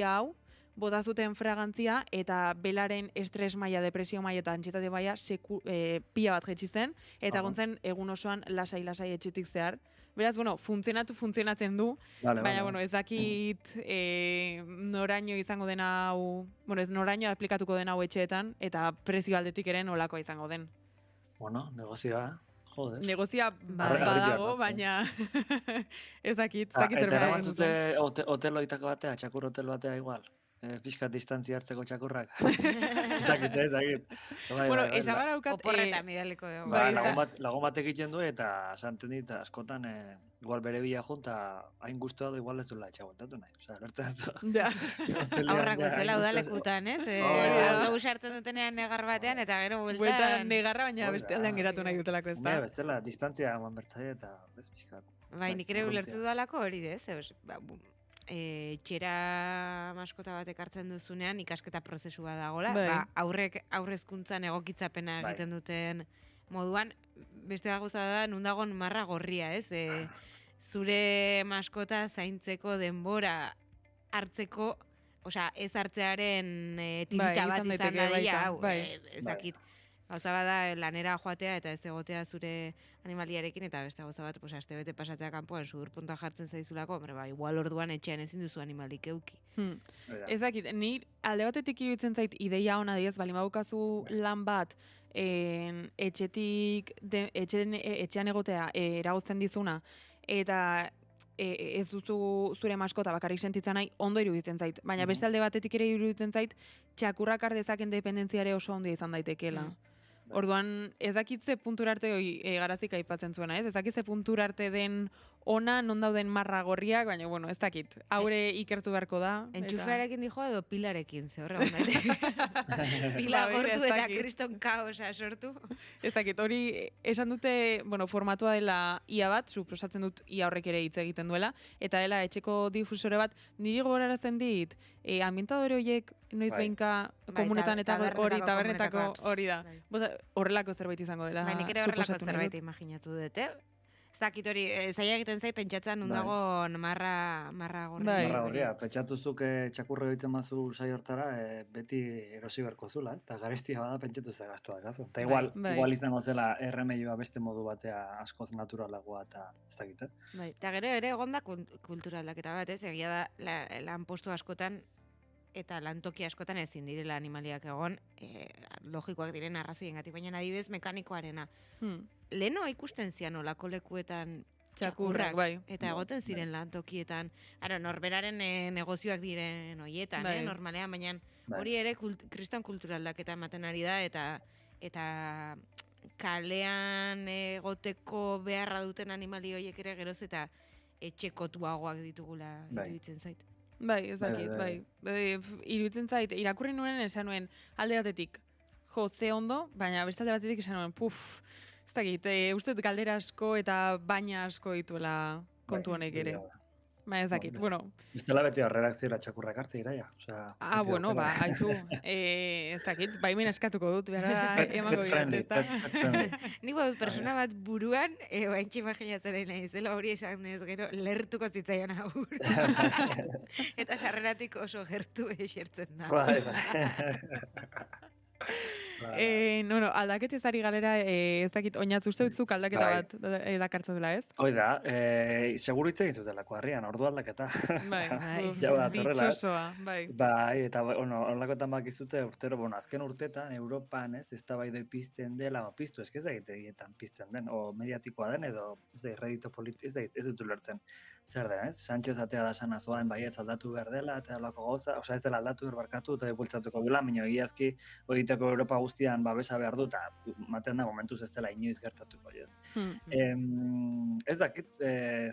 hau, bota zuten fragantzia eta belaren estres maila, depresio maila eta antsietate maila pila bat jetxizten, eta gontzen egun osoan lasai etxetik zehar. Beraz, funtzionatzen du, baina, ez dakit noraino izango den hau, ez noraino aplikatuko den hau etxeetan, eta prezio aldetik ere nolakoa izango den. Negozioa, joder. Negozia badago, baina ez dakit zer gertatzen duten. Hoteloitako batea, txakur hotel batea igual. Pixkat distantzia hartzeko txakurrak. Ez dakit. Esan gara daukat... Oporretan bidaleko. Lagun bat egiten du eta santen dit askotan igual bere bila junta hain guztua du igual ez duela etxaguantatu nahi. Osa, gertzen Aurrak bezala udalekutan, ez? Autobus hartzen dutenean negar batean eta gero bueltan negarra, baina beste aldean geratu nahi dutelako, ez da? Bestela, distantzia eman bertzaile eta bez pixkat. Bai, nik ere ulertu dudalako hori, ez? Etxera maskota batek hartzen duzunean ikasketa prozesua dagoela, aurrezkuntzan egokitzapena egiten duten moduan, beste gauza da nundagon marra gorria, ez? Zure maskota zaintzeko denbora hartzeko, ez hartzearen tirita bat izan daia, ezakit. Gauza bada lanera joatea eta ez egotea zure animaliarekin, eta beste gauza bat, aste bete pasatzea kanpoan sudurpunta jartzen zaizulako, igual orduan etxean ezin duzu animalik euki. Ez dakit, ni alde batetik iruditzen zait ideia ona diez, bali mabukazu lan bat etxean egotea eragozten dizuna, eta ez duzu zure maskota bakarrik sentitzen nahi, ondo iruditzen zait. Baina beste alde batetik ere iruditzen zait, txakurrak ardezaken dependentziare oso ondia izan daitekeela. Orduan, ez dakitze puntura arte garazik aipatzen zuena, ez? Ez dakitze puntura arte den ona, non dauden marra gorriak, baina, ez dakit. Haure ikertu beharko da. Entxufearekin dijoa edo pilarekin, ze horre Pila gortu eta kriston kaosa sortu. Ez dakit, hori esan dute, formatua dela ia bat, suposatzen dut ia horrek ere hitz egiten duela, eta dela etxeko difusore bat, niri gogorarazten dit, ambientadore horiek noiz behinka komunetan eta hori tabernetako hori da. Horrelako zerbait izango dela. Nik ere horrelako zerbait imaginatu dut, Ez dakit hori, zaila egiten zait, pentsatzen undagon marra gorria. Marra gorria, pentsatu zuke txakurre ditzen mazu sai hortara, beti erosi berko zula, ez? Eta garestia bada pentsatu ze gastuak, gazo. Eta igual izango zela erremeioa beste modu batea askoz naturalagoa eta ez dakit, Eta gero ere egonda kultura aldaketa bat, ez? Egia da, lanpostu askotan eta lantoki askotan ezin direla animaliak egon, logikoak diren arrazoiengatik, baina adibidez mekanikoarena. Leno ikusten zian olako lekuetan txakurrak, eta egoten ziren lantokietan. Norberaren negozioak diren hoietan, normalean, baina hori ere kriston kultura aldaketa ematen ari da, eta kalean egoteko beharra duten animali horiek ere geroz eta etxekotuagoak ditugula iruditzen zait. Ez dakit, iruditzen zait, irakurri nuen esan nuen alde batetik, ze ondo, baina beste alde batetik esan nuen, ez dakit, uste galdera asko eta baina asko dituela kontu honek ere. Ez dakit, Bestela beti redakziora txakurrak hartze iraia. Haizu, ez dakit, baimen eskatuko dut, behar emango dut, ezta? Nik badut persona bat buruan, baintxe imaginatzen nahi zela hori esan ez gero, lertuko zitzaion agur. Eta sarreratik oso gertu esertzen da. Aldaketez ari galera, ez dakit, oinatz uste dutzuk aldaketa bat dakartza dela, ez? Hoi da, seguru hitz egin zutelako harrian, ordu aldaketa. Ditxosoa, eta horlakoetan bakizute urtero, azken urtetan, Europan, ez da bai doi pizten dela, piztu, ez da egitetan pizten den, o mediatikoa den, edo ez da irredito ez dut ulertzen zer den, ez? Sánchez atea da sana zoan, bai ez aldatu behar dela, eta horlako gauza, ez dela aldatu behar barkatu, eta bultzatuko dela, minio egiazki, egiteko Europa guztian babesa behar du, eta maten da momentuz ez dela inoiz gertatuko, ez. Ez dakit,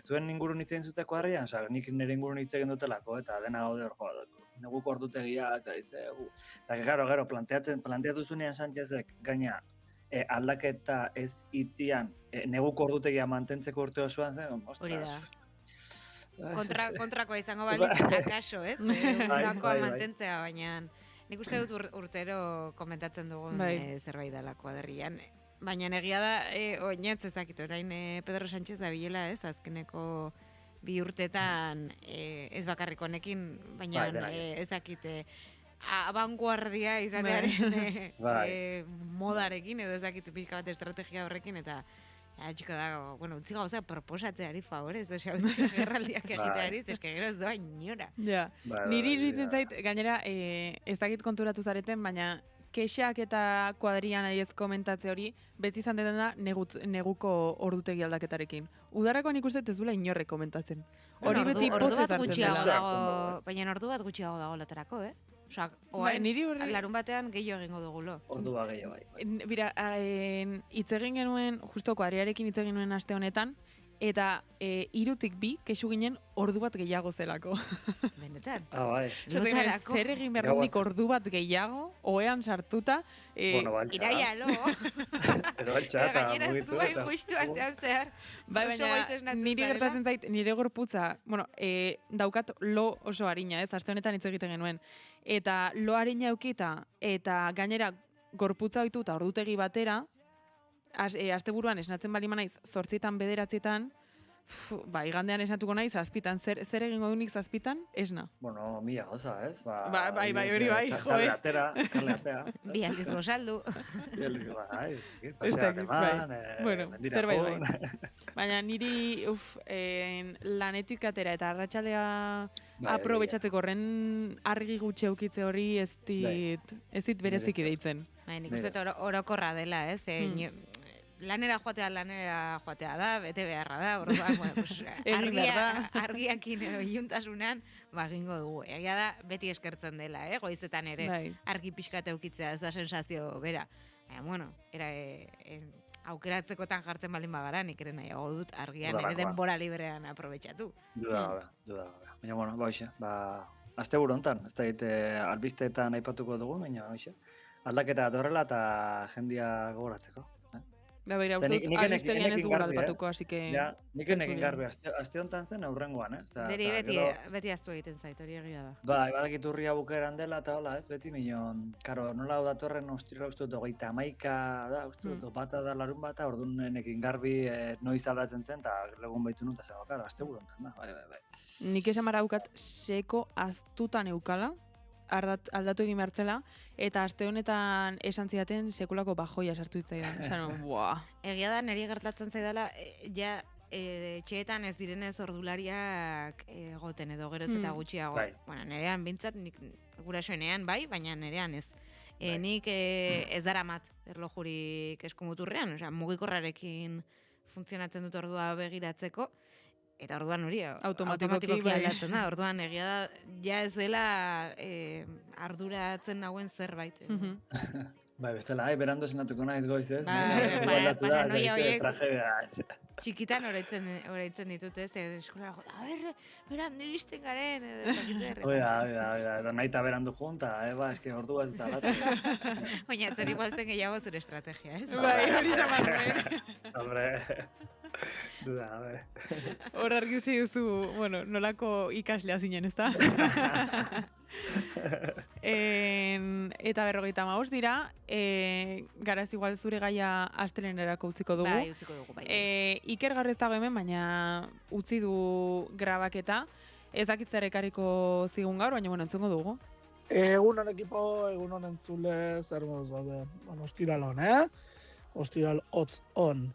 zuen ingurun hitz egin zuteko harrian, nik nire ingurun hitz egin dutelako, eta dena gaude hor neguko ordutegia, eta gero, planteatu zunean Sánchezek gaina aldaketa ez itian neguko ordutegia mantentzeko urte osoan zen, hori da. Kontrakoa izango balitz, akaso, ez? Urakoa mantentzea, baina nik uste dut urtero komentatzen dugun zerbait dalako aderrian. Baina egia da, oinatz ezakit, orain Pedro Sánchez da bilela, ez? Azkeneko bi urtetan ez bakarrik honekin, baina ez dakite abanguardia izatearen modarekin, edo ez dakite pixka bat estrategia horrekin, eta txiko da, bueno, utzi gauza proposatzeari favorez, utzi gerraldiak egiteari, eske gero ez doa inora. Ja, niri iruditzen zait, gainera, ez dakit konturatu zareten, baina kexak eta kuadrian ez komentatze hori, beti izan deten da neguko ordutegi aldaketarekin. Udarako nik uste ez duela inorre komentatzen. Hori beti pozez hartzen dela. Baina ordu bat gutxiago dago laterako, Osa, larun batean gehiago egingo dugulo. Ordua gehiago bai. Bira, hitz egin genuen, justo kuadriarekin hitz egin genuen aste honetan, eta 3 bi kexu ginen ordu bat gehiago zelako. Benetan. Bai. Zer egin behar nik ordu bat gehiago, oean sartuta. Iraia, lo. Edo altxata, mugitu. Zuai justu astean zehar. Bai, baina niri gertatzen zait, nire gorputza, daukat lo oso harina, aste honetan hitz egiten genuen. Eta lo harina eukita, eta gainera gorputza ohituta ordutegi batera, asteburuan esnatzen bali manaiz 8etan 9etan, igandean esnatuko naiz 7etan, zer egingo dunik 7etan? Esna. Bueno, mila goza, ez? Bai, hori bai, jo. Karle atea. Bi aldiz gozaldu. Paseak eman, zerbait bai. Baina niri, lanetik atera eta arratsaldea aprobetxatzeko horren argi gutxi eukitze hori ez dit bereziki deitzen. Nik uste orokorra dela, ez? Lanera joatea da, bete beharra da, orduan, argiakin edo iuntasunean, egingo dugu. Egia da, beti eskertzen dela, goizetan ere, argi pixkate eukitzea, ez da sensazio bera. Aukeratzekotan jartzen baldin bagara, nik ere nahiago dut argian ere denbora librean aprobetxatu. Duda. Baina, hoxe, asteburu hontan, ez da albisteetan aipatuko dugu, baina, hoxe, aldaketa horrela eta jendia gogoratzeko. Beira, albistegian ez dugu alpatuko, así que... Ja, nik egin garbi, aste honetan zen aurrengoan, Deri beti aztu egiten zait, hori egia da. Badakit urria bukaeran dela, eta hola, ez, beti milion. Karo, nola hau datorren ostrira uste dut 31 da, uste dut, bata da larun bata, orduan nekin garbi noiz aldatzen zen, eta legun baitu nuta zen, karo, aste burontan da, bai. Nik esan mara daukat seko aztutan eukala, aldatu egin behartzela, eta aste honetan esan zidaten sekulako bajoia sartu zitzaidan. Esan, buah. Egia da, niri gertatzen zaidala, etxeetan ez direnez ordulariak egoten edo geroz eta gutxiago. Bueno, nerean bintzat, gurasoenean bai, baina nerean ez. Nik ez daramat erlojurik eskumuturrean, mugikorrarekin funtzionatzen dut ordua begiratzeko, eta orduan hori automatikoki aldatzen da. Orduan egia da, ja ez dela arduratzen nauen zerbait. Bai, bestela, berando esenatuko naiz goiz, ez? Paranoia horiek txikitan horreitzen ditut, ez? Eskola, berandu iristen garen. Oida, nahi eta berandu junta, eske ordu bat eta bat. Baina, zer igual zen gehiago zure estrategia, ez? Bai, hori xamarren. Hombre... Duda, hor argi utzi duzu, nolako ikaslea zinen, ez da? Eta 55 dira, garaz igual zure gaia astelenerako utziko dugu. Bai, utziko dugu, bai. Iker Garrez dago hemen, baina utzi du grabaketa. Ez dakit zer ekarriko zigun gaur, baina entzungo dugu. Egunon ekipo, egunon entzule, zer moduz daude. Ostiral on, Ostiral hotz on.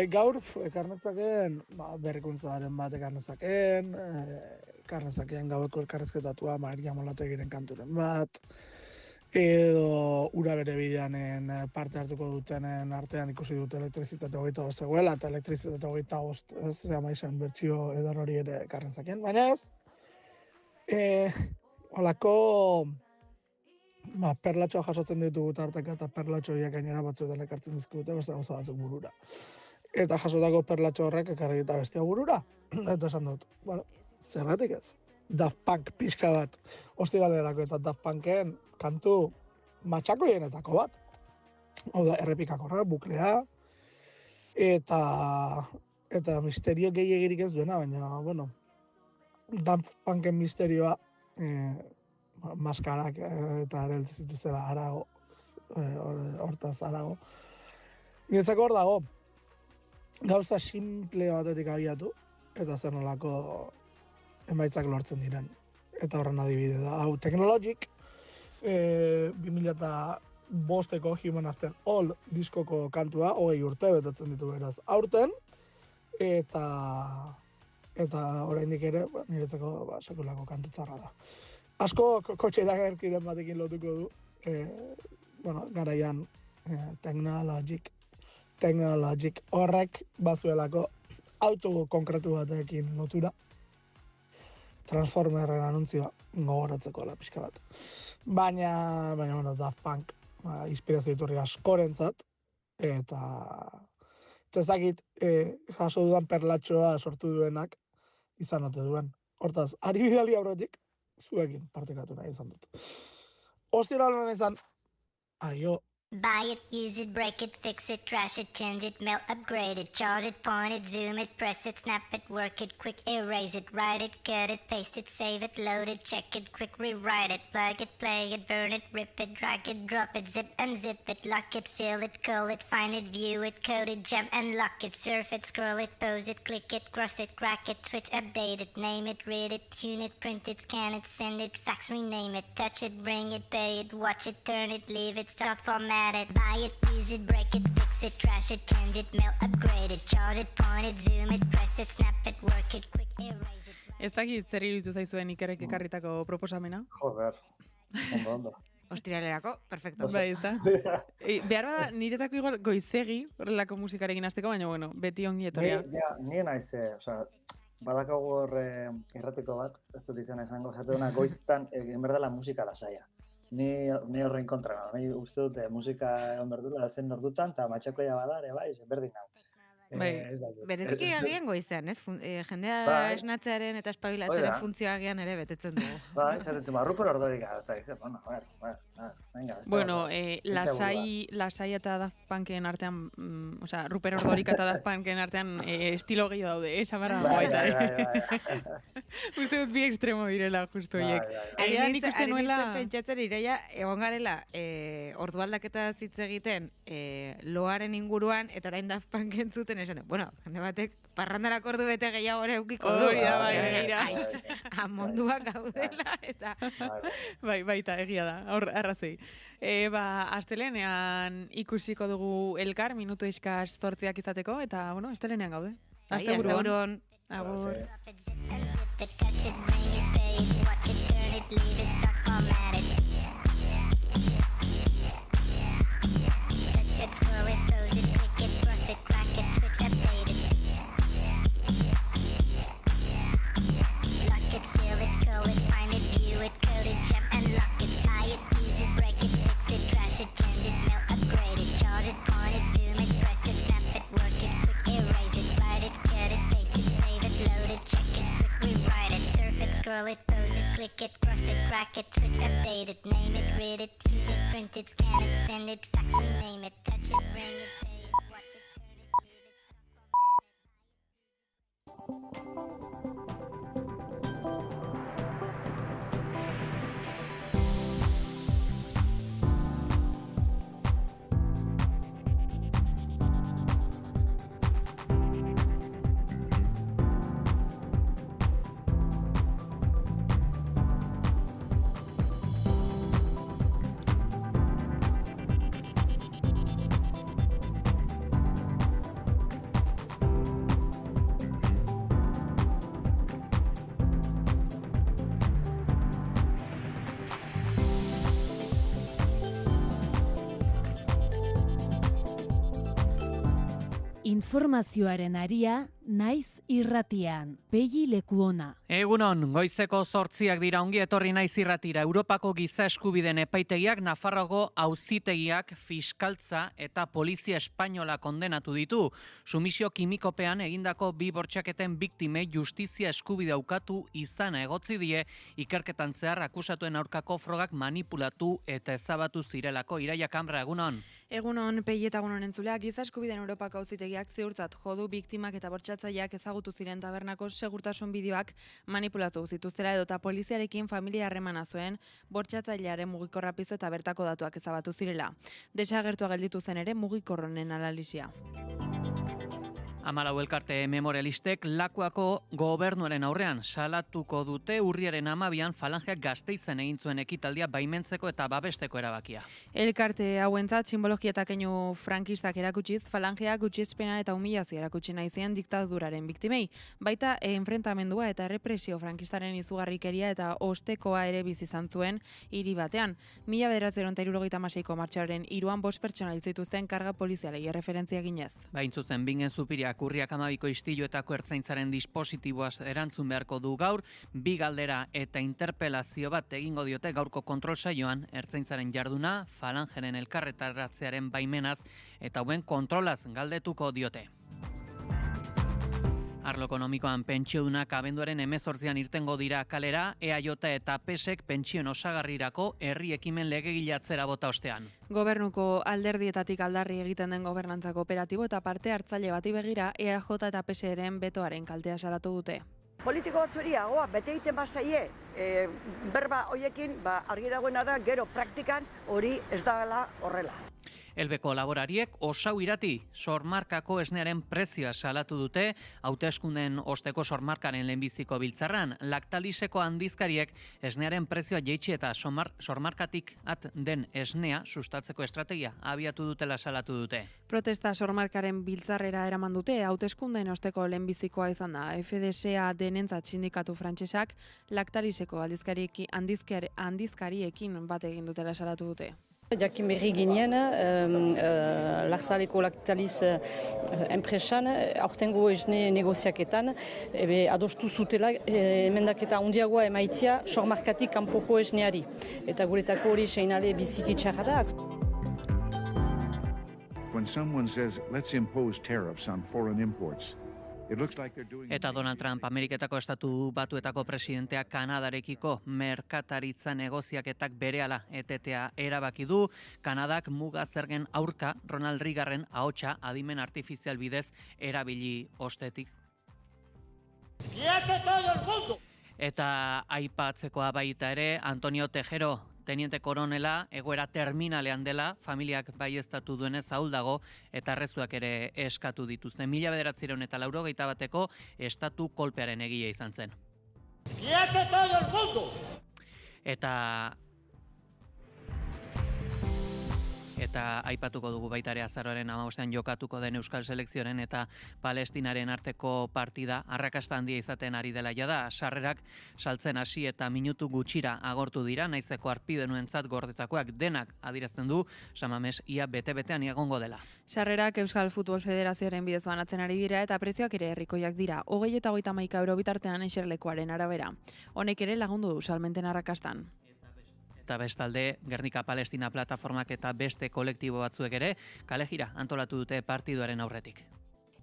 Gaur, ekarnetzaken, berrikuntzaaren bat ekarnetzaken, gaueko elkarrezketatua Maria Molategiren kanturen bat, edo ura bere bideanen parte hartuko dutenen artean ikusi dute elektrizitate 25 zegoela, eta elektrizitate 25, ez amaizan bertsio edar hori ere ekarnetzaken, baina ez, holako perlatxoa jasotzen ditugu tarteka eta perlatxo horiek gainera batzuetan ekartzen dizkigute beste gauza batzuk burura. Eta jasotako perlatxo horrek ekarri eta bestia burura. Eta esan dut, zergatik ez? Daft Punk pixka bat ostiralerako eta Daft Punken kantu matxakoienetako bat. Hau da, errepikakorra, buklea, eta misterio gehiagirik ez duena, baina, Daft Punken misterioa maskarak eta ere zituzela harago, hortaz harago. Niretzako hor dago, gauza simple batetik abiatu, eta zer nolako emaitzak lortzen diren. Eta horren adibide da. Hau, Technologic, 2005ko Human After All diskoko kantua, 20 urte betetzen ditu beraz aurten, eta oraindik ere, niretzako sekulako kantutzarra da. Asko kotxera gerkiren batekin lotuko du, garaian Technologic horrek bazuelako auto konkretu batekin lotura. Transformerren anuntzioa gogoratzeko la pixka bat. Baina Daft Punk inspirazio iturri askorentzat, eta ez dakit jaso dudan perlatxoa sortu duenak izan ote duen. Hortaz, ari bidali aurretik, zuekin partekatu nahi izan dut. Ostiral honen izan, aio. Buy it, use it, break it, fix it, trash it, change it, melt, upgrade it, charge it, point it, zoom it, press it, snap it, work it, quick erase it, write it, cut it, paste it, save it, load it, check it, quick rewrite it, plug it, play it, burn it, rip it, drag it, drop it, zip, unzip it, lock it, fill it, call it, find it, view it, code it, jump and lock it, surf it, scroll it, pose it, click it, cross it, crack it, switch, update it, name it, read it, tune it, print it, scan it, send it, fax, rename it, touch it, bring it, pay it, watch it, turn it, leave it, start, format it, buy it, use it, break it, fix it, trash it, change it, melt, upgrade it, charge it, point it, zoom it, press it, snap it, work it, quick erase it. Ez dakit zer iruditu zaizuen Ikerrek ekarritako proposamena? Joder, ondo. Ostiralerako, perfecto. Bai, ez da? Behar bada, niretako igual goizegi, horrelako musikarekin hasteko, baina bueno, beti ongi etorria. Ni naiz, badakagu hor errateko bat, ez dut izan esango, jate duna goiztan, egin berdela musika lasaia. Ni horren kontra, ni uste dut musika egon berdula zen ordutan, eta matxakoia bada ere, bai, berdin hau. Bereziki agian goizean, ez? Jendea esnatzearen eta espabilatzearen funtzioa agian ere betetzen dugu. Bai, esaten Ruper Ordorik, eta dice, venga, bueno, lasai eta Daft Punken artean, Ruper Ordorik eta Daft Punken artean estilo gehiago daude, samarra baita. Uste dut bi extremo direla, justo hiek. Agian ikusten nuela... Pentsatzen ireia, egon garela, ordu aldaketa hitz egiten loaren inguruan, eta orain Daft Punk entzuten esan, bueno, jende batek parrandarako ordu bete gehiago ere eukiko du. Hori da, bai, amonduak gaudela, eta... Bai, baita, egia da, arrazoi. Astelenean ikusiko dugu elkar, minutu eskas 8 izateko, eta, bueno, astelenean gaude. Asteburuan. Agur. Scroll it, pose it, click it, cross it, crack it, switch, update it, name it, read it, tune it, print it, scan it, send it, fax, rename it, touch it, bring it, pay it, watch it, turn it, leave it, Informazioaren aria, naiz irratian, Pegi Lekuona. Egunon, goizeko 8 dira, ongi etorri naiz irratira. Europako giza eskubideen epaitegiak, Nafarroako auzitegiak, fiskaltza eta polizia espainola kondenatu ditu. Sumisio kimikopean egindako 2 bortxaketen biktimei justizia eskubidea ukatu izana egotzi die, ikerketan zehar akusatuen aurkako frogak manipulatu eta ezabatu zirelako. Iraia Kamra, egunon. Egunon, Pegi eta egunon entzuleak, giza eskubideen Europako auzitegiak ziurtzat jodu biktimak eta bortxatzaileak ezagutu ziren tabernako segurtasun bideoak manipulatu zituztela edota poliziarekin familia harremana zuen bortxatzailearen mugikorra pizu eta bertako datuak ezabatu zirela. Desagertua gelditu zen ere mugikorronen analisia. 14 elkarte memorialistek Lakuako gobernuaren aurrean salatuko dute urriaren 12an Falangeak Gasteizen egin zuen ekitaldia baimentzeko eta babesteko erabakia. Elkarte hauentzat simbologia eta keinu frankistak erakutsiz, Falangeak gutxiespena eta humilazio erakutsi nahi zien diktaduraren biktimei. Baita enfrentamendua eta errepresio frankistaren izugarrikeria eta ostekoa ere bizi izan zuen hiri batean. 1976ko martxoaren 3an 5 pertsona hil zituzten karga polizialei erreferentzia ginez. Baintzutzen Bingen Zupiriak urriak 12ko istiluetako ertzaintzaren dispositiboaz erantzun beharko du gaur, 2 galdera eta interpelazio bat egingo diote gaurko kontrol saioan ertzaintzaren jarduna, Falangeren elkarretaratzearen baimenaz eta hauen kontrolaz galdetuko diote. Arlo ekonomikoan pentsiodunak abenduaren 18an irtengo dira kalera, EAJ eta PSek pentsioen osagarrirako herri ekimen legegilatzera bota ostean. Gobernuko alderdietatik aldarri egiten den gobernantza kooperatibo eta parte hartzaile bati begira EAJ eta PSren betoaren kaltea salatu dute. Politiko batzuriagoa, bete egiten bazaie, berba hoiekin, argi dagoena da, gero praktikan hori ez dela horrela. Elbeko laborariek osau irati sormarkako esnearen prezioa salatu dute, hauteskunden osteko sormarkaren lehenbiziko biltzarran, Laktaliseko handizkariek esnearen prezioa jaitsi eta sormarkatik at den esnea sustatzeko estrategia abiatu dutela salatu dute. Protesta sormarkaren biltzarrera eraman dute, hauteskunden osteko lehenbizikoa izan da. FDSA denentzat sindikatu frantsesak Laktaliseko handizkariekin bat egin dutela salatu dute. Jakin berri ginen, Larzaleko Lactalis enpresan, aurtengo esne negoziaketan, adostu zutela emendaketa handiagoa emaitzia sormarkatik kanpoko esneari. Eta guretako hori seinale biziki txarra da. When someone says, let's impose tariffs on foreign imports, Eta Donald Trump, Ameriketako Estatu Batuetako presidentea Kanadarekiko merkataritza negoziaketak berehala etetea erabaki du. Kanadak muga zergen aurka Ronald Reaganen ahotsa adimen artifizial bidez erabili ostetik. Eta aipatzekoa baita ere Antonio Tejero, teniente koronela, egoera terminalean dela, familiak baieztatu duenez ahul dago eta errezuak ere eskatu dituzte. 1981ko estatu kolpearen egia izan zen. Eta aipatuko dugu baita ere azaroaren 15ean jokatuko den Euskal Selekzioaren eta Palestinaren arteko partida arrakasta handia izaten ari dela jada. Sarrerak saltzen hasi eta minutu gutxira agortu dira, naizeko arpidenuentzat gordetakoak denak adierazten du Samames ia bete-betean egongo dela. Sarrerak Euskal Futbol Federazioaren bidez banatzen ari dira eta prezioak ere herrikoiak dira. 20 eta 31 euro bitartean eserlekuaren arabera. Honek ere lagundu du salmenten arrakastan. Eta bestalde, Gernika Palestina plataformak eta beste kolektibo batzuek ere kalejira antolatu dute partiduaren aurretik.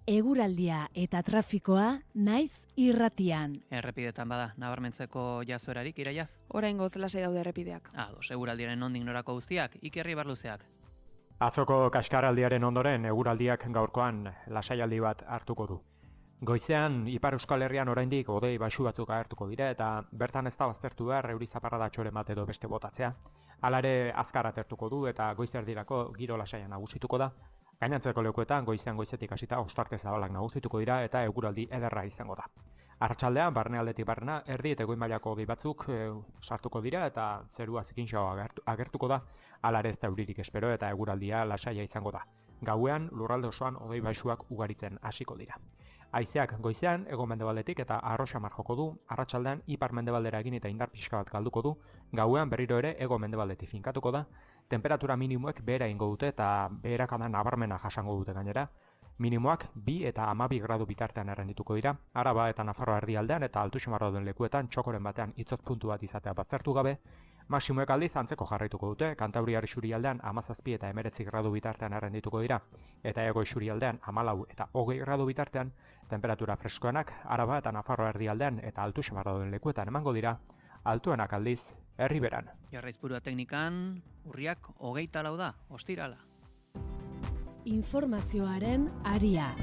Eguraldia eta trafikoa naiz irratian. Errepidetan bada, nabarmentzeko jazoerarik, Iraia? Oraingoz lasai daude errepideak. Ados, eguraldiaren nondik norako guztiak, Ikerri Barluzeak. Atzoko kaskaraldiaren ondoren eguraldiak gaurkoan lasaialdi bat hartuko du. Goizean, Ipar Euskal Herrian oraindik hodei baxu batzuk agertuko dira eta bertan ez da baztertu behar euri zaparradatxoren bat edo beste botatzea. Hala ere azkar atertuko du eta goizerdirako giro lasaian nagusituko da. Gainantzeko lekuetan goizetik hasita ostarte zabalak nagusituko dira eta eguraldi ederra izango da. Arratsaldean barnealdetik barrena erdi eta goi mailako hodei batzuk sartuko dira eta zerua zikintxoa agertuko da. Hala ere ez da euririk espero eta eguraldia lasaia izango da. Gauean lurralde osoan hodei baxuak ugaritzen hasiko dira. Haizeak goizean hego-mendebaldetik eta arroxamar joko du, arratsaldean ipar-mendebaldera egin eta indar pixka bat galduko du, gauean berriro ere hego-mendebaldetik finkatuko da, temperatura minimoek behera ingo dute eta beherakada nabarmena jasango dute gainera. Minimoak 2 eta 12 gradu bitartean errendituko dira, Araba eta Nafarroa erdialdean eta Altu Xamarra duen lekuetan txokoren batean itzot puntu bat izatea baztertu gabe, Maximoek aldiz antzeko jarraituko dute, Kantabriar isurialdean 17 eta 19 gradu bitartean errendituko dira, eta Ego isurialdean 14 eta 20 gradu bitartean, temperatura freskoenak Araba eta Nafarroa erdialdean eta Altu Xamarra duen lekuetan emango dira, altuenak aldiz Erriberan. Jarraizpurua teknikan, urriak 24 da, ostirala. Informazioaren aria.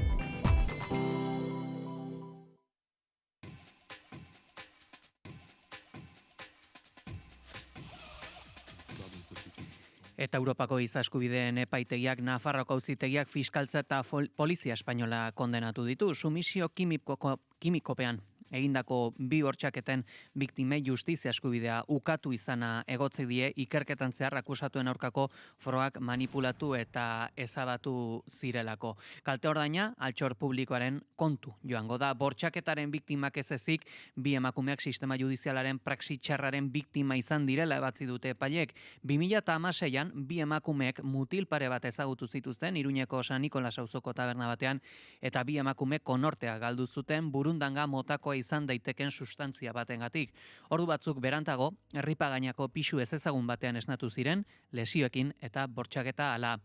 Eta Europako giza eskubideen epaitegiak, Nafarroko auzitegiak fiskaltza eta polizia espainola kondenatu ditu. Sumisio kimikopean egindako bi bortxaketen biktimei justizia eskubidea ukatu izana egotzi die ikerketan zehar akusatuen aurkako frogak manipulatu eta ezabatu zirelako. Kalte ordaina altxor publikoaren kontu joango da. Bortxaketaren biktimak ez ezik, bi emakumeak sistema judizialaren praxi txarraren biktima izan direla ebatzi dute epaileek. 2016an bi emakumeek mutil pare bat ezagutu zituzten Iruñeko San Nikolas auzoko taberna batean eta bi emakumeek konortea galdu zuten burundanga motakoa izan daiteken sustantzia batengatik. Ordu batzuk berantago, herripagainako pisu ez ezagun batean esnatu ziren, lesioekin eta bortxaketa ala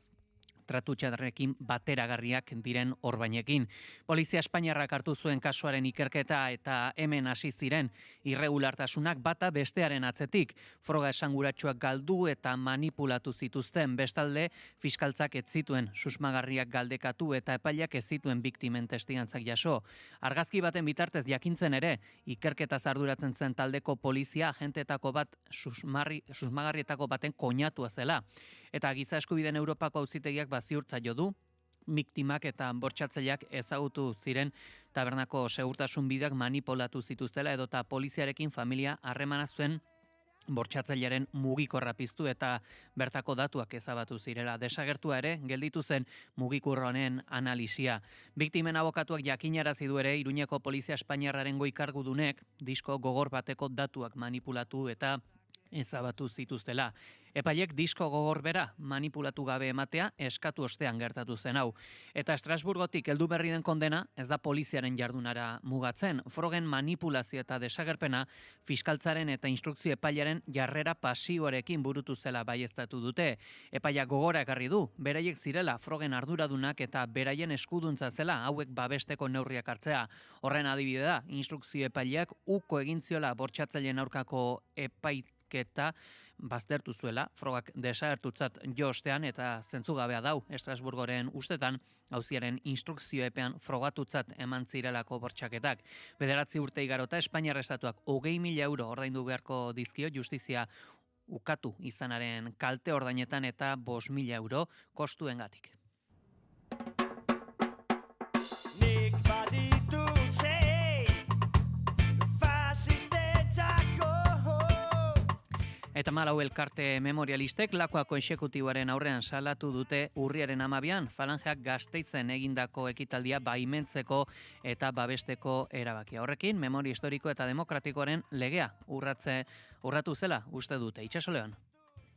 tratu txarrekin bateragarriak diren orbainekin. Polizia Espainiarrak hartu zuen kasuaren ikerketa eta hemen hasi ziren irregulartasunak bata bestearen atzetik. Froga esanguratsuak galdu eta manipulatu zituzten. Bestalde, fiskaltzak ez zituen susmagarriak galdekatu eta epaileak ez zituen biktimen testigantzak jaso. Argazki baten bitartez jakintzen ere, ikerketa arduratzen zen taldeko polizia agentetako bat susmagarrietako baten koinatua zela. Eta giza eskubideen Europako auzitegiak baziurtza jo du, biktimak eta bortxatzaileak ezagutu ziren tabernako segurtasun bideak manipulatu zituztela edota poliziarekin familia harremana zuen bortxatzailearen mugikorra piztu eta bertako datuak ezabatu zirela. Desagertua ere, gelditu zen mugikur honen analisia. Biktimen abokatuak jakinarazi du ere Iruñeko Polizia Espainiarraren goikargudunek disko gogor bateko datuak manipulatu eta ezabatu zituztela. Epailek disko gogor bera manipulatu gabe ematea eskatu ostean gertatu zen hau. Eta Estrasburgotik heldu berri den kondena ez da poliziaren jardunara mugatzen. Frogen manipulazio eta desagerpena fiskaltzaren eta instrukzio epailaren jarrera pasioarekin burutu zela baieztatu dute. Epaia gogora ekarri du, beraiek zirela frogen arduradunak eta beraien eskuduntza zela hauek babesteko neurriak hartzea. Horren adibide da, instrukzio epaileak uko egin ziola bortxatzaileen aurkako epaiketa baztertu zuela, frogak desagertutzat jo ostean eta zentzugabea dau Estrasburgoren ustetan, auziaren instrukzioepean frogatutzat eman zirelako bortxaketak. 9 urte igarota Espainiar estatuak 20.000 euro ordaindu beharko dizkio justizia ukatu izanaren kalte ordainetan eta 5.000 euro kostuengatik. Eta Malau elkarte memorialistek Lakuako exekutiboaren aurrean salatu dute urriaren 12an Falangeak Gasteizen egindako ekitaldia baimentzeko eta babesteko erabakia. Horrekin, memoria historiko eta demokratikoaren legea urratu zela uste dute. Itxaso Leon.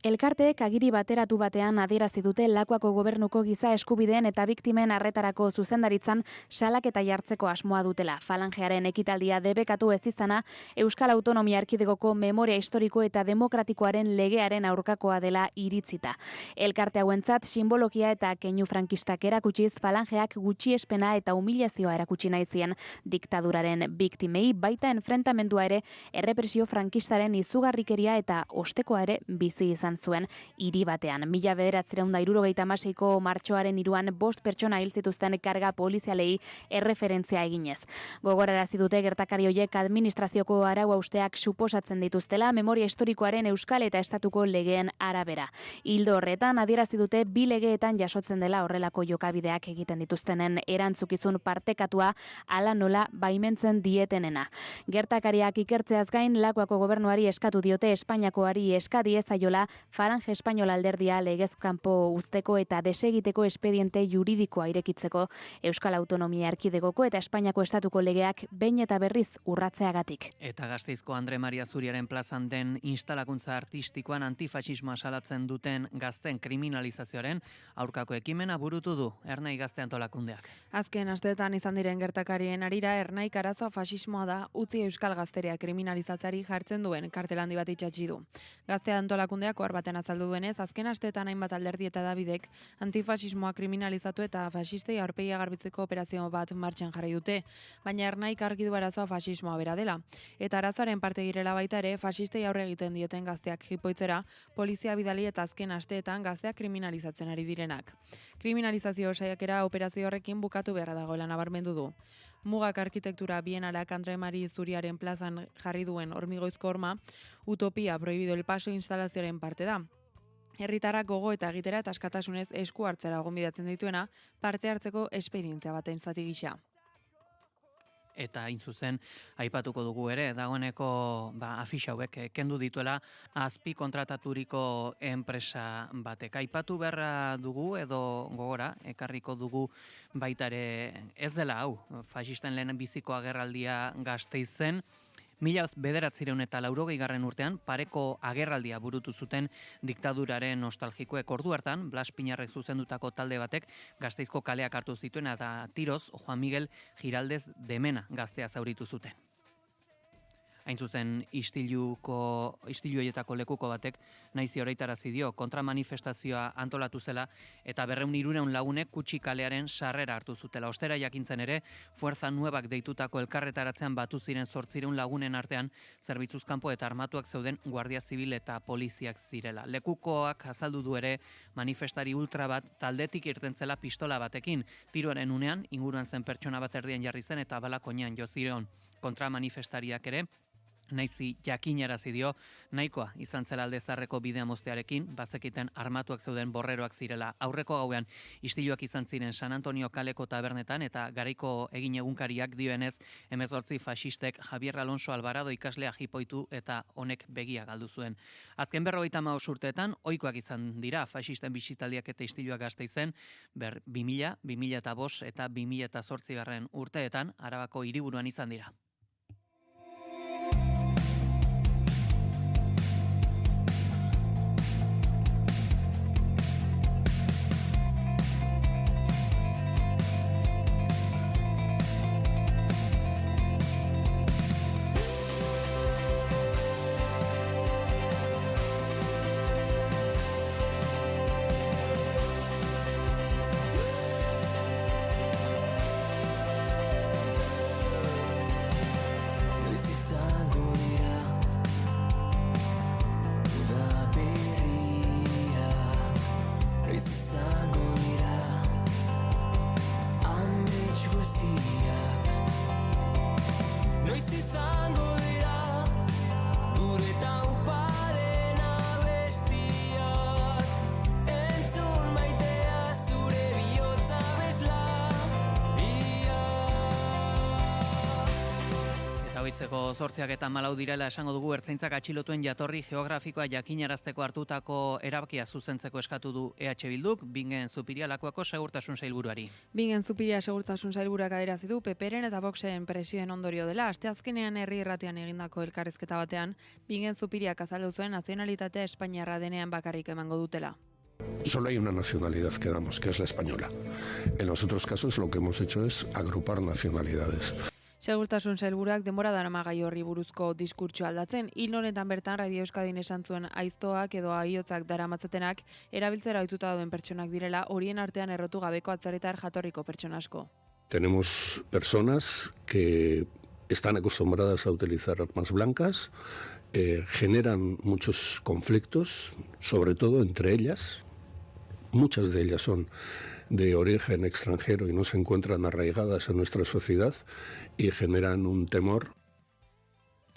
Elkarteek agiri bateratu batean adierazi dute Lakuako gobernuko giza eskubideen eta biktimen arretarako zuzendaritzan salaketa jartzeko asmoa dutela. Falangearen ekitaldia debekatu ez izana Euskal Autonomia Erkidegoko memoria historiko eta demokratikoaren legearen aurkakoa dela iritzita. Elkarte hauentzat simbologia eta keinu frankistak erakutsiz Falangeak gutxiespena eta humilazioa erakutsi nahi zien diktaduraren biktimei, baita enfrentamendua ere errepresio frankistaren izugarrikeria eta ostekoa ere bizi izan zuen hiri batean. 1976ko martxoaren 3an 5 pertsona hil zituzten karga polizialei erreferentzia eginez. Gogorarazi dute gertakari horiek administrazioko arau hausteak suposatzen dituztela memoria historikoaren euskal eta estatuko legeen arabera. Ildo horretan adierazi dute bi legeetan jasotzen dela horrelako jokabideak egiten dituztenen erantzukizun partekatua hala nola baimentzen dietenena. Gertakariak ikertzeaz gain Lakuako gobernuari eskatu diote Espainiakoari eska diezaiola Falange Espainola alderdia legez kanpo uzteko eta desegiteko espediente juridikoa irekitzeko Euskal Autonomia Erkidegoko eta Espainiako estatuko legeak behin eta berriz urratzeagatik. Eta Gasteizko Andre Maria Zuriaren plazan den instalakuntza artistikoan antifasismoa salatzen duten gazten kriminalizazioaren aurkako ekimena burutu du Ernai Gazte Antolakundeak. Azken asteetan izan diren gertakarien arira Ernaik arazoa fasismoa da utzi euskal gazteria kriminalizatzeari jartzen duen kartel handi bat itxatzi du. Gazte Antolakundeak ohar baten azaldu duenez, azken asteetan hainbat alderdi eta Dabidek antifasismoa kriminalizatu eta fasistei aurpegia garbitzeko operazio bat martxan jarri dute, baina Ernaik argi du arazoa fasismoa bera dela. Eta arazoaren parte girela baita ere, fasistei aurre egiten dieten gazteak jipoitzera, polizia bidali eta azken asteetan gazteak kriminalizatzen ari direnak. Kriminalizazio saiakera operazio horrekin bukatu beharra dagoela nabarmendu du. Mugak arkitektura Bienalak Andre Maria Zuriaren plazan jarri duen hormigoizko horma, Utopia Prohibido el Paso instalazioaren parte da. herritarrak gogo eta egitera eta askatasunez esku hartzera gonbidatzen dituena, parte hartzeko esperientzia baten zati gisa. Eta hain zuzen aipatuko dugu ere, dagoeneko afixa hauek kendu dituela azpi kontrataturiko enpresa batek. Aipatu beharra dugu edo gogora, ekarriko dugu baita ere ez dela hau, faxisten lehen biziko agerraldia Gasteizen, 1980 urtean pareko agerraldia burutu zuten diktaduraren nostalgikoek. Ordu hartan, Blas Pinarrek zuzendutako talde batek Gasteizko kaleak hartu zituen eta tiroz Juan Miguel Giraldez de Mena gaztea zauritu zuten. Hain zuzen, istilu horietako lekuko batek naizi oraitarazi dio kontramanifestazioa antolatu zela eta 200 lagunek Kutxi kalearen sarrera hartu zutela. Ostera jakintzen ere, Fuerza Nuevak deitutako elkarretaratzean batu ziren 800 lagunen artean zerbitzuz kanpo eta armatuak zeuden Guardia Zibil eta poliziak zirela. Lekukoak azaldu du ere manifestari ultra bat taldetik irten zela pistola batekin. Tiroaren unean, inguruan zen pertsona bat erdian jarri zen eta balak oinean jo ziren. Kontramanifestariak ere, naizi jakinarazi dio, nahikoa izan zela alde zarreko bidea moztearekin, bazekiten armatuak zeuden borreroak zirela. Aurreko gauean istiluak izan ziren San Antonio kaleko tabernetan eta garaiko egin egunkariak dioenez 18 faxistek Javier Alonso Alvarado ikaslea jipoitu eta honek begia galdu zuen. Azken 55 urteetan ohikoak izan dira faxisten bisitaldiak eta istiluak Gasteizen 2000, 2005 eta 2008 urteetan Arabako hiriburuan izan dira. Goizeko 8:04 direla esango dugu ertzaintzak atxilotuen jatorri geografikoa jakinarazteko hartutako erabakia zuzentzeko eskatu du EH Bilduk, Bingen Zupiria Lakuako segurtasun sailburuari. Bingen Zupiria segurtasun sailburuak adierazi du PPren eta Voxen presioen ondorio dela. Asteazkenean herri irratian egindako elkarrizketa batean, Bingen Zupiriak azaldu zuen nazionalitatea espainiarra denean bakarrik emango dutela. Solo hay una nacionalidad que damos, que es la española. En los otros casos lo que hemos hecho es agrupar nacionalidades. Segurtasun sailburuak denbora darama gai horri buruzko diskurtsoa aldatzen, hil honetan bertan Radio Euskadin esan zuen aiztoak edo aiotzak daramatzatenak erabiltzera ohituta dauden pertsonak direla, horien artean errotu gabeko atzerritar jatorriko pertsona asko. Tenemos personas que están acostumbradas a utilizar armas blancas, generan muchos conflictos, sobre todo entre ellas. Muchas de ellas son de origen extranjero y no se encuentran arraigadas en nuestra sociedad y generan un temor.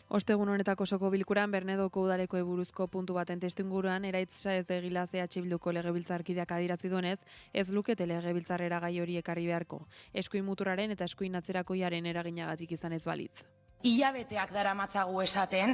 Ostegun honetako osoko bilkuran Bernedoko udaleko buruzko puntu baten testuinguruan Eraitza ez degilaz EH Bilduko legebiltzarkideak adierazi duenez, ez lukete legebiltzarrera gai hori ekarri beharko. Eskuin muturraren eta eskuin atzerakoiaren eraginagatik izan ez balitz. Hilabeteak daramatzagu esaten,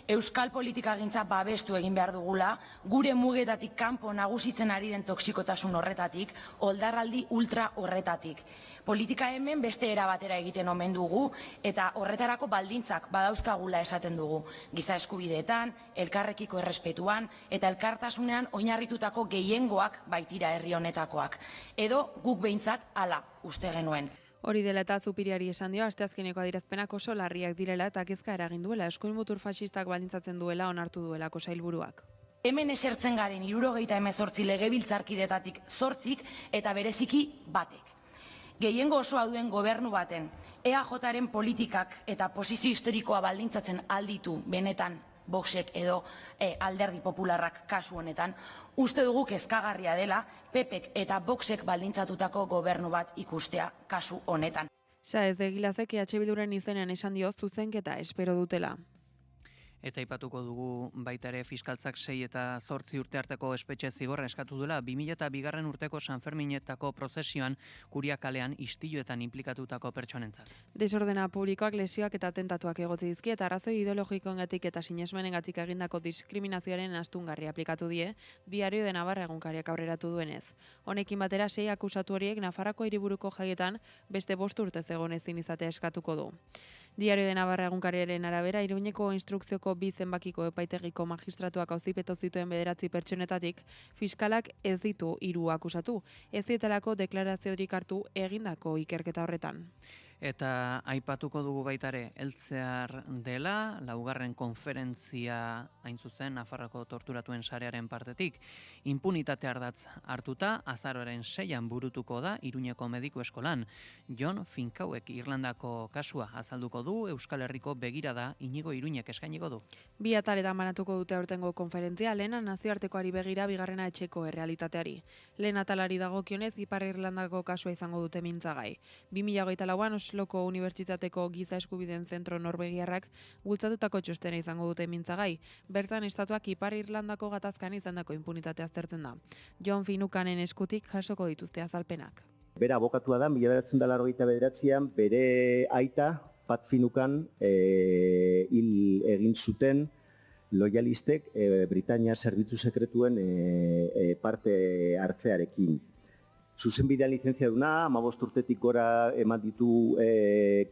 euskal politikagintza babestu egin behar dugula, gure mugetatik kanpo nagusitzen ari den toxikotasun horretatik, oldarraldi ultra horretatik. Politika hemen beste era batera egiten omen dugu, eta horretarako baldintzak badauzkagula esaten dugu. Giza eskubideetan, elkarrekiko errespetuan, eta elkartasunean oinarritutako gehiengoak baitira herri honetakoak. Edo guk behintzat hala uste genuen. Hori dela eta Zupiriari esan dio, asteazkeneko adierazpenak oso larriak direla eta kezka eragin duela, eskuin mutur faxistak baldintzatzen duela onartu duelako sailburuak. Hemen esertzen garen 78 legebiltzarkidetatik 8 eta bereziki batek. Gehiengo osoa duen gobernu baten, EAJaren politikak eta posizio historikoa baldintzatzen alditu benetan Voxek edo Alderdi Popularrak kasu honetan, uste dugu kezkagarria dela PPek eta Voxek baldintzatutako gobernu bat ikustea kasu honetan. Ez degilazek EH Bilduren izenean esan dio zuzenketa espero dutela. Eta aipatuko dugu baita ere fiskaltzak 6 eta 8 urte arteko espetxe zigorra eskatu duela 2002 urteko San Ferminetako prozesioan Kuria kalean istiluetan inplikatutako pertsonentzat. Desordena publikoak, lesioak eta atentatuak egotzi dizkie eta arrazoi ideologikoengatik eta sinesmenengatik egindako diskriminazioaren astungarri aplikatu die Diario de Navarra egunkariak aurreratu duenez. Honekin batera 6 akusatu horiek Nafarroako hiriburuko jaietan beste 5 urtez egon ezin izatea eskatuko du. Diario de Navarra egunkariaren arabera, Iruñeko instrukzioko 2 zenbakiko epaitegiko magistratuak auzipetu zituen 9 pertsonetatik, fiskalak ez ditu 3 akusatu, ez dietelako deklaraziorik hartu egindako ikerketa horretan. Eta aipatuko dugu baitare, heltzear dela, 4. konferentzia hain zuzen Nafarroako torturatuen sarearen partetik. Impunitate ardatz hartuta, azaroaren 6an burutuko da Iruñeko mediku eskolan. Jon Finkauek Irlandako kasua azalduko du, Euskal Herriko begirada Inigo Iruñek eskainiko du. 2 ataletan banatuko dute aurtengo konferentzia, lehena nazioartekoari begira, bigarrena etxeko errealitateari. Lehen atalari dagokionez, Ipar Irlandako kasua izango dute mintzagai. 2024an Osloko Unibertsitateko Giza Eskubideen Zentro Norvegiarrak bultzatutako txostena izango dute mintzagai. Bertan estatuak Ipar Irlandako gatazkan izandako impunitatea aztertzen da. Jon Finukanen eskutik jasoko dituzte azalpenak. Bera abokatua da, 1989an bere aita, Pat Finukan, hil egin zuten loyalistek Britania zerbitzu sekretuen parte hartzearekin. Zuzenbidean lizentziaduna, 15 urtetik gora eman ditu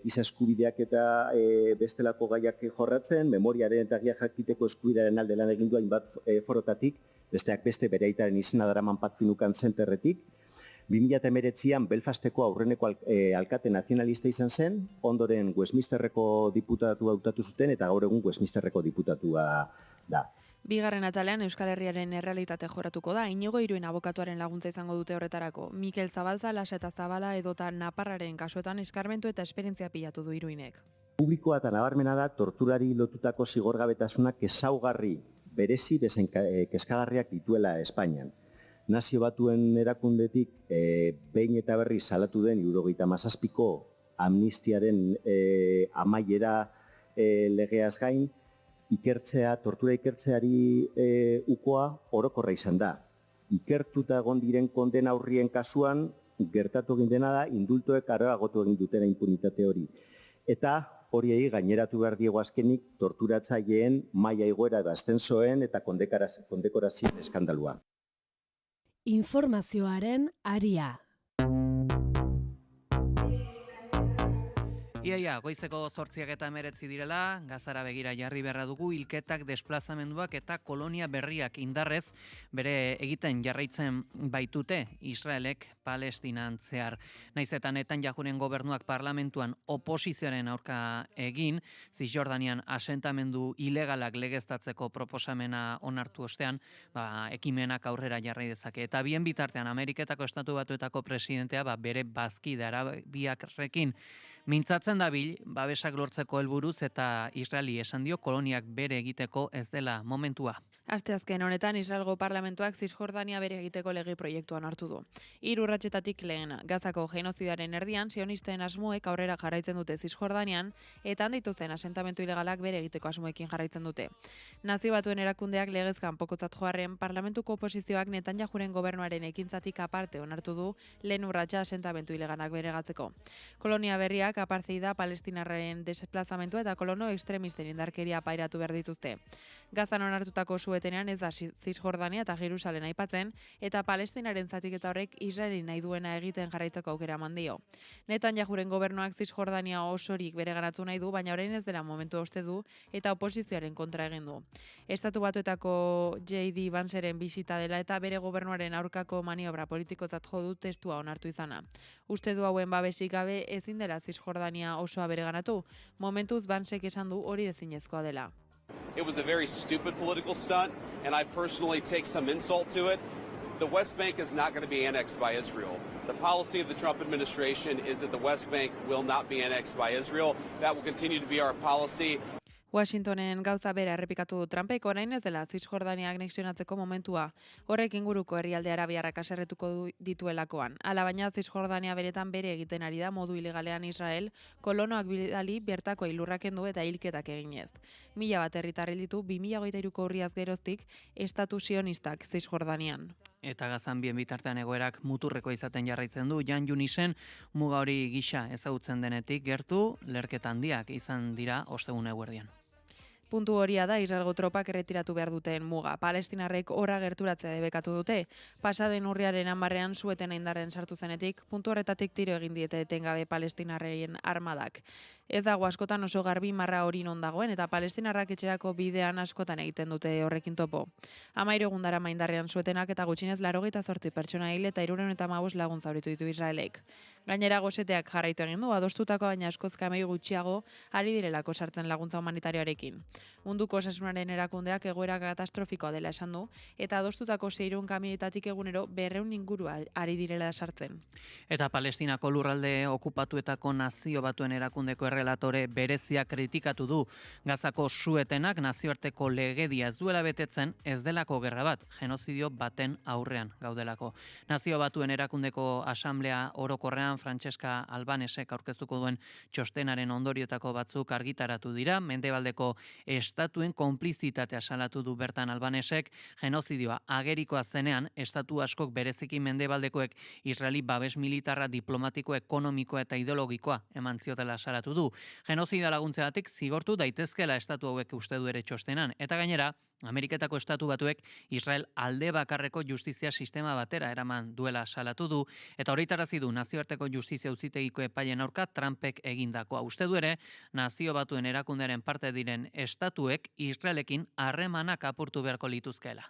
giza eskubideak eta bestelako gaiak jorratzen, memoriaren eta gia jakiteko eskubidearen alde lan egin du hainbat forotatik, besteak beste bere aitaren izena daraman Pat Finukan zenterretik. 2019an Belfasteko aurreneko alkate nazionalista izan zen, ondoren Westminsterreko diputatua hautatu zuten eta gaur egun Westminsterreko diputatua da. Bigarren atalean Euskal Herriaren errealitate joratuko da, Inigo Iruen abokatuaren laguntza izango dute horretarako. Mikel Zabalza, Lasa eta Zabala edota Naparraren kasuetan eskarmentu eta esperientzia pilatu du Iruinek. Publikoa eta nabarmena da torturari lotutako zigorgabetasunak ezaugarri berezi bezen kezkagarriak dituela Espainian. Nazio Batuen erakundetik behin eta berri salatu den 77ko amnistiaren amaiera legeaz gain, tortura ikertzeari ukoa orokorra izan da. Ikertuta egon diren kondena aurrien kasuan, gertatu egin dena da, indultoek areagotu egin dutena impunitate hori. Eta horiei gaineratu behar diego azkenik torturatzaileen maila igoera da ascensoen eta kondekorazioen eskandalua. Informazioaren aria. Iaia, goizeko 8:19 direla, Gazara begira jarri beharra dugu, hilketak, desplazamenduak eta kolonia berriak indarrez bere egiten jarraitzen baitute Israelek Palestinan zehar. Naiz eta Netanyahuren gobernuak parlamentuan oposizioaren aurka egin, Zisjordanian asentamendu ilegalak legeztatzeko proposamena onartu ostean, ekimenak aurrera jarrai dezake. Eta bien bitartean Ameriketako Estatu Batuetako presidentea bere bazkide arabiarrekin mintzatzen dabil, babesak lortzeko helburuz eta Israeli esan dio koloniak bere egiteko ez dela momentua. Asteazken honetan Israelgo parlamentuak Zisjordania bere egiteko lege proiektuan hartu du. 3 urratsetatik lehena, Gazako genozidaren erdian, sionisten asmoek aurrera jarraitzen dute Zisjordanian eta han dituzten asentamentu ilegalak bere egiteko asmoekin jarraitzen dute. Nazio Batuen erakundeak legez kanpokotzat joarren, parlamentuko oposizioak Netanyahuren gobernuaren ekintzatik aparte onartu du lehen urratsa asentamentu ilegalak beregatzeko. Kolonia berriak apartheida, palestinarren desplazamentua eta kolono ekstremisten indarkeria pairatu behar dituzte. Gazan onartutako suetenean ez da Zisjordania eta Jerusalem aipatzen, eta Palestinaren zatiketa horrek Israeli nahi duena egiten jarraitzeko aukera eman dio. Netanyahuren gobernuak Zisjordania osorik bereganatu nahi du, baina orain ez dela momentu uste du eta oposizioaren kontra egin du. Estatu Batuetako J.D. Vanceren bisita dela eta bere gobernuaren aurkako maniobra politikotzat jo du testua onartu izana. Uste du hauen babesik gabe ezin dela Zisjordania osoa bereganatu, momentuz Vancek esan du hori ezinezkoa dela. It was a very stupid political stunt, and I personally take some insult to it. The West Bank is not going to be annexed by Israel. The policy of the Trump administration is that the West Bank will not be annexed by Israel. That will continue to be our policy. Washingtonen gauza bera errepikatu du Trumpek, orain ez dela Zisjordania anexionatzeko momentua. Horrek inguruko herrialde arabiarrak haserretuko dituelakoan. Hala baina Zisjordania beretan bere egiten ari da modu ilegalean Israel, kolonoak bidali bertako ilurrak kendu eta hilketak eginez. 1000 bat herritar hil ditu 2023ko urriaz geroztik estatu sionistak Zisjordanian. Eta Gazan bien bitartean egoerak muturreko izaten jarraitzen du. Jan Junisen muga hori gisa ezagutzen denetik gertu lerketa handiak izan dira ostegun eguerdian. Puntu horia da Israelgo tropak erretiratu behar duten muga. Palestinarrek horra gerturatzea debekatu dute. Pasaden urriaren 10ean sueten indarren sartu zenetik, puntu horretatik tiro egin diete etengabe palestinarren armadak. Ez dago askotan oso garbi marra hori non dagoen eta palestinarrak etxerako bidean askotan egiten dute horrekin topo. 13 egun darama indarrean suetenak eta gutxinez 88 pertsona hil eta 315 lagun zauritu ditu Israelek. Gainera goseteak jarraitu egin du, adostutako baina askoz kamei gutxiago ari direlako sartzen laguntza humanitarioarekin. Munduko Osasunaren erakundeak egoera katastrofikoa dela esan du eta adostutako 600 kamioetatik egunero 200 inguru ari direla sartzen. Eta Palestinako lurralde okupatuetako Nazio Batuen erakundeko errelatore berezia kritikatu du. Gazako suetenak nazioarteko legedia ez duela betetzen, ez delako gerra bat, genozidio baten aurrean gaudelako. Nazio Batuen erakundeko asamblea orokorrean Francesca Albanesek aurkeztuko duen txostenaren ondoriotako batzuk argitaratu dira. Mendebaldeko estatuen konplizitatea salatu du bertan Albanesek, genozidioa agerikoa zenean, estatu askok bereziki mendebaldekoek Israeli babes militarra, diplomatiko, ekonomikoa eta ideologikoa eman ziotela salatu du. Genozidio laguntzeagatik zigortu daitezkela estatu hauek uste du ere txostenan. Eta gainera, Ameriketako estatu batuek Israel alde bakarreko justizia sistema batera eraman duela salatu du, eta horretarazi du nazioarteko justizia auzitegiko epaien aurka Trumpek egindakoa. Uste du ere, Nazio Batuen erakundearen parte diren estatuek Israelekin harremanak apurtu beharko lituzkeela.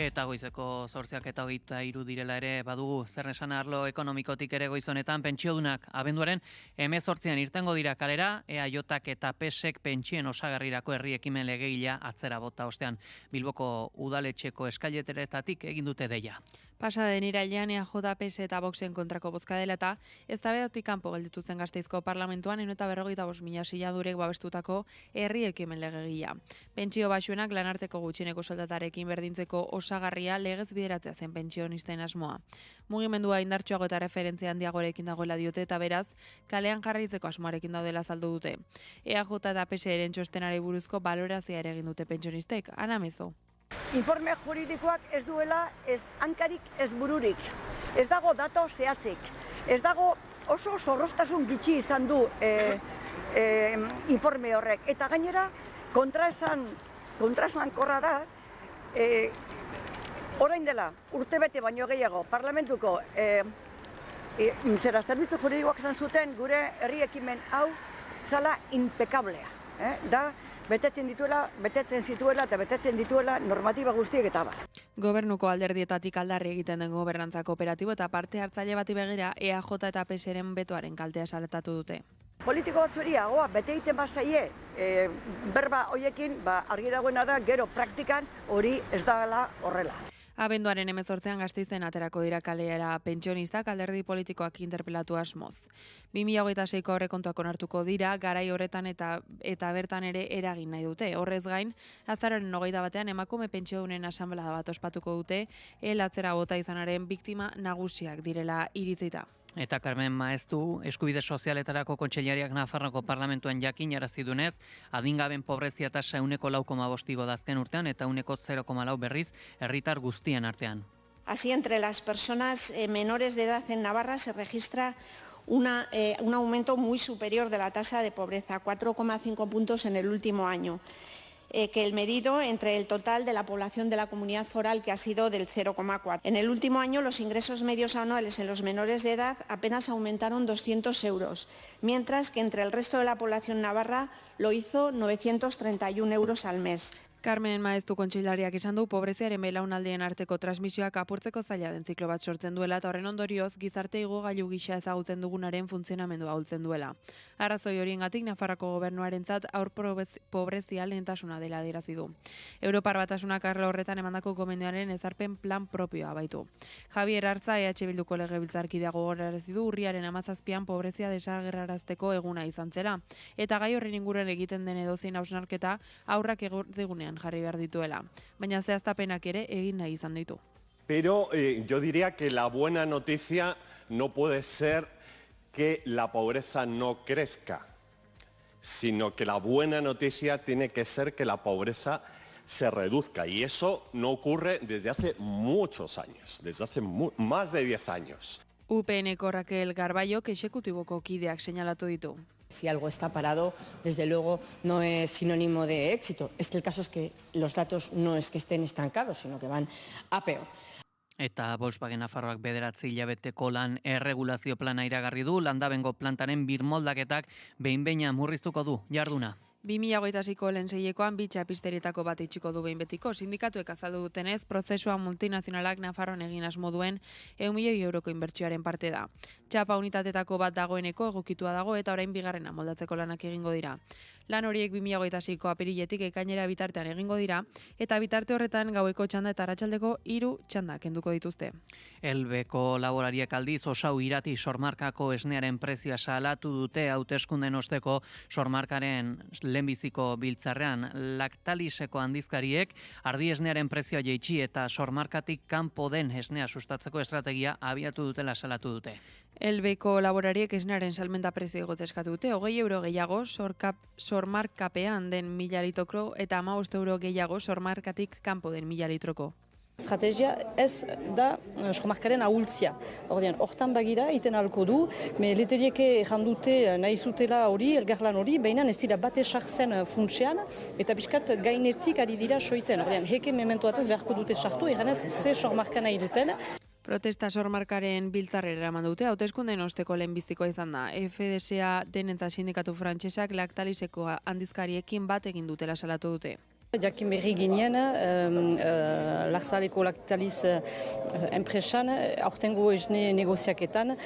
Eta goizeko 8:23 direla ere badugu zer esan arlo ekonomikotik ere goizonetan pentsiodunak abenduaren 18an irtengo dira kalera, EAJak eta PSek pentsioen osagarrirako herri ekimen legegilea atzera bota ostean Bilboko udaletxeko eskaileteretatik egin dute deia. Pasaden irailean EAJ, PS eta Voxen kontrako bozka dela eta eztabaidatik kanpo gelditu zen Gasteizko parlamentuan 155.000 sinadurek babestutako herri ekimen legegilea. Pentsio baxuenak lanarteko gutxieneko soldatarekin berdintzeko osagarria legez bideratzea zen pentsionisten asmoa. Mugimendua indartsuago eta referentzia handiagorekin dagoela diote eta beraz kalean jarraitzeko asmoarekin daudela azaldu dute. EAJ eta PSren txostenari buruzko balorazioa ere egin dute pentsionistek. Ana Mezo. Informe juridikoak ez duela ez hankarik ez bururik. Ez dago dato zehatzik. Ez dago oso zorroztasun gitxi izan du informe horrek. Eta gainera kontraesankorra da orain dela urtebete baino gehiago parlamentuko zerbitzu juridikoak esan zuten gure herri ekimen hau zala impekablea. Da betetzen zituela eta betetzen dituela normatiba guztiek eta ba. Gobernuko alderdietatik aldarri egiten den gobernantza kooperatibo eta parte hartzaile bati begira EAJ eta PSren betoaren kaltea salatatu dute. Politiko batzuria, bete egiten bazaie, berba hoiekin argi dagoena da gero praktikan hori ez dela horrela. Abenduaren 18an Gasteizen aterako dira kalera pentsionistak alderdi politikoak interpelatu asmoz. 2026ko aurrekontuak onartuko dira, garai horretan eta bertan ere eragin nahi dute. Horrez gain, azaroaren 21ean emakume pentsiodunen asanblada bat ospatuko dute, atzera bota izanaren biktima nagusiak direla iritzita. Eta Carmen Maeztu, eskubide sozialetarako kontseilariak Nafarroko parlamentuan jakinarazi dunez, adingaben pobrezia tasa 9,5 da azken urtean eta 0,4 berriz herritar guztien artean. Así, entre las personas menores de edad en Navarra se registra un aumento muy superior de la tasa de pobreza, 4,5 puntos en el último año. Que el medido entre el total de la población de la comunidad foral, que ha sido del 0,4. En el último año, los ingresos medios anuales en los menores de edad apenas aumentaron 200 euros, mientras que entre el resto de la población navarra lo hizo 931 euros al mes. Carmen Maeztu kontseilariak esan du pobreziaren belaunaldien arteko transmisioak apurtzeko zaila den ziklo bat sortzen duela eta horren ondorioz gizarte igogailu gisa ezagutzen dugunaren funtzionamendua ahultzen duela. Arrazoi horiengatik Nafarroako gobernuarentzat haur pobrezia lehentasuna dela adierazi du. Europar Batasunak arlo horretan emandako gomendioaren ezarpen plan propioa baitu. Javier Artza EH Bilduko legebiltzarkidea gogorarazi du urriaren 17an pobrezia desagerrarazteko eguna izan zela eta gai horren inguruan egiten den edozein hausnarketa aurrak egurdegunean jarri behar dituela, baina zehaztapenak ere egin nahi izan ditu. Pero yo diría que la buena noticia no puede ser que la pobreza no crezca, sino que la buena noticia tiene que ser que la pobreza se reduzca. Y eso no ocurre desde hace muchos años, desde hace más de 10 años. UPNko Raquel Garbaio exekutiboko kideak seinalatu ditu. Si algo está parado, desde luego no es sinónimo de éxito. Es que el caso es que los datos no es que estén estancados, sino que van a peor. Eta Volkswagen Nafarroak 9 hilabeteko lan erregulazio plana iragarri du, landabengo plantaren birmoldaketak behin-behinean murriztuko du jarduna. 2026ko lehen seiekoan bi txapisterietako bat itxiko du behin betiko. Sindikatuek azaldu dutenez, prozesua multinazionalak Nafarroan egin asmo duen 100 milioi euroko inbertsioaren parte da. Txapa unitatetako bat dagoeneko egokitua dago eta orain bigarrena moldatzeko lanak egingo dira. Lan horiek 2026ko apiriletik ekainera bitartean egingo dira eta bitarte horretan gaueko txanda eta arratsaldeko 3 txanda kenduko dituzte. Elbeko laborariak aldiz Osau Irati sormarkako esnearen prezioa salatu dute hauteskunden osteko sormarkaren lehenbiziko biltzarrean. Laktaliseko handizkariek ardi esnearen prezioa jaitsi eta sormarkatik kanpo den esnea sustatzeko estrategia abiatu dutela salatu dute. Elbeko laborariek esnearen salmenta prezio igotzea eskatu dute, 20 euro gehiago sormarkapean den 1000 litroko eta 15 euro gehiago sormarkatik kanpo den 1000 litroko. Estrategia ez da sormarkaren ahultzia. Hortan bagira, iten ahalko du, leterieke jandute nahi zutela hori, elgarlan hori, baina ez dira bate sartzen funtsean, eta biskat gainetik ari dira soiten. Heke memento batez beharko dute sartu, eganez ze sormarka nahi duten. Protesta sormarkaren biltzarrera eraman dute, hauteskundeen osteko lehenbizikoa izan da. FDSA denentzat sindikatu frantsesak Laktaliseko handizkariekin bat egin dutela salatu dute. Jakin berri ginen, Larzaleko Lactalis enpresan, aurtengo esne negoziaketan,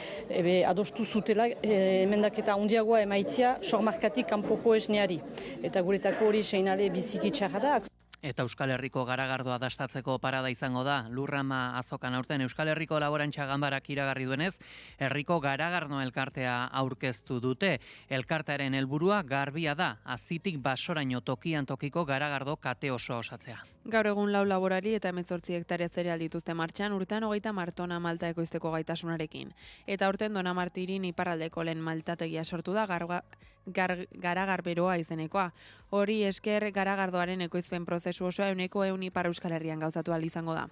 adostu zutela emendaketa handiagoa emaitzia sormarkatik kanpoko esneari. Eta guretako hori seinale biziki txarra da. Eta Euskal Herriko garagardoa dastatzeko parada izango da. Lurrama azokan aurten Euskal Herriko laborantza ganbarak iragarri duenez, herriko garagarno elkartea aurkeztu dute. Elkartearen helburua garbia da, azitik basoraino tokian tokiko garagardo kate oso osatzea. Gaur egun 4 laborari eta 18 hektarea zereal dituzte martxan, urtean 30 tona malta ekoizteko gaitasunarekin. Eta urten Dona Martirin iparraldeko lehen maltategia sortu da garagarberoa izenekoa. Hori esker garagardoaren ekoizpen prozesu osoa 100% Ipar Euskal Herrian gauzatu ahal izango da.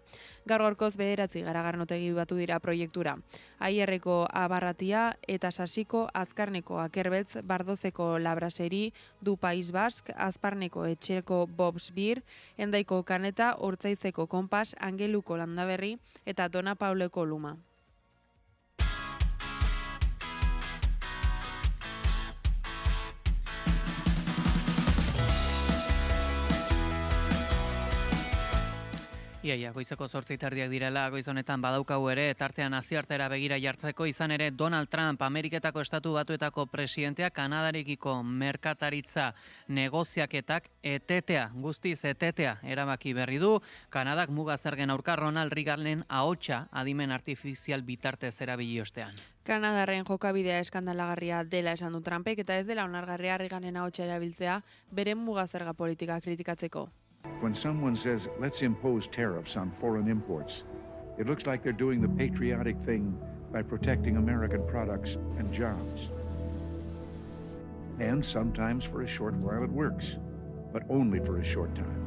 Gaur-gaurkoz 9 garagarnotegi batu dira proiektura. Aierreko Abarratia eta Sasiko Azkarneko Akerbeltz, Bardozeko Labraseri, Du País Bask, Azparneko Etxeko Bobs Bir, Endaiko Kaneta, Hortzaizeko Konpas, Angeluko Landaberri eta Dona Pauleko Luma. Iaia, goizeko 8:30 direla, goiz honetan badaukagu ere, tartean nazioartera begira jartzeko izan ere Donald Trump, Ameriketako Estatu Batuetako presidentea, Kanadarekiko merkataritza negoziaketak guztiz etetea erabaki berri du. Kanadak muga zergen aurka Ronald Reaganen ahotsa adimen artifizial bitartez erabili ostean. Kanadarren jokabidea eskandalagarria dela esan du Trumpek eta ez dela onargarria Reaganen ahotsa erabiltzea beren muga zerga politika kritikatzeko. When someone says, let's impose tariffs on foreign imports, it looks like they're doing the patriotic thing by protecting American products and jobs. And sometimes for a short while it works, but only for a short time.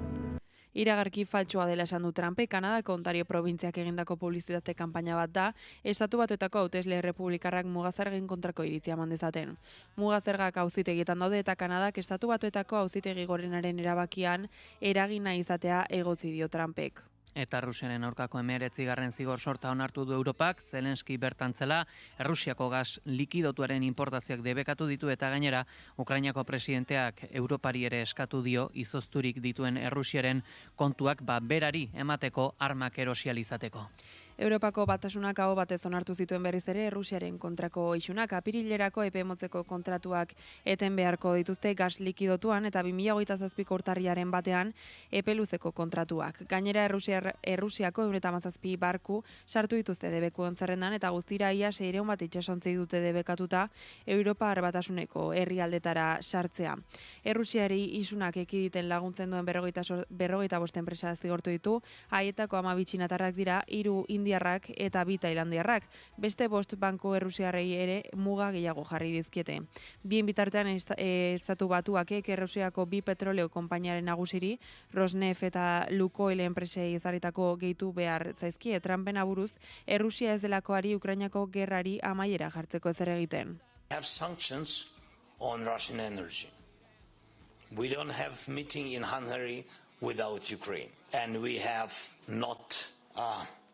Iragarki faltsua dela esan du Trumpek, Kanadako Ontario probintziak egindako publizitate kanpaina bat da, Estatu Batuetako hautesle errepublikarrak mugazergen kontrako iritzia eman dezaten. Mugazergak auzitegietan daude eta Kanadak Estatu Batuetako auzitegi gorenaren erabakian eragina izatea egotzi dio Trumpek. Eta Errusiaren aurkako 19. zigor sorta onartu du Europak, Zelenski bertantzela, Errusiako gas likidotuaren importazioak debekatu ditu eta gainera, Ukrainako presidenteak Europari ere eskatu dio izozturik dituen Errusiaren kontuak berari emateko armak erosializateko. Europako batasunak aho batez onartu zituen berriz ere Errusiaren kontrako isunak apirilerako epe motzeko kontratuak eten beharko dituzte gas likidotuan eta 2027ko urtarriaren batean epe luzeko kontratuak. Gainera Errusiako 117 barku sartu dituzte debekuen zerrendan eta guztira ia 600 bat itsasontzi dute debekatuta Europar batasuneko herrialdetara sartzea. Errusiari isunak ekiditen laguntzen duen 45 enpresa zigortu ditu, haietako 12 txinatarrak dira, 3 indiarrak eta 2 tailandiarrak. Beste 5 banku errusiarrei ere muga gehiago jarri dizkiete. Bien bitartean estatu batuakek Errusiako 2 petroleo konpainiaren nagusiri, Rosneft eta Lukoil enpresei ezarritako gehitu behar zaizkie Trumpen aburuz, Errusia ez delakoari Ukrainako gerrari amaiera jartzeko ezer egiten. Have sanctions on Russian energy. We don't have meeting in Hungary without Ukraine, and we have not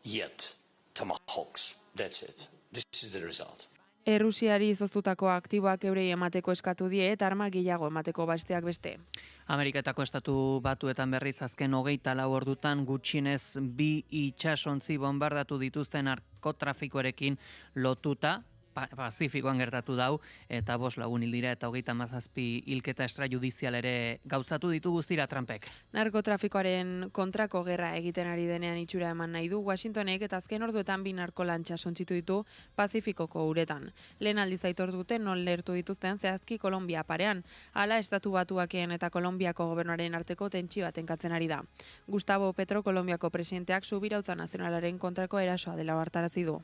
yet tomahawks. That's it. This is the result. Errusiari izoztutako aktiboak eurei emateko eskatu die eta arma gehiago emateko besteak beste. Ameriketako estatu batuetan berriz azken 24 ordutan gutxienez 2 itsasontzi bombardatu dituzten narkotrafikoarekin lotuta, Pazifikoan gertatu dau, eta 5 lagun hil dira eta 37 hilketa extrajudizial ere gauzatu ditu guztira Trumpek. Narkotrafikoaren kontrako gerra egiten ari denean itxura eman nahi du Washingtonek eta azken orduetan 2 narkolantxa sontzitu ditu Pazifikoko uretan. Lehen aldiz aitortu non lertu dituzten zehazki Kolombia parean. Hala estatu batuakeen eta Kolonbiako gobernuaren arteko tentsio bat enkatzen ari da. Gustavo Petro, Kolonbiako presidenteak subirautza nazionalaren kontrako erasoa dela hartarazi du.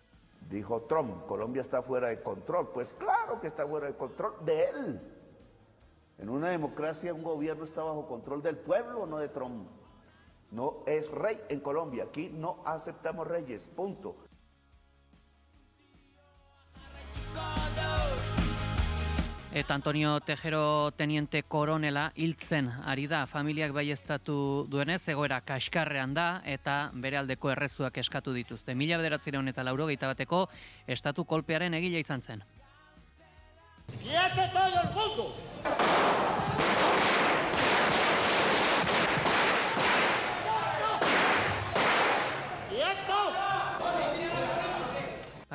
Dijo Trump, Colombia está fuera de control. Pues claro que está fuera de control de él. En una democracia un gobierno está bajo control del pueblo, no de Trump. No es rey en Colombia. Aquí no aceptamos reyes, punto. Eta Antonio Tejero teniente koronela hiltzen ari da. Familiak baieztatu duenez, egoera kaskarrean da eta bere aldeko errezuak eskatu dituzte. 1981ko estatu kolpearen egile izan zen. ¡Quiete todo el mundo!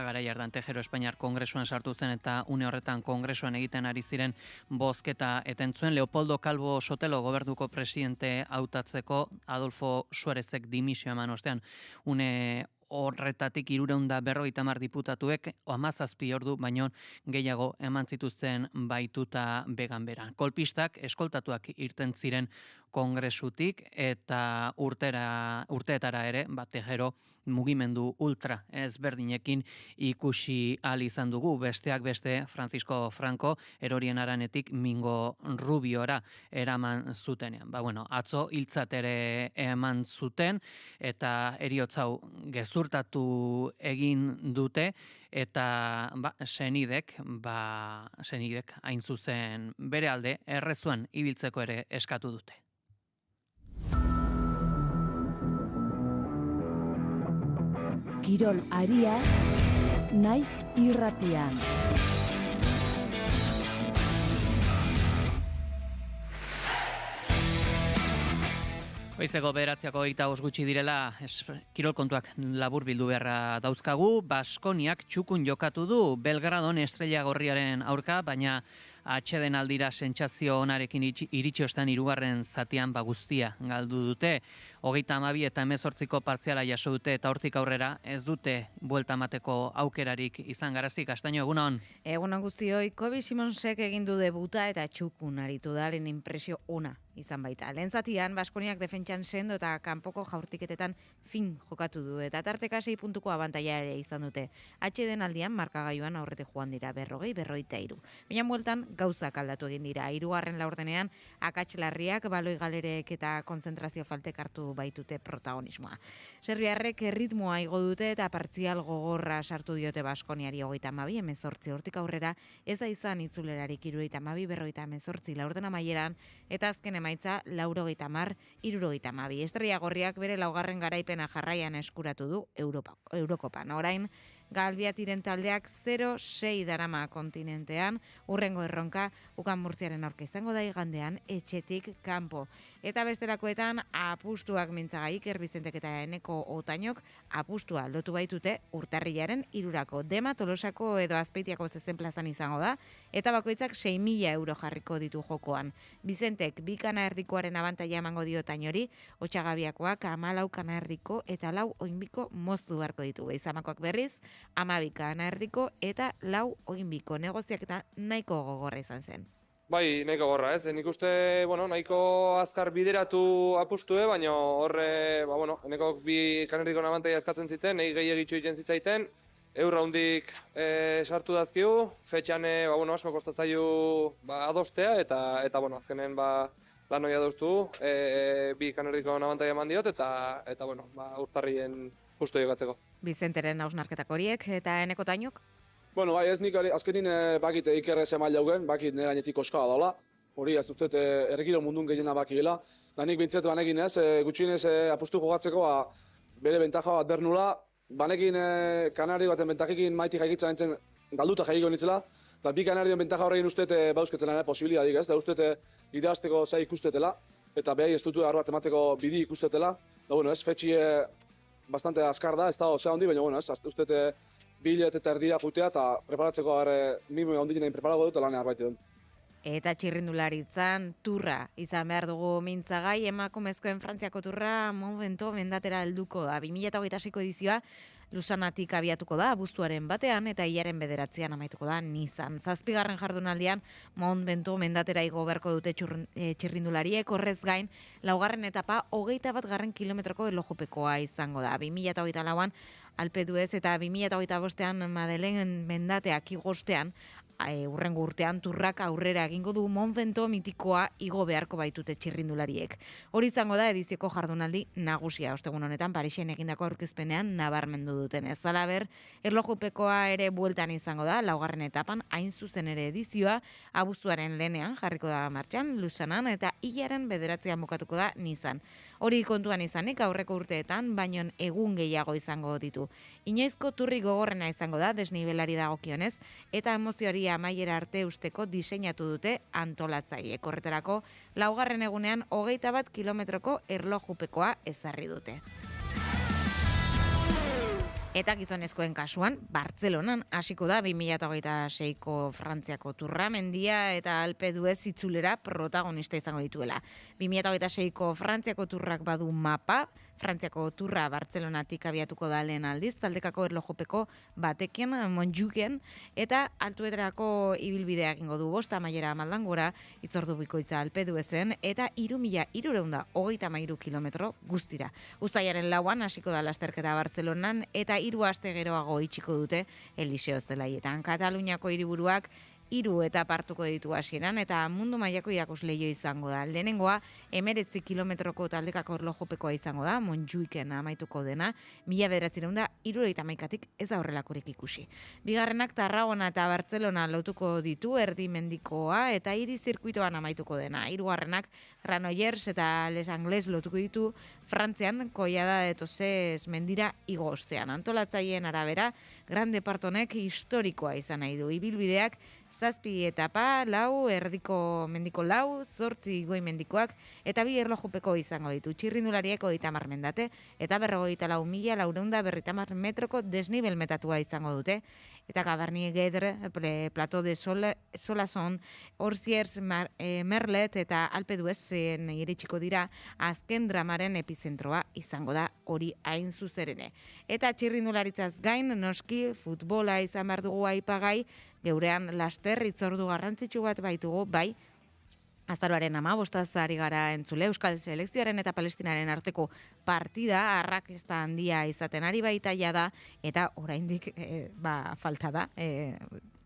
Garai hartan Tejero Espainiar Kongresuan sartu zen eta une horretan Kongresuan egiten ari ziren bozketa eten zuen. Leopoldo Calvo Sotelo gobernuko presidente hautatzeko Adolfo Suárezek dimisio eman ostean. Une horretatik 350 diputatuek 17 ordu baino gehiago eman zituzten baituta beganberan. Kolpistak eskoltatuak irten ziren Kongresutik eta urteetara ere Tejero mugimendu ultra ezberdinekin ikusi ahal izan dugu. Besteak beste Francisco Franco erorien haranetik Mingo Rubiora eraman zutenean. Atzo hiltzat ere eman zuten eta heriotzau gezurtatu egin dute eta senidek hain zuzen bere alde errezuan ibiltzeko ere eskatu dute. Kirol aria, naiz irratian. Goizeko 9:25 gutxi direla, kirol kontuak labur bildu beharra dauzkagu. Baskoniak txukun jokatu du Belgradon Estrella Gorriaren aurka, baina atxeden aldira sentsazio onarekin iritsi ostean 3. zatian guztia galdu dute. 32 eta 18ko partziala jaso dute eta hortik aurrera ez dute buelta emateko aukerarik izan. Garazi, Castaño, egunon. Egunon guztioi, Kobi Simonsek egin du debuta eta txukun aritu da, lehen impresio ona izan baita. Lehen zatian, Baskoniak defentsan sendo eta kanpoko jaurtiketetan fin jokatu du eta tarteka 6 puntuko abantaila ere izan dute. Atxeden aldian markagailuan aurrete joan dira 40-43. Baina bueltan gauzak aldatu egin dira. 3. laurdenean akats larriak, baloi galerek eta konzentrazio faltek hartu baitute protagonismoa. Serbiarrek ritmoa igo dute eta partzial gogorra sartu diote Baskoniari 32-18 hortik aurrera ez da izan itzulerarik 72-48 laurden amaieran eta azken emaitza 80-72. Estrella Gorriak bere laugarren garaipena jarraian eskuratu du Eurokopan. Orain, Galbiatiren taldeak 0-6 darama kontinentean, urrengo erronka Ukan Murtziaren aurka izango da igandean etxetik kanpo. Eta bestelakoetan apustuak mintzaga Iker Bizentek eta Eneko Otainok apustua lotu baitute urtarrilaren 3 Dema Tolosako edo Azpeitiako zezen plazan izango da, eta bakoitzak 6.000 euro jarriko ditu jokoan. Bizentek 2 kana erdikoaren abantaila emango dio Otainori, Otxagabiakoak 14 kana erdiko eta 4 oinbiko moztu beharko ditu. Izamakoak berriz 12 kana erdiko eta 4 oinbiko. Negoziaketa nahiko gogorra izan zen. Bai, nahiko gorra, ez? Nik uste, nahiko azkar bideratu apustue, baina horre, enekok 2 kanerdiko nabantaia eskatzen ziten, nahi gehiagitxo egiten zitzaiten, eurra hundik sartu dazkiu, fetxan, asko kostatzaiu adostea, eta azkenen lan hori adostu, 2 kanerdiko nabantaia eman diot, eta urtarrien justu jogatzeko. Bizenteren hausnarketak horiek eta Eneko Otainok? Bai, ez nik azkenin bakit ikerrez email jaugen, bakit nire gainetik oskoa daula. Hori ez duztet errekiro mundun gehiena bakiela. Da nik bintzet banekin ez, gutxinez apustu jogatzeko bere bentaja bat bernula. Banekin kanari baten bentajekin maitik jaikitzen nintzen galduta jaikiko nintzela. Da 2 kanarion bentaja horrein ustet bauzketzen posibilidadik ez, da ustet idazteko zai ikustetela. Eta behai ez dutu bat emateko bidi ikustetela. Da ez, fetxi bastante azkar da, ez da osea hondi, baina ez, ustet 2 hilet eta erdira jutea eta preparatzeko mimo ondinen preparago dut lanean baite dut. Eta txirrindularitzan turra izan behar dugu mintzagai, emakumezkoen Frantziako turra Mont-Ventoux mendatera helduko da. 2026ko edizioa Lusanatik abiatuko da abuztuaren 1 eta hilaren 9 amaituko da Nizan. 7. jardunaldian Mont-Ventoux mendatera igo beharko dute txirrindulariek, horrez gain 4. etapa 21 kilometroko erlojupekoa izango da. 2024an Alpe d'Huez eta 2025an Madelen mendateak igostean, urrengo urtean turrak aurrera egingo du Mont-Ventoux mitikoa igo beharko baitute txirrindulariek. Hori izango da edizioko jardunaldi nagusia. Ostegun honetan Parisen egindako aurkezpenean nabarmendu duten. Ez halaber, erlojupekoa ere bueltan izango da, 4. etapan, hain zuzen ere edizioa, abuztuaren lehenean jarriko da martxan, Lusanan eta hilaren 9 bukatuko da Nizan. Hori kontuan izanik aurreko urteetan, baino egun gehiago izango ditu. Inoizko turri gogorrena izango da, desnibelari dagokionez, eta emozioari amaiera arte usteko diseinatu dute antolatzaileek. Horretarako, 4. egunean 21 kilometroko erlojupekoa ezarri dute. Eta gizonezkoen kasuan, Bartzelonan hasiko da 2026ko Frantziako turra, mendia eta Alpe d'Huez itzulera protagonista izango dituela. 2026ko Frantziako turrak badu mapa, Frantziako turra Bartzelonatik abiatuko da lehen aldiz, taldekako erlojupeko batekin, Montjuiken, eta altuetarako ibilbidea egingo du 5 amaiera Maldangora, itzordu bikoitza Alpe d'Huezen, eta 3.333 kilometro guztira. Uztailaren 4an hasiko da lasterketa Bartzelonan, eta 3 aste geroago itxiko dute Eliseo zelaietan. Kataluniako hiriburuak 3 etapa hartuko ditu hasieran eta mundu mailako irakusleio izango da. Lehenengoa 19 kilometroko taldekako erlojupekoa izango da, Montjuiken amaituko dena, 1971tik ez da horrelakorik ikusi. Bigarrenak Tarragona eta Bartzelona lotuko ditu erdimendikoa eta hiri zirkuitoan amaituko dena. 3. Granollers eta Les Anglais lotuko ditu Frantzian Collada de Tozes mendira igo ostean. Antolatzaileen arabera, Grande Partonek historikoa izan nahi du. Ibilbideak 7 etapa, 4 erdiko mendiko 4, 8 goi mendikoak eta 2 erlojupeko izango ditu. Txirrindulariek 30 mendate eta 54.450 metroko desnibel metatua izango dute. Eta Gavarnie Guedre, Plateau de Solasson, Orsiers, Merlet eta Alpe d'Huezen iritsiko dira azken dramaren epizentroa izango da hori hain zuzerene. Eta txirrindularitzaz gain, noski futbola izan behar dugu aipagai, geurean laster hitzordu garrantzitsu bat baitugu, bai, azaroaren 15 ari gara entzule, Euskal Selekzioaren eta Palestinaren arteko partida arrakasta handia izaten ari baita da, eta oraindik falta da,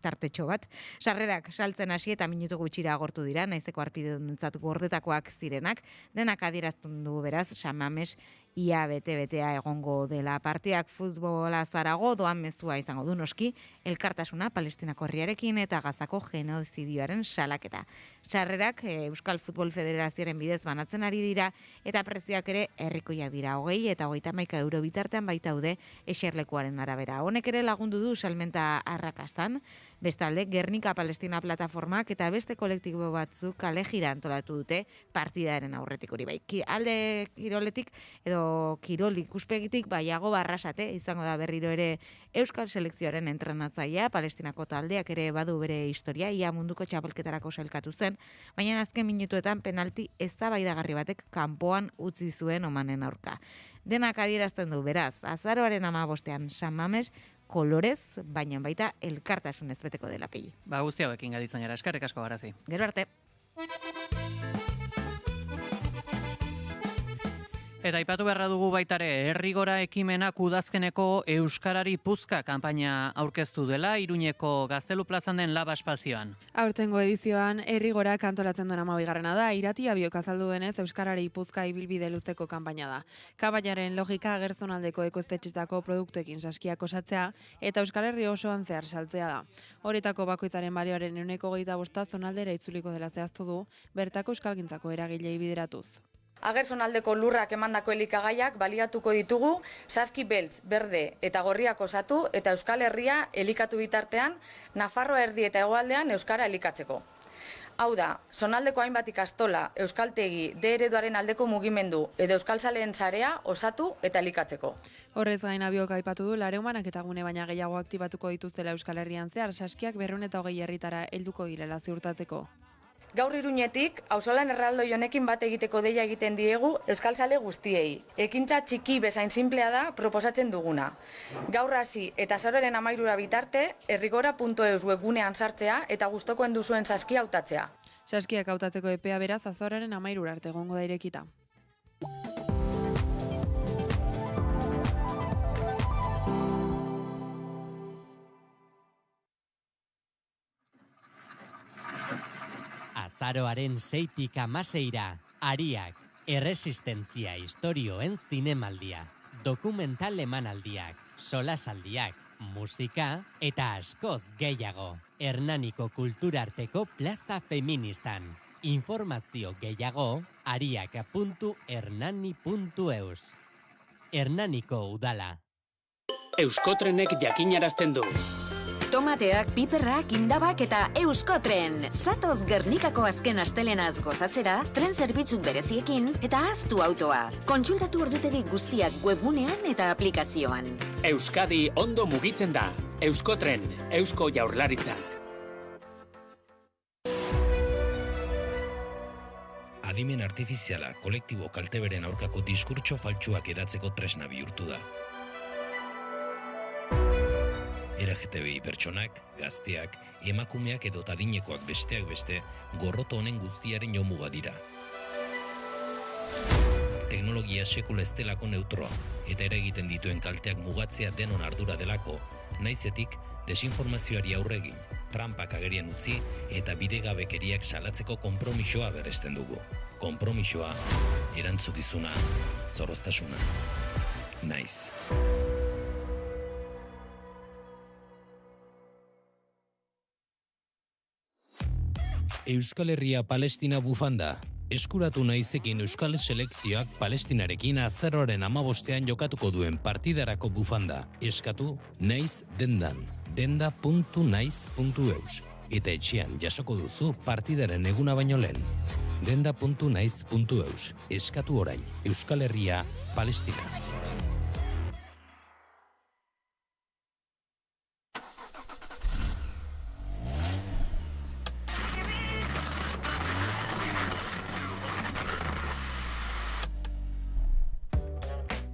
tartetxo bat. Sarrerak saltzen hasi eta minutu gutxira agortu dira, naizeko arpiduntzat gordetakoak zirenak, denak adierazten du beraz, San Mames ia bete-betea egongo dela. Partiak futbola zarago doan mezua izango du noski, elkartasuna Palestinako herriarekin eta Gazako genozidioaren salaketa. Sarrerak Euskal Futbol Federazioaren bidez banatzen ari dira eta prezioak ere herrikoiak dira 20 eta 31 euro bitartean baitaude eserlekuaren arabera. Honek ere lagundu du salmenta arrakastan, bestalde Gernika Palestina plataformak eta beste kolektibo batzuk kale jira antolatu dute partidaren aurretik hori bai. Alde kiroletik edo kirol ikuspegitik baiago Barrasate izango da berriro ere Euskal selekzioaren entrenatzailea, Palestinako taldeak ere badu bere historia, ia munduko txapelketarako sailkatu zen, baina azken minutuetan penalti eztabaidagarri batek kanpoan utzi zuen Omanen aurka. Denak adierazten du, beraz, azaroaren 15ean San Mames kolorez, baina baita elkartasunez beteko dela pegi. Guzti hauekin gaditzen gara, eskerrik asko Garazi. Gero arte. Eta aipatu beharra dugu baitare, Herrigora ekimenak udazkeneko Euskarari Puzka kanpaina aurkeztu dela, Iruñeko Gaztelu plazan den Laba espazioan. Aurtengo edizioan, Herrigorak antolatzen duen 12. da, Irati Abiok azaldu denez Euskarari Puzka ibilbide luzteko kanpaina da. Kanpainaren logika agerzonaldeko ekoiztetxetako produktuekin saskiak osatzea eta Euskal Herri osoan zehar saltzea da. Horietako bakoitzaren balioaren 25% zonaldera itzuliko dela zehaztu du, bertako euskalgintzako eragilei bideratuz. Agerzonaldeko lurrak emandako elikagaiak baliatuko ditugu, saski beltz, berde eta gorriak osatu eta Euskal Herria elikatu bitartean, Nafarroa erdi eta hegoaldean euskara elikatzeko. Hau da, zonaldeko hainbat ikastola, euskaltegi, D-ereduaren aldeko mugimendu edo euskalzaleen sarea osatu eta elikatzeko. Horrez gain Abiok aipatu du, lareumanak eta gune baina gehiago aktibatuko dituztela Euskal Herrian zehar, saskiak 220 herritara helduko direla ziurtatzeko. Gaur Iruñetik, auzolan erraldoi honekin bat egiteko deia egiten diegu euskaltzale guztiei. Ekintza txiki bezain sinplea da proposatzen duguna. Gaur hasi eta azaroaren 13 bitarte, herrigora.eus webgunean sartzea eta gustokoen duzuen saskia hautatzea. Saskiak hautatzeko epea beraz azaroaren 13 arte egongo da irekita. Azaroaren 6tik 16ra, Ariak, erresistentzia istorioen zinemaldia, dokumental emanaldiak, solasaldiak, musika eta askoz gehiago. Hernaniko kulturarteko plaza feministan. Informazio gehiago, ariak.hernani.eus. Hernaniko udala. Euskotrenek jakinarazten du. Tomateak, piperrak, indabak eta Euskotren. Zatoz Gernikako azken astelenaz gozatzera, tren zerbitzuk bereziekin eta ahaztu autoa. Kontsultatu ordutegi guztiak webgunean eta aplikazioan. Euskadi ondo mugitzen da. Euskotren, Eusko Jaurlaritza. Adimen artifiziala kolektibo kalteberen aurkako diskurtso faltsuak edatzeko tresna bihurtu da. LGTBI pertsonak, gazteak, emakumeak edo adinekoak besteak beste gorroto honen guztiaren jomuga dira. Teknologia sekula ez delako neutroa eta eragiten dituen kalteak mugatzea denon ardura delako, naizetik desinformazioari aurre egin, trampak agerian utzi eta bidegabekeriak salatzeko konpromisoa berresten dugu. Konpromisoa, erantzukizuna, zorroztasuna. Naiz. Euskal Herria Palestina bufanda. Eskuratu naizekin Euskal Selekzioak Palestinarekin azaroaren 15ean jokatuko duen partidarako bufanda. Eskatu naiz dendan. denda.naiz.eus. Eta etxean jasoko duzu partidaren eguna baino lehen. denda.naiz.eus. Eskatu orain. Euskal Herria Palestina.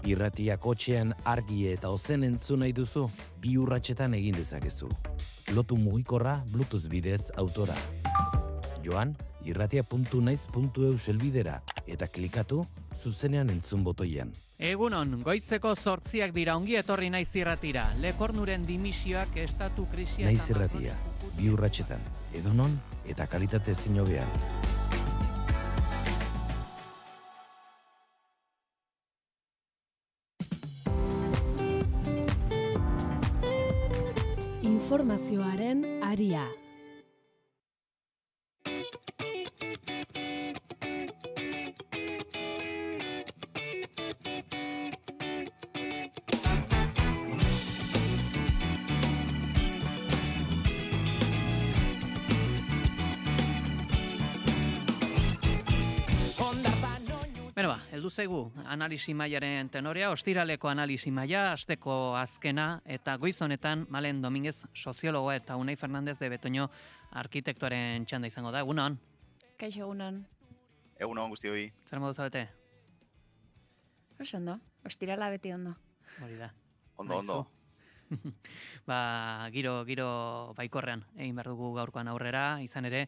Irratia kotxean argi eta ozen entzun nahi duzu, 2 urratsetan egin dezakezu. Lotu mugikorra Bluetooth bidez autora. Joan, irratia.naiz.eus helbidera eta klikatu zuzenean entzun botoian. Egunon, goizeko 8 dira, ongi etorri Naiz Irratira. Lekornuren dimisioak estatu krisia... Naiz Irratia, 2 urratsetan, edonon eta kalitate ezin hobean. Informazioaren aria. Beno heldu zaigu analisi mailaren tenorea, ostiraleko analisi maila, asteko azkena, eta goiz honetan Malen Dominguez soziologoa eta Unai Fernandez de Betoño arkitektoaren txanda izango da. Egunon? Kaixo, egunon. Egunon guztioi. Zer modu zabete? Oso ondo, ostirala beti ondo. Hori da. Ondo. Giro baikorrean egin behar dugu gaurkoan aurrera, izan ere,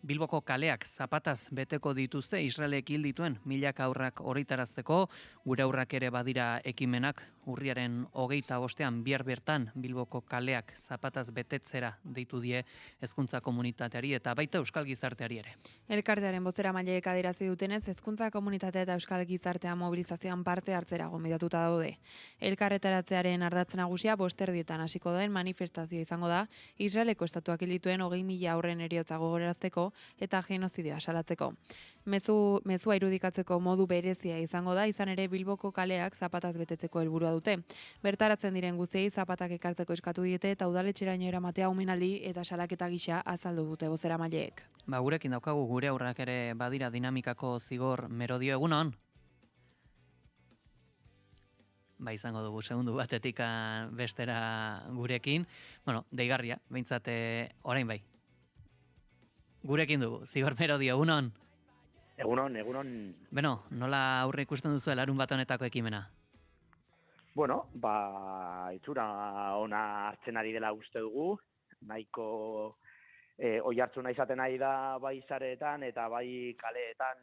Bilboko kaleak zapataz beteko dituzte Israelek hil dituen milaka aurrak horritarazteko, gure aurrak ere badira ekimenak, urriaren 25ean bihar bertan Bilboko kaleak zapataz betetzera deitu die hezkuntza komunitateari eta baita euskal gizarteari ere. Elkartearen bozeramaileek adierazi dutenez, hezkuntza komunitatea eta euskal gizartea mobilizazioan parte hartzera gonbidatuta daude. Elkarretaratzearen ardatz nagusia 5:00 hasiko den manifestazio izango da, Israeleko estatuak hil dituen 20.000 aurren heriotza gogorarazteko eta genozidioa salatzeko. Mezua irudikatzeko modu berezia izango da, izan ere Bilboko kaleak zapataz betetzeko helburua dute. Bertaratzen diren guztiei zapatak ekartzeko eskatu diete eta udaletxeraino eramatea omenaldi eta salaketa gisa azaldu dute bozeramaileek. Gurekin daukagu gure aurrak ere badira dinamikako zigor merodio. Egunon? Izango dugu segundu batetik bestera gurekin. Deigarria, behintzat orain bai. Gurekin dugu, zigor merodio, egunon? Egunon. Beno, nola aurre ikusten duzu larun bat honetako ekimena? Itxura ona hartzen ari dela uste dugu, nahiko oihartzuna izaten ari da bai sareetan eta bai kaleetan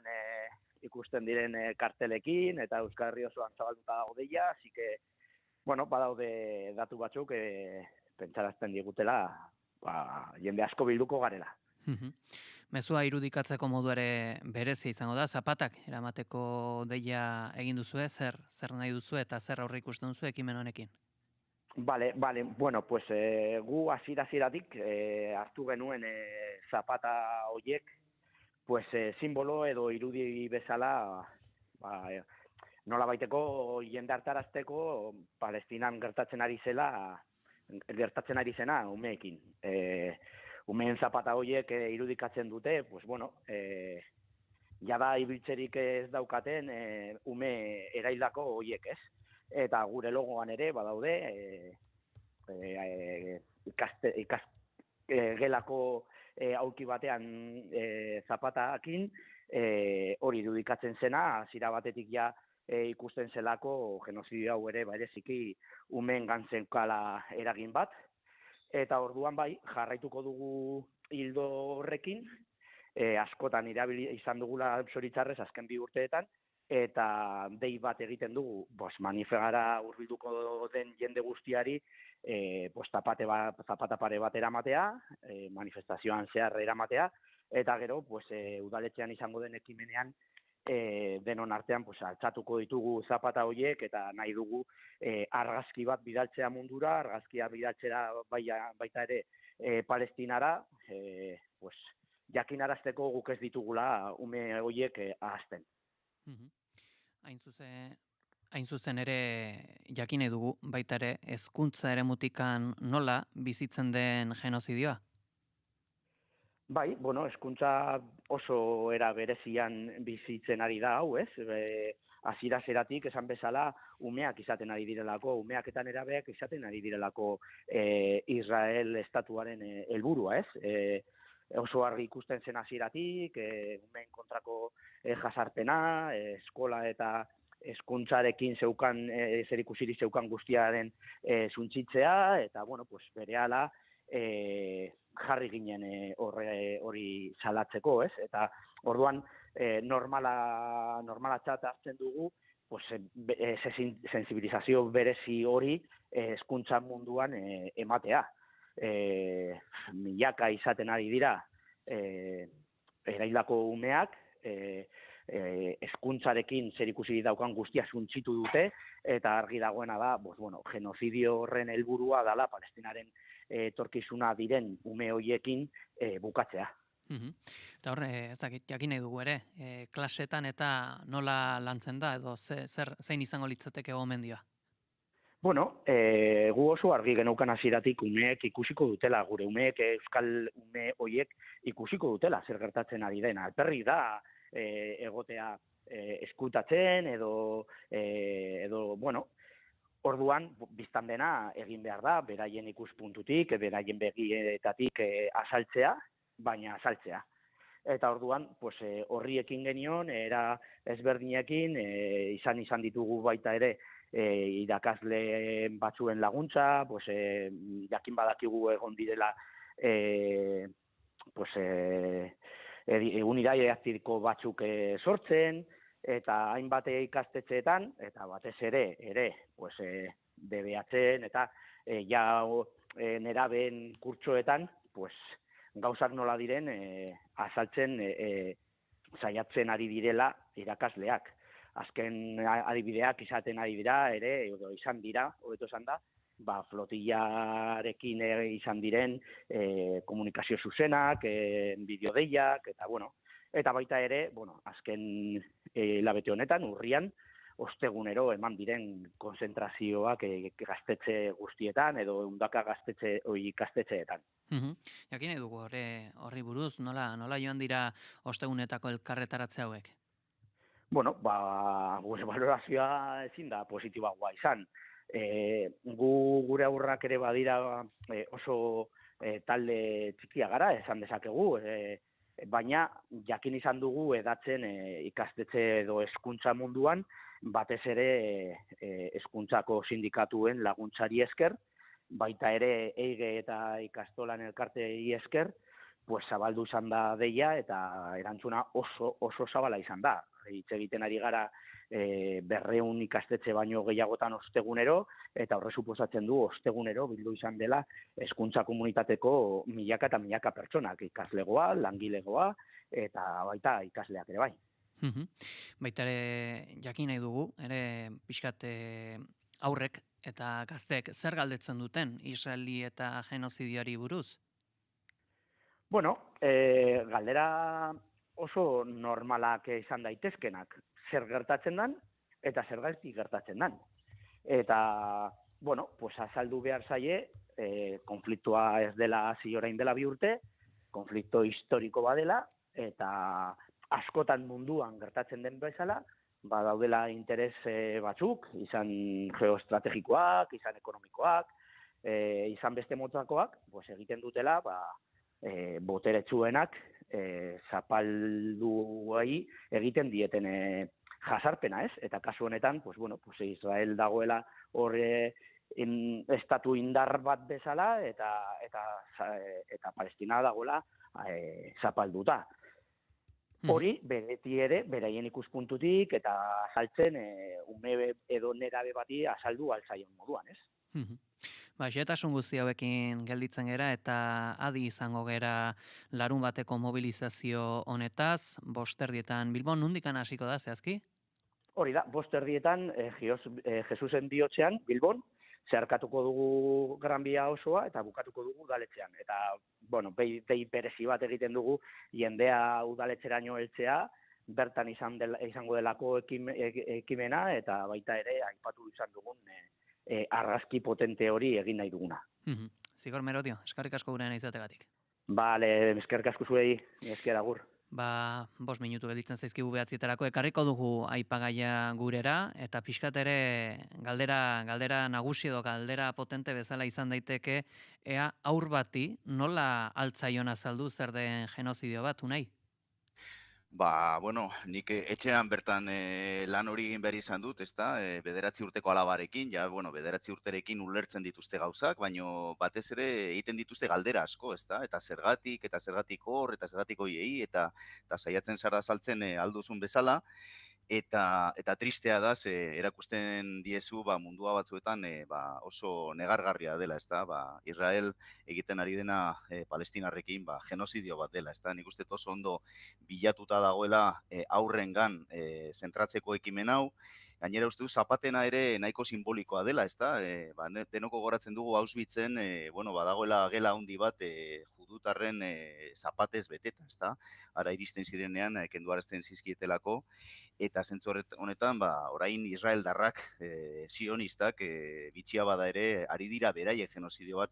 ikusten diren kartelekin eta Euskal Herri osoan zabalduta daudeia, así que, badaude datu batzuk pentsarazten digutela, jende asko bilduko garela. Mezua irudikatzeko modu ere berezia izango da, zapatak eramateko deia egin duzue, zer nahi duzu eta zer aurre ikusten duzu ekimen honekin? Gu hasieratik hartu genuen zapata hoiek, simbolo edo irudi bezala, nolabaiteko jende hartarazteko Palestinan gertatzen ari zena umeekin. Umeen zapata horiek irudikatzen dute, jada ibiltzerik ez daukaten ume eraildako horiek, ez? Eta gure logoan ere badaude gelako aulki batean zapatakin hori irudikatzen zena, hasiera batetik ja ikusten zelako genozidio hau ere bereziki umeen gantzenkala eragin bat. Eta orduan jarraituko dugu hildo horrekin, askotan irabili izan dugula zoritxarrez azken 2 urteetan, eta dei bat egiten dugu, manifestara hurbilduko den jende guztiari, zapata pare bat eramatea, manifestazioan zehar eramatea, eta gero, udaletxean izango den ekimenean, denon artean altxatuko ditugu zapata horiek eta nahi dugu argazki bat bidaltzea mundura, argazkia bidaltzera baita ere Palestinara, jakinarazteko guk ez ditugula ume horiek ahazten. Hain zuzen ere jakine dugu baita ere hezkuntza eremutikan nola bizitzen den genozidioa? Hezkuntza oso era berezian bizitzen ari da hau, ez? Hasiera-hasieratik esan bezala umeak izaten ari direlako, umeak eta nerabeak izaten ari direlako Israel estatuaren helburua, ez? Oso argi ikusten zen hasieratik, umeen kontrako jazarpena, eskola eta hezkuntzarekin zerikusirik zeukan guztiaren suntsitzea, eta berehala jarri ginen hori salatzeko, ez? Eta orduan normalatzat hartzen dugu, sensibilizazio berezi hori hezkuntza munduan ematea. Milaka izaten ari dira eraildako umeak, hezkuntzarekin zerikusi daukan guztia suntsitu dute, eta argi dagoena da, genozidio horren helburua dela Palestinaren etorkizuna diren ume hoiekin bukatzea. Eta horre, ezakit, jakin nahi dugu ere, klasetan eta nola lantzen da, edo zein izango litzateke gomendioa? Bueno, gu oso argi geneukan hasieratik umeek ikusiko dutela, gure umeek, euskal ume hoiek ikusiko dutela zer gertatzen ari dena. Alperrik da egotea eskutatzen edo bueno, orduan, biztan dena egin behar da, beraien ikuspuntutik, beraien begietatik azaltzea, baina azaltzea. Eta orduan, horri ekin genion, era ezberdinekin, izan ditugu baita ere, irakasle batzuen laguntza, jakin badakigu egon direla, egun iraiaztiko batzuk sortzen, eta hainbat ikastetxeetan, eta batez ere, DBH-en, eta nerabeen kurtsoetan, gauzak nola diren azaltzen saiatzen ari direla irakasleak. Azken adibideak izaten ari dira, edo izan dira, hobeto esan da, flotillarekin izan diren komunikazio zuzenak, bideodeiak, eta baita ere, azken hilabete honetan, urrian, ostegunero eman diren konzentrazioak gaztetxe guztietan, edo ehundaka ikastetxeetan. Jakin nahi dugu horri buruz, nola joan dira ostegunetako elkarretaratze hauek? Bueno, gure valorazioa ezin da positiboagoa izan. Gure aurrak ere badira oso talde txikia gara, esan dezakegu, baina jakin izan dugu edatzen ikastetxe edo hezkuntza munduan, batez ere hezkuntzako sindikatuen laguntzari esker, baita ere EIGE eta ikastolan elkartei esker, zabaldu izan da deia eta erantzuna oso zabala izan da. Hitz egiten ari gara 200 ikastetxe baino gehiagotan ostegunero, eta horre suposatzen du ostegunero bildu izan dela hezkuntza komunitateko milaka eta milaka pertsonak, ikaslegoa, langilegoa, eta baita ikasleak ere bai. Baita ere jakin nahi dugu, ere pixkat aurrek eta gazteek zer galdetzen duten Israeli eta genozidioari buruz? Bueno, galdera oso normalak izan daitezkenak, zer gertatzen dan eta zer gertatzen dan. Eta, azaldu behar zaie, konfliktua ez dela hasi orain dela 2 urte, konflikto historiko badela, eta askotan munduan gertatzen den bezala, badaudela interes batzuk, izan geoestrategikoak, izan ekonomikoak, izan beste motakoak, egiten dutela, boteretsuenak zapalduei egiten dieten jasarpena, ez? Eta kasu honetan, Israel dagoela hor estatu indar bat bezala eta Palestina dagoela zapalduta. Hori, beti ere, beraien ikuspuntutik eta azaltzen ume edo nerabe bati azaldu altzaion moduan, ez? Xehetasun guzti hauekin gelditzen gera eta adi izango gera larun bateko mobilizazio honetaz, 5:00 Bilbon, nondikan hasiko da zehazki? Hori da, 5:00 Jesusen bihotzean Bilbon, zeharkatuko dugu Gran Bia osoa eta bukatuko dugu udaletxean. Eta, dei berezi bat egiten dugu jendea udaletxeraino heltzea, bertan izango delako ekimena eta baita ere aipatu izan dugun argazki potente hori egin nahi duguna. Zigor Merodio, eskerrik asko gurean izategatik. Bale, eskerrik asko zuei, esker agur. 5 minutu gelditzen zaizkigu 9:00etarako, ekarriko dugu aipagaia gurera, eta pixkat ere galdera nagusi edo galdera potente bezala izan daiteke, ea aur bati nola altzaion azaldu zer den genozidio bat, Unai? Nik etxean bertan lan hori egin behar izan dut, ezta? 9 urteko alabarekin, 9 urterekin ulertzen dituzte gauzak, baino batez ere egiten dituzte galdera asko, ezta? Eta zergatik hor, eta zergatik hoiei, eta saiatzen zara saltzen alduzun bezala. eta tristea da, erakusten diezu mundua batzuetan oso negargarria dela, ezta? Israel egiten ari dena palestinarrekin genozidio bat dela, ezta? Nik uste oso ondo bilatuta dagoela aurrengan zentratzeko ekimen hau. Gainera uste du zapatena ere nahiko simbolikoa dela, ezta? Denoko goratzen dugu Auschwitzen, badagoela gela handi bat judutarren zapatez beteta, ezta? Ara iristen zirenean kenduarazten zizkietelako, eta zentzu honetan, orain Israeldarrak, sionistak, bitxia bada ere, ari dira beraiek genozidio bat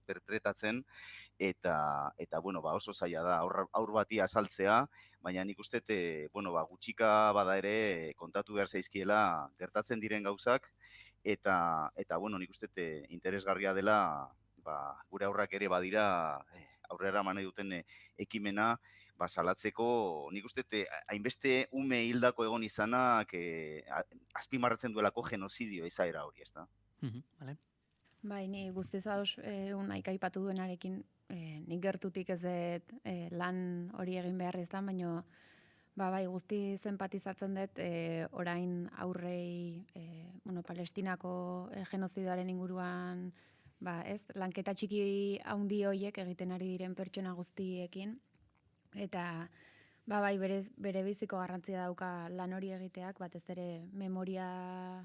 perpetratzen, eta oso zaila da, aur bati azaltzea, baina nik uste, gutxika bada ere kontatu behar zaizkiela gertatzen diren gauzak, eta nik uste interesgarria dela, gure aurrak ere badira aurrera mane duten ekimena, salatzeko, nik uste, hainbeste ume hildako egon izanak azpimarratzen duelako genozidio izaera hori, ez da? Bai, ni guztiz ados unaik aipatu duenarekin, nik gertutik ez dut lan hori egin behar izan, baina bai, guzti zenpatizatzen dut orain aurrei Palestinako genozidioaren inguruan lanketa txiki handi horiek egiten ari diren pertsona guztiekin, eta bai, bere biziko garrantzia dauka lan hori egiteak, batez ere memoria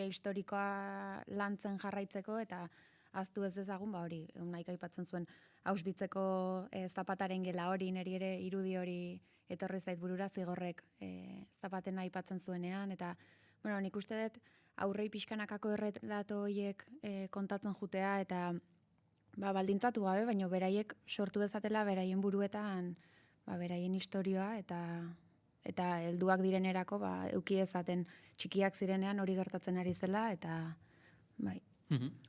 historikoa lantzen jarraitzeko, eta ahaztu ez dezagun, hori, naik aipatzen zuen Auschwitzeko zapataren gela hori, niri ere irudi hori etorri zait burura, Zigorrek zapaten aipatzen zuenean, eta nik uste dut aurrei pixkanakako errelato horiek kontatzen jutea, eta baldintzatu gabe, baina beraiek sortu dezatela beraien buruetan beraien historioa, eta helduak direnerako euki dezaten txikiak zirenean hori gertatzen ari zela, eta bai.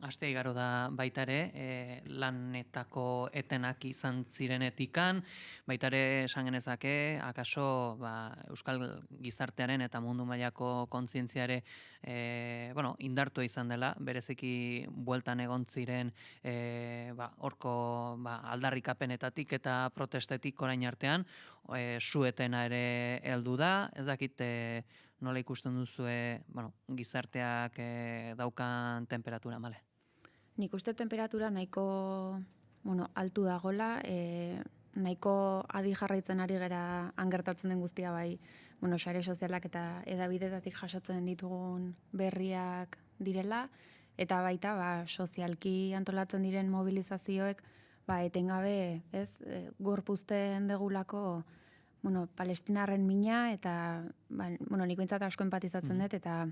Aste igaro da baita ere, lanetako etenak izan zirenetikan, baita ere esan genezake, akaso Euskal gizartearen eta mundu mailako kontzientzia ere indartua izan dela, bereziki bueltan egon ziren horko aldarrikapenetatik eta protestetik orain artean, suetena ere heldu da, ez dakit nola ikusten duzue gizarteak daukan temperatura, male? Nik uste temperatura nahiko altu dagola, nahiko adi jarraitzen ari gera angertatzen den guztia bai, sare sozialak eta edabidetatik jasotzen ditugun berriak direla, eta baita sozialki antolatzen diren mobilizazioek etengabe gorpuzten degulako palestinarren mina, eta nik bintzat asko empatizatzen dut, eta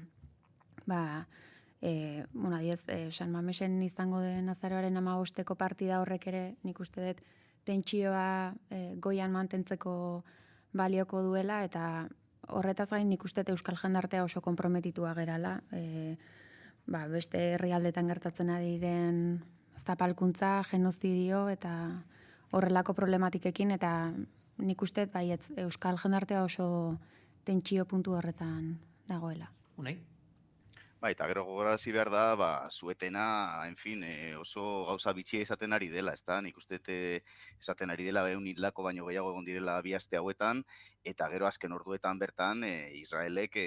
San Mamesen izango den azaroaren 15-eko partida horrek ere nik uste dut tentsioa goian mantentzeko balioko duela, eta horretaz gain nik uste dut euskal jendartea oso konprometitua gerala, beste herrialdetan gertatzen ari diren zapalkuntza, genozidio eta horrelako problematikekin, eta nik uste euskal jendartea oso tentsio puntu horretan dagoela. Unai? Eta gero gogorarazi behar da, zuetena, oso gauza bitxia izaten ari dela, ezta? Nik uste esaten ari dela 100 hildako baino gehiago egon direla 2 aste hauetan, eta gero azken orduetan bertan Israelek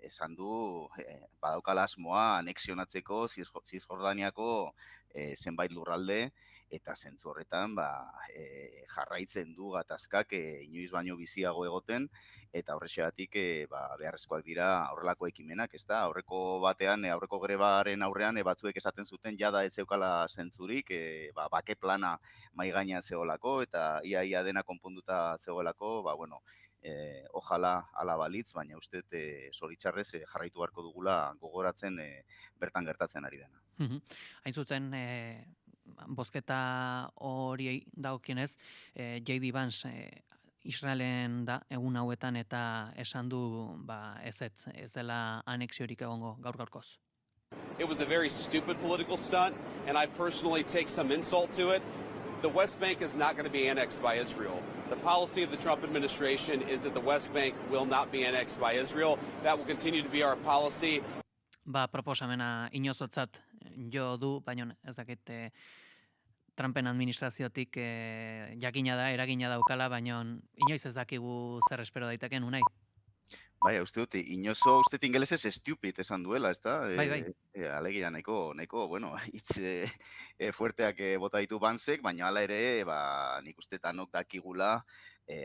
esan du badaukala asmoa anexionatzeko Zisjordaniako zenbait lurralde, eta zentzu horretan jarraitzen du gatazkak inoiz baino biziago egoten, eta horrexegatik beharrezkoak dira horrelako ekimenak, ezta? Aurreko batean, aurreko grebaren aurrean batzuek esaten zuten jada ez zeukala zentzurik, bake plana mai gainean zegoelako, eta ia dena konponduta zegoelako, ojala ala balitz, baina uste zoritxarrez jarraitu beharko dugula gogoratzen bertan gertatzen ari dena. Hain zuzen, bozketa hori dagokienez, J.D. Vance Israelen da egun hauetan eta esan du ez dela anexiorik egongo gaur-gaurkoz. It was a very stupid political stunt, and I personally take some insult to it. The West Bank is not going to be annexed by Israel. The policy of the Trump administration is that the West Bank will not be annexed by Israel. That will continue to be our policy. Proposamena inozotzat jo du, baina ez dakit Trumpen administraziotik jakina da, eragina daukala, baina inoiz ez dakigu zer espero daiteken, Unai? Bai, uste dut, inozo, uste dut ingelesez stupid esan duela, ez da? Bai. Alegia, nahiko, bueno, hitz fuerteak bota ditu Bansek, baina hala ere, nik uste tanok dakigula,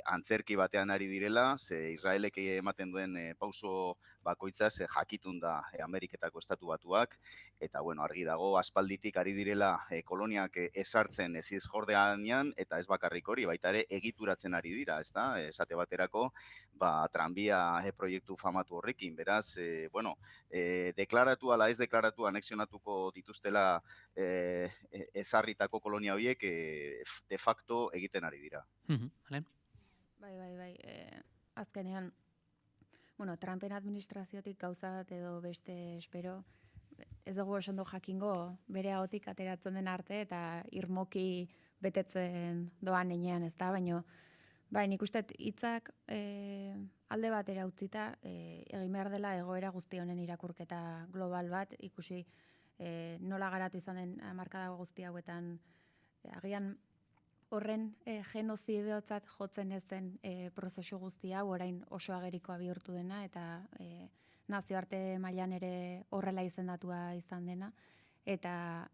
antzerki batean ari direla, ze Israelek ematen duen pauso bakoitza, ze jakitun da Ameriketako estatu batuak, eta bueno, argi dago, aspalditik ari direla koloniak esartzen Zisjordeanian, eta ez bakarrik hori, baita ere egituratzen ari dira, ez da? Esate baterako, tranbia proiektu famatu horrekin, beraz, bueno, deklaratu ala ez deklaratu anexionatuko dituztela ezarritako kolonia horiek de facto egiten ari dira. Bai. Azkenean, bueno, Trumpen administraziotik gauza bat edo beste espero, ez dugu esan du jakingo bere ahotik ateratzen den arte eta irmoki betetzen doan enean, ez da, baina bai, nik uste hitzak alde batera utzita egin behar dela egoera guzti honen irakurketa global bat, ikusi nola garatu izan den hamarkada guzti hauetan agian horren genozidiotzat jotzen ez den prozesu guzti hau orain oso agerikoa bihurtu dena eta nazioarte mailan ere horrela izendatua izan dena eta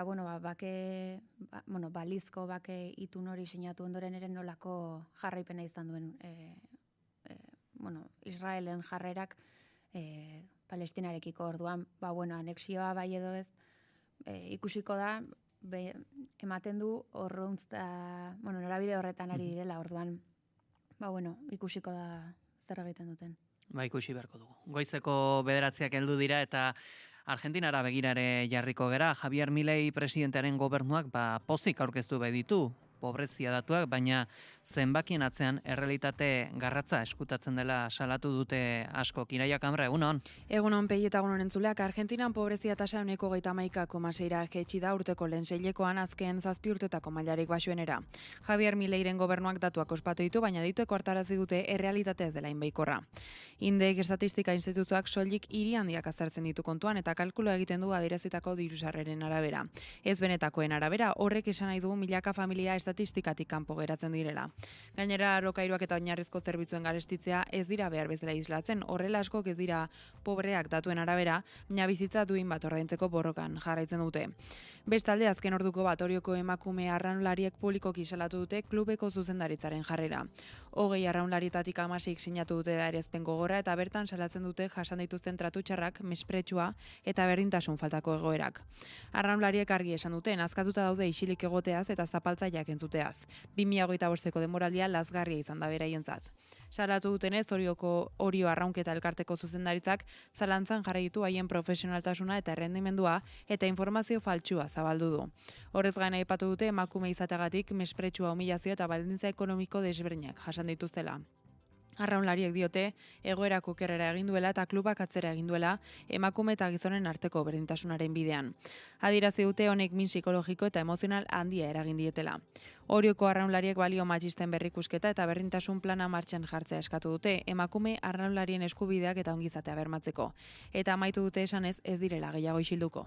bueno, balizko bake itun hori sinatu ondoren ere nolako jarraipena izan duen Israelen jarrerak Palestinarekiko orduan, anexioa bai edo ez, ikusiko da, ematen du norabide horretan ari direla, orduan, ikusiko da zer egiten duten. Ikusi beharko dugu. Goizeko 9:00 heldu dira eta Argentinara begirare jarriko gera. Javier Milei presidentearen gobernuak pozik aurkeztu bai ditu pobrezia datuak, baina zenbakien atzean errealitate garratza eskutatzen dela salatu dute asko. Iraia Kamra, egunon? Egunon, Pei eta egunon entzuleak. Argentinan pobrezia tasa 31,6 jaitsi da urteko lehen seilekoan azken 7 urtetako mailarik baxuenera. Javier Mileiren gobernuak datuak ospatu ditu, baina ditueko hartarazi dute errealitate ez dela inbaikorra. Indek estatistika institutuak soilik hiri handiak aztertzen ditu kontuan eta kalkulo egiten du adierazitako diru-sarreren arabera. Ez benetakoen arabera, horrek esan nahi du milaka familia estatistikatik kanpo geratzen direla. Gainera, alokairuak eta oinarrizko zerbitzuen garestitzea ez dira behar bezala islatzen, horrela askok ez dira pobreak datuen arabera, baina bizitza duin bat ordaintzeko borrokan jarraitzen dute. Bestalde, azken orduko bat Orioko emakume arraunlariek publikoki salatu dute klubeko zuzendaritzaren jarrera. 20 arraunlarietatik 16 sinatu dute adierazpen gogorra eta bertan salatzen dute jasan dituzten tratu txarrak, mespretxua eta berdintasun faltako egoerak. Arraunlariek argi esan duten, azkatuta daude isilik egoteaz eta zapaltzaileak entzuteaz. 2025ko denboraldia lazgarria izan da beraientzat. Salatu dutenez, Orio arraunketa elkarteko zuzendaritzak zalantzan jarri ditu haien profesionaltasuna eta errendimendua eta informazio faltsua zabaldu du. Horrez gain aipatu dute emakume izateagatik mespretxua, humilazio eta baldintza ekonomiko desberdinak jasan dituztela. Arraunlariek diote, egoerako okerrera egin duela eta klubak atzera egin duela emakume eta gizonen arteko berdintasunaren bidean. Adierazi dute honek min psikologiko eta emozional handia eragin dietela. Orioko arraunlariek balio matxisten berrikusketa eta berdintasun plana martxan jartzea eskatu dute, emakume arraunlarien eskubideak eta ongizatea bermatzeko. Eta amaitu dute esanez ez direla gehiago isilduko.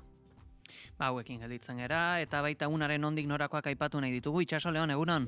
Hauekin gelditzen gera, eta baita unaren ondik norakoak aipatu nahi ditugu. Itxaso Leon, egunon?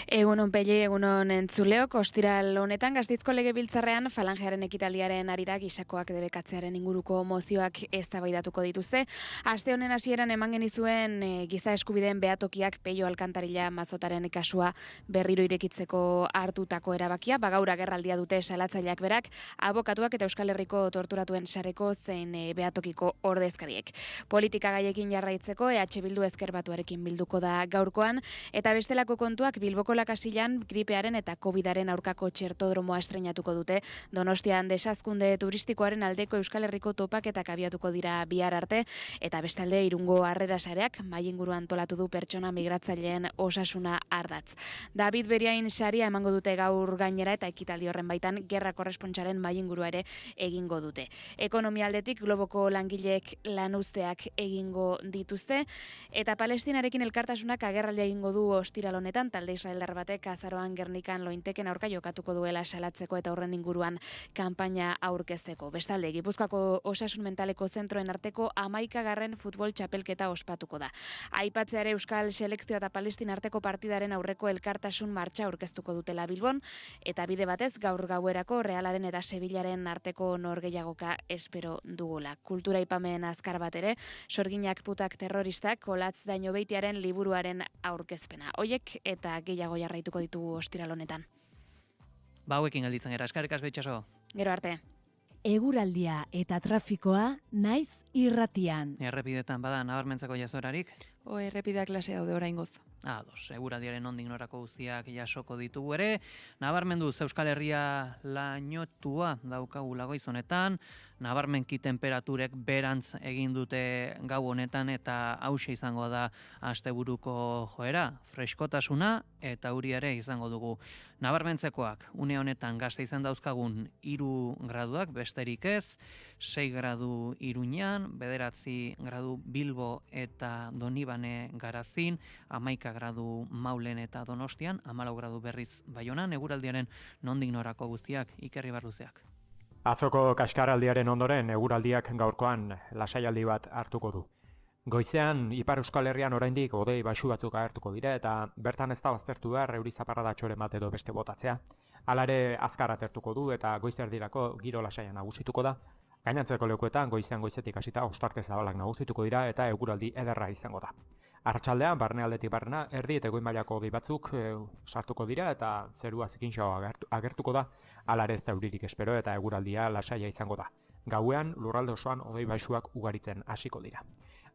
Egunon, Pelle, egunon entzuleok. Ostiral honetan Gasteizko Legebiltzarrean falangearen ekitaldiaren harira gisakoak debekatzearen inguruko mozioak eztabaidatuko dituzte. Aste honen hasieran eman genizuen giza eskubideen behatokiak Peio Alkantarilla Mazotaren kasua berriro irekitzeko hartutako erabakia. Gaur agerraldia dute salatzaileak berak, abokatuak eta Euskal Herriko torturatuen sareko zein behatokiko ordezkariek. Politika gaiekin jarraitzeko EH Bildu Ezker Batuarekin bilduko da gaurkoan, eta bestelako kontuak Bilboko Lakasilan gripearen eta Covidaren aurkako txertodromoa estreinatuko dute. Donostian desazkunde turistikoaren aldeko Euskal Herriko topaketak abiatuko dira bihar arte, eta bestalde Irungo Harrera Sareak mainguruan antolatu du pertsona migratzaileen osasuna ardatz. David Beriain saria emango dute gaur gainera eta ekitaldi horren baitan gerra korrespontsalen maingurua ere egingo dute. Ekonomia aldetik Globoko langileek lanuzteak egingo egingo dituzte, eta Palestinarekin elkartasunak agerraldia egingo du ostiral honetan, talde israeldar batek azaroan Gernikan lointeken aurka jokatuko duela salatzeko eta horren inguruan kanpaina aurkezteko. Bestalde, Gipuzkoako Osasun Mentaleko zentroen arteko 11. futbol txapelketa ospatuko da. Aipatzeare Euskal Selekzio eta Palestina arteko partidaren aurreko elkartasun martxa aurkeztuko dutela Bilbon, eta bide batez gaur gauerako Realaren eta Sevillaren arteko norgehiagoka espero dugula. Kultura aipamen azkar bat ere, Sorginak putak terroristak Olatz Dañobeitiaren liburuaren aurkezpena. Hoiek eta gehiago jarraituko ditugu ostiral honetan. Hauekin gelditzen gara, eskerrik asko itxaso. Gero arte. Eguraldia eta trafikoa naiz irratian. Errepidetan bada nabarmentzeko jazorarik? Errepideak klase daude oraingoz. Ados, eguraldiaren nondik norako guztiak jasoko ditugu ere. Nabarmendu Euskal Herria lainotua daukagula goiz honetan. Nabarmenki temperaturek berantz egin dute gau honetan eta hauxe izango da asteburuko joera. Freskotasuna eta euri ere izango dugu. Nabarmentzekoak, une honetan Gasteizen dauzkagun 3 graduak, besterik ez, 6 gradu Iruñan, 9 gradu Bilbo eta Donibane Garazin, 11 gradu Maulen eta Donostian, 14 gradu berriz Baionan, eguraldiaren nondik norako guztiak, Ikerri Barluzeak. Atzoko kaskaraldiaren ondoren eguraldiak gaurkoan lasaialdi bat hartuko du. Goizean Ipar Euskal Herrian oraindik hodei baxu batzuk agertuko dira eta bertan ez da baztertu behar euri zaparradatxoren bat edo beste botatzea. Hala ere azkar atertuko du eta goizerdirako giro lasaia nagusituko da. Gainantzeko lekuetan goizetik hasita ostarte zabalak nagusituko dira eta eguraldi ederra izango da. Arratsaldean barnealdetik barrena erdi eta goi mailako hodei batzuk sartuko dira eta zerua zikinxoa agertuko da. Hala ere ez da euririk espero eta eguraldia lasaia izango da. Gauean lurralde osoan hodei baxuak ugaritzen hasiko dira.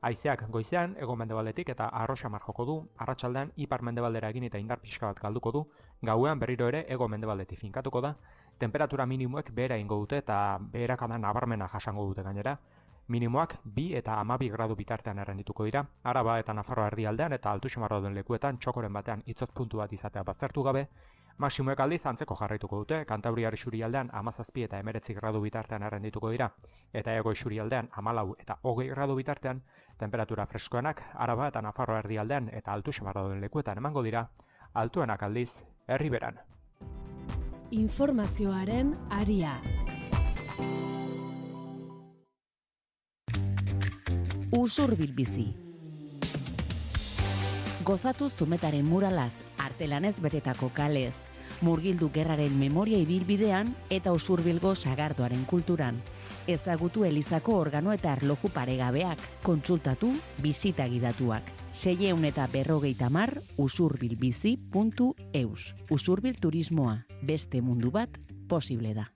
Haizeak goizean hego-mendebaldetik eta arrosamar joko du, arratsaldean ipar-mendebaldera egin eta indar pixka bat galduko du, gauean berriro ere hego-mendebaldetik finkatuko da, temperatura minimoek behera ingo dute eta beherakada nabarmena jasango dute gainera. Minimoak 2 eta 12 gradu bitartean errendituko dira, Araba eta Nafarroa erdialdean eta Altu Xamarra duen lekuetan txokoren batean itzot puntu bat izatea baztertu gabe, maximoek aldiz antzeko jarraituko dute, Kantabriar isurialdean 17 eta 19 gradu bitartean errendituko dira, eta Ego isurialdean 14 eta 20 gradu bitartean, temperatura freskoenak Araba eta Nafarroa erdialdean eta Altu Xamarra duen lekuetan emango dira, altuenak aldiz Erriberan. Informazioaren aria. Usurbil bizi. Gozatu Zumetaren muralaz, artelanez betetako kalez, murgildu gerraren memoria ibilbidean eta Usurbilgo sagardoaren kulturan. Ezagutu Elizako organo eta arloju paregabeak, kontsultatu bisita gidatuak. 650 usurbilbizi.eus. Usurbil turismoa, beste mundu bat posible da.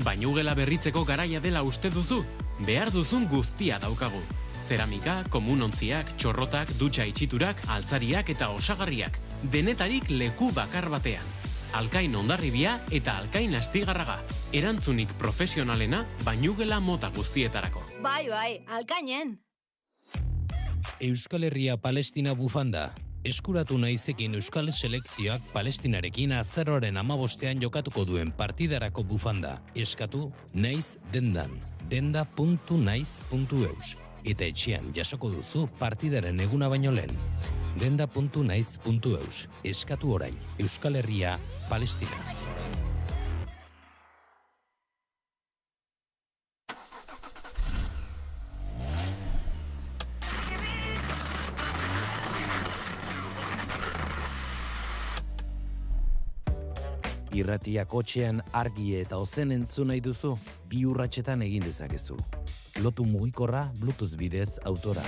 Bainugela berritzeko garaia dela uste duzu? Behar duzun guztia daukagu. Zeramika, komunontziak, txorrotak, dutxa itxiturak, altzariak eta osagarriak. Denetarik leku bakar batean. Alkain Hondarribia eta Alkain Astigarraga. Erantzunik profesionalena bainugela mota guztietarako. Bai, Alkainen! Euskal Herria Palestina bufanda. Eskuratu naizekin Euskal Selekzioak Palestinarekin azaroaren 15ean jokatuko duen partidarako bufanda. Eskatu naiz dendan. denda.naiz.eus. Eta etxean jasoko duzu partidaren eguna baino lehen. denda.naiz.eus. Eskatu orain. Euskal Herria Palestina. Irratia kotxean argi eta ozen entzun nahi duzu, 2 urratsetan egin dezakezu. Lotu mugikorra Bluetooth bidez autora.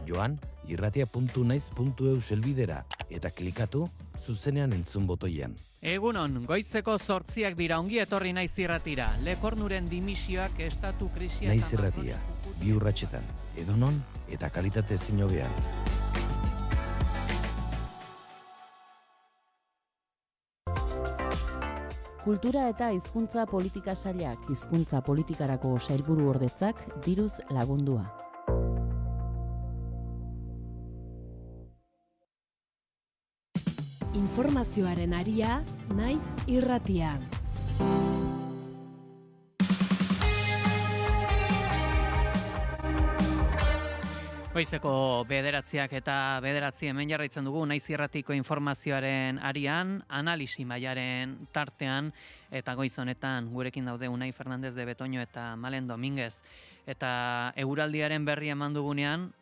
Joan, irratia.naiz.eus helbidera eta klikatu zuzenean entzun botoian. Egunon, goizeko 8 dira, ongi etorri Naiz Irratira. Lekornuren dimisioak estatu krisia... Naiz Irratia, 2 urratsetan, edonon eta kalitate ezin hobean. Kultura eta hizkuntza politika sailak, hizkuntza politikarako sailburu ordetzak diruz lagundua. Informazioaren aria, Naiz Irratian. Goizeko 9 eta 9 hemen jarraitzen dugu Naiz Irratiko informazioaren arian, analisi mailaren tartean, eta goiz honetan gurekin daude Unai Fernandez de Betoño eta Malen Dominguez. Eta eguraldiaren berri eman dugunean,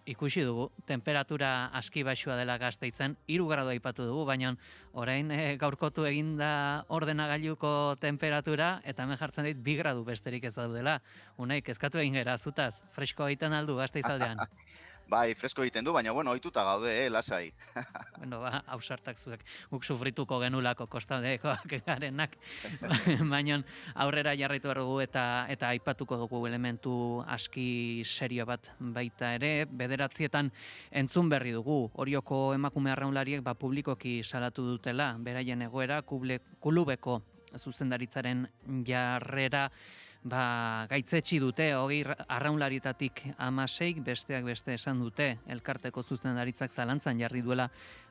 ikusi dugu, temperatura aski baxua dela Gasteizen, 3 gradu aipatu dugu, baina orain gaurkotu eginda ordenagailuko temperatura, eta hemen jartzen dit 2 gradu besterik ez daudela. Unai, kezkatu egin gera, zutaz, fresko egiten aldu Gasteizaldean. Bai, fresko egiten du, baina bueno, ohituta gaude, lasai. Bueno, ausartak zuek, guk sufrituko genulako kostaldekoak garenak, baina aurrera jarraitu dugu eta aipatuko dugu elementu aski serio bat baita ere, 9 entzun berri dugu, Orioko emakume arraunlariek publikoki salatu dutela, beraien egoera, klubeko zuzendaritzaren jarrera, gaitzetsi dute, 20 arraunlaritatik 16, besteak beste esan dute, elkarteko zuzendaritzak zalantzan jarri duela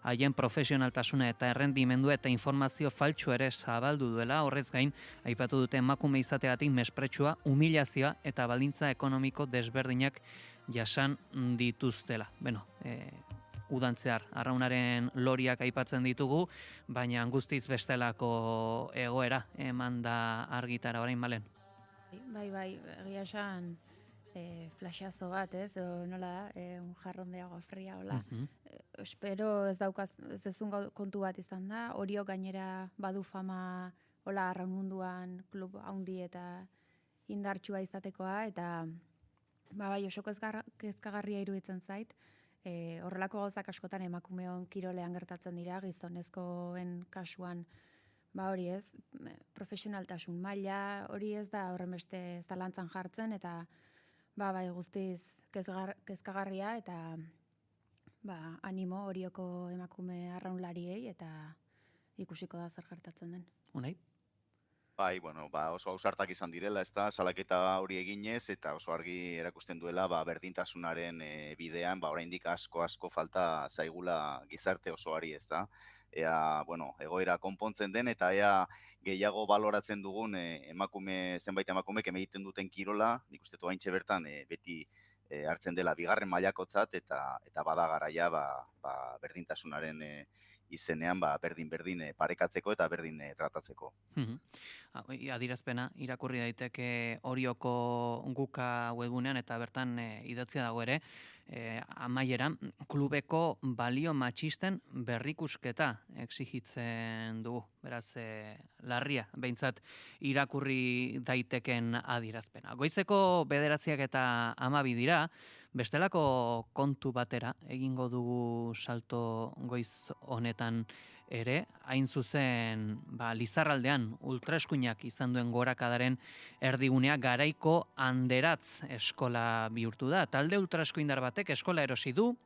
haien profesionaltasuna eta errendimendu eta informazio faltsu ere zabaldu duela, horrez gain, aipatu dute emakume izateagatik mespretsua, humilazioa eta baldintza ekonomiko desberdinak jasan dituztela. Bueno, udantzear, arraunaren loriak aipatzen ditugu, baina guztiz bestelako egoera eman da argitara orain Malen. Bai, egia esan flashazo bat, ez? Nola da, un jarron de agua fria, hola. Espero ez ezun kontu bat izan da, Oriok gainera badu fama, hola, arraun munduan klub haundi eta indartsua izatekoa, eta bai, oso kezkagarria iruditzen zait, horrelako gauzak askotan emakumeon kirolean gertatzen dira, gizonezkoen kasuan, hori ez, profesionaltasun maila, hori ez da horren beste zalantzan jartzen, eta bai guztiz kezkagarria, eta animo Orioko emakume arraunlariei, eta ikusiko da zer gertatzen den. Unai? Bai, bueno, oso ausartak izan direla, ez da, salaketa hori eginez, eta oso argi erakusten duela, berdintasunaren bidean, oraindik asko falta zaigula gizarte osoari, ez da. Ea, egoera konpontzen den, eta ea gehiago baloratzen dugun zenbait emakumek egiten duten kirola, nik uste haintxe bertan beti hartzen dela 2. mailakotzat, eta bada garaia berdintasunaren izenean berdin parekatzeko eta berdin tratatzeko. Adierazpena irakurri daiteke Orioko guka webgunean eta bertan idatzia dago ere, amaieran klubeko balio matxisten berrikusketa exigitzen dugu. Beraz, larria, behintzat irakurri daiteken adierazpena. Goizeko 9 eta 12 dira, bestelako kontu batera egingo dugu salto goiz honetan ere, hain zuzen Lizarraldean ultraeskuinak izan duen gorakadaren erdigunea Garaiko Anderatz eskola bihurtu da. Talde ultraeskuindar batek eskola erosi du,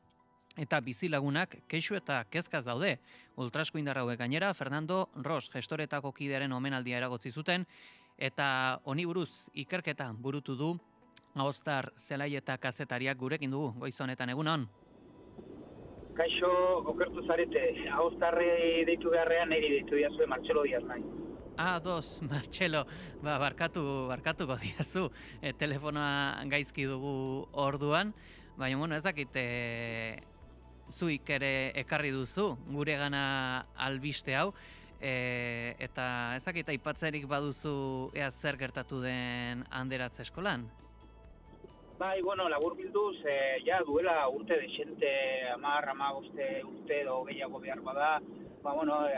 eta bizilagunak kexu eta kezkaz daude. Ultraeskuindar hauek gainera, Fernando Ros gestoretako kidearen omenaldia eragotzi zuten, eta honi buruz ikerketa burutu du Ahoztar Zelai eta kazetariak gurekin dugu, goiz honetan, egun hon? Kaixo, okertu zarete, Ahoztarri deitu beharrean niri deitu diazue Martxelo Diaz nahi. Dos, Martxelo, barkatuko diazu, telefonoa gaizki dugu orduan, baina, ez dakit, zuik ere ekarri duzu, gure gana albiste hau, eta ez dakit aipatzerik baduzu ea zer gertatu den Anderatz eskolan? Bai, labur bilduz, duela urte desente, 10-15 urte edo gehiago behar bada,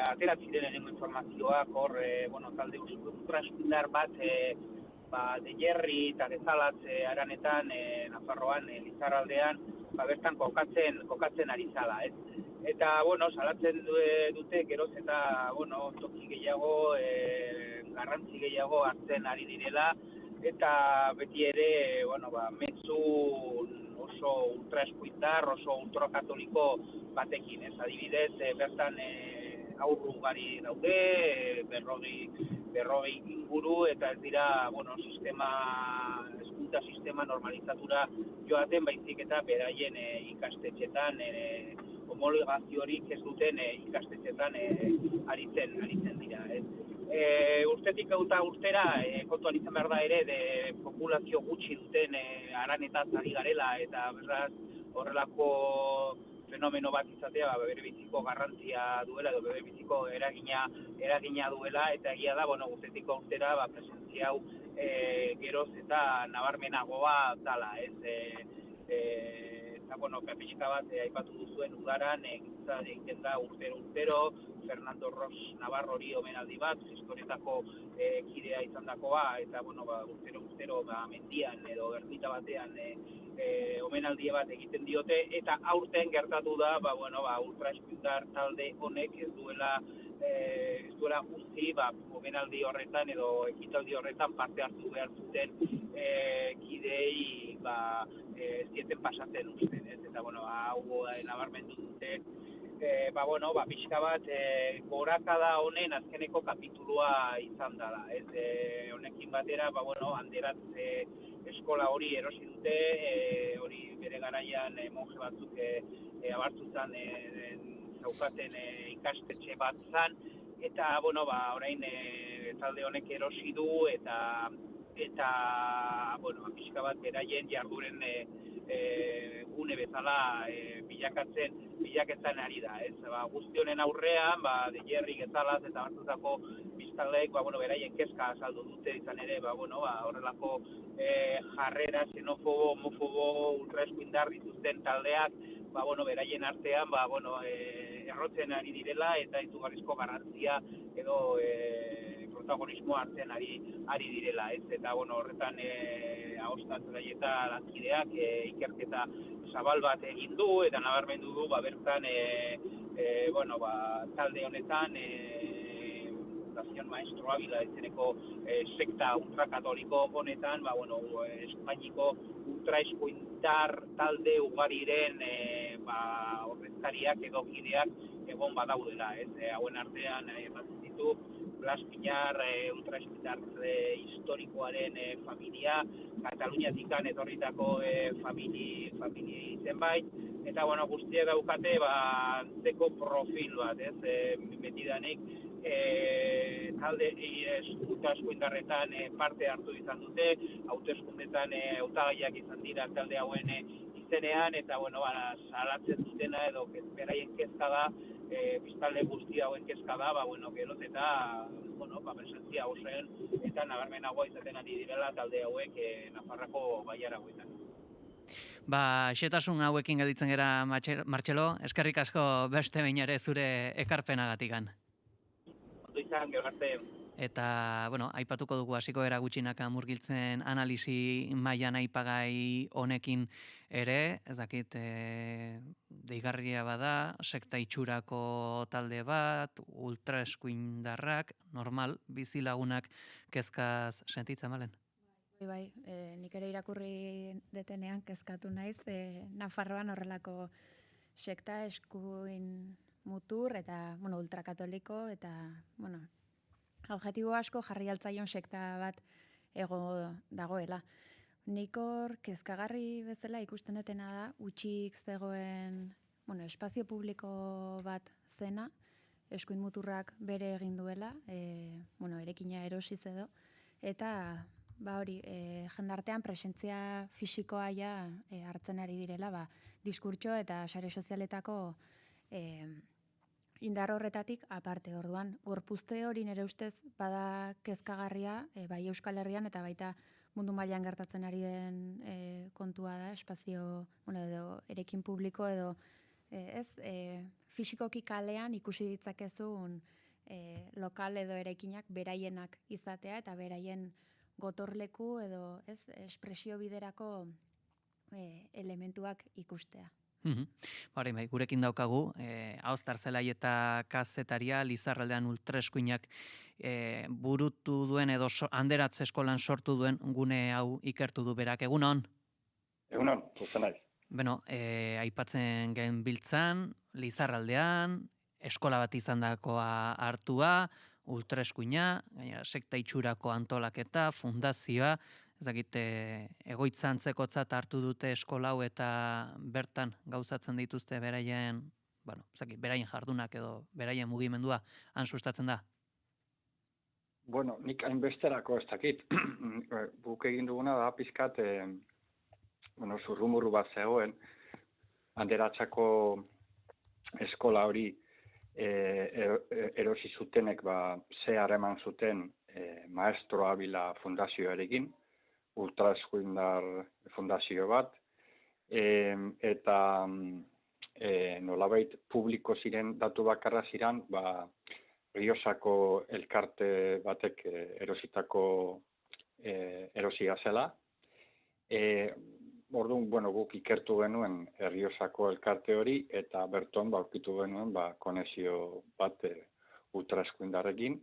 ateratziren lehenengo informazioak, hor, talde ultraeskuindar bat, de Jerri eta de Zalatz aranetan, Nafarroan, Lizarraldean, bertan kokatzen ari zala, ez? Eta, salatzen dute geroz eta, toki gehiago, garrantzi gehiago hartzen ari direla, eta beti ere, metzu oso ultraeskuindar, oso ultrakatoliko batekin, ez? Adibidez, bertan aurru ugari daude, 40 inguru, eta ez dira, hezkuntza sistema normalizatura joaten, baizik eta beraien ikastetxetan, homologaziorik ez duten ikastetxetan aritzen dira, ez? Urtetik urtera, kontuan izan behar da ere, populazio gutxi duten aranetaz ari garela, eta beraz, horrelako fenomeno bat izatea bere biziko garrantzia duela edo bere biziko eragina duela, eta egia da, urtetik urtera presentzia hau geroz eta nabarmenagoa dala, ez? Eta, pixka bat aipatu duzuen udaran, egiten da urtero, Fernando Ros Navarro hori omenaldi bat, historietako kidea izan dakoa, eta, urtero mendian edo ermita batean omenaldi bat egiten diote, eta aurten gertatu da, ultraeskuindar talde honek ez duela utzi, omenaldi horretan edo ekitaldi horretan parte hartu behar zuten kidei zieten pasatzen usten, ez? Eta, hau nabarmendu dute, pixka bat gorakada honen azkeneko kapitulua izan dela, ez? Honekin batera, handeratze eskola hori erosi dute, hori bere garaian monje batzuk abartzutan zaukaten ikastetxe bat zan, eta, orain talde honek erosi du, eta pixka bat beraien jarduren gune bezala bilakatzen ari da, ez? Guzti honen aurrean, Deierri Gezalaz eta batzutako biztanleek, beraien kezka azaldu dute, izan ere, horrelako jarrera, xenofobo, homofobo, ultraeskuindar dituzten taldeak, beraien artean, errotzen ari direla, eta izugarrizko garrantzia edo protagonismo hartzen ari direla, ez? Eta, horretan ahostatzera eta lankideak ikerketa zabal bat egin du, eta nabarmendu du, bertan, talde honetan, Fundación Maestro Ávila izeneko sekta ultrakatoliko honetan, Espainiko ultraeskuindar talde ugariren ordezkariak edo kideak egon badaudela, ez? Hauen artean, ematen ditu, Blas Piñar, ultraeskuindar historikoaren familia, Kataluniatikan etorritako famili zenbait, eta guztia daukate antzeko profil bat, ez? Betidanik talde ultraeskuindarretan parte hartu izan dute, hauteskundetan hautagaiak izan dira talde hauen izenean, eta salatzen dutena edo beraien kezka da, biztanle guzti hauen kezka da, geroz eta presentzia osoen eta nabarmenagoa izaten ari direla talde hauek Nafarrako baiara hauetan. Xetasun hauekin gelditzen gera, Martxelo, eskerrik asko beste behin ere zure ekarpenagatikan. Ondo izan, gero arte. Eta, aipatuko dugu hasiko era gutxinaka murgiltzen analisi mailan aipagai honekin ere, ez dakit, deigarria bada, sekta itxurako talde bat, ultraeskuindarrak, normal, bizilagunak kezkaz sentitzen balen? Bai, nik ere irakurri detenean kezkatu naiz, Nafarroan horrelako sekta eskuin mutur eta, ultrakatoliko eta, objektibo asko jarri altzaion sekta bat dagoela. Nik hor kezkagarri bezala ikusten detena da, utxik zegoen, espazio publiko bat zena, eskuin muturrak bere egin duela, erekina erosiz edo, eta jendartean presentzia fisikoa hartzen ari direla, diskurtso eta sare sozialetako indar horretatik aparte, orduan, gorpuzte hori nire ustez bada kezkagarria, bai Euskal Herrian eta baita mundu mailan gertatzen ari den kontua da, espazio, edo erekin publiko edo, fisikoki kalean ikusi ditzakezun lokal edo erekinak beraienak izatea eta beraien gotorleku edo, espresio biderako elementuak ikustea. Gurekin daukagu, Aostar Zelai eta kazetaria, Lizarraldean ultraeskuinak burutu duen edo handeratze eskolan sortu duen gune hau ikertu du berak. Egunon? Egunon, zuzen naiz. Aipatzen gen biltzan, Lizarraldean, eskola bat izan dakoa hartua, ultraeskuina, sekta itxurako antolaketa, fundazioa, egoitza antzekotzat hartu dute eskola hau eta bertan gauzatzen dituzte beraien jardunak edo beraien mugimendua han sustatzen da? Nik hainbesterako ez dakit. Guk egin duguna da pizkat, zurrumurru bat zegoen, handeratzako eskola hori erosi zutenek ze harreman zuten Maestro Abila fundazioarekin, ultraeskuindar fundazio bat, eta nolabait publiko ziren datu bakarra ziren, Riosako elkarte batek erositako erosia zela. Orduan, guk ikertu genuen Riosako elkarte hori, eta berton aurkitu genuen konexio bat ultraeskuindarrekin,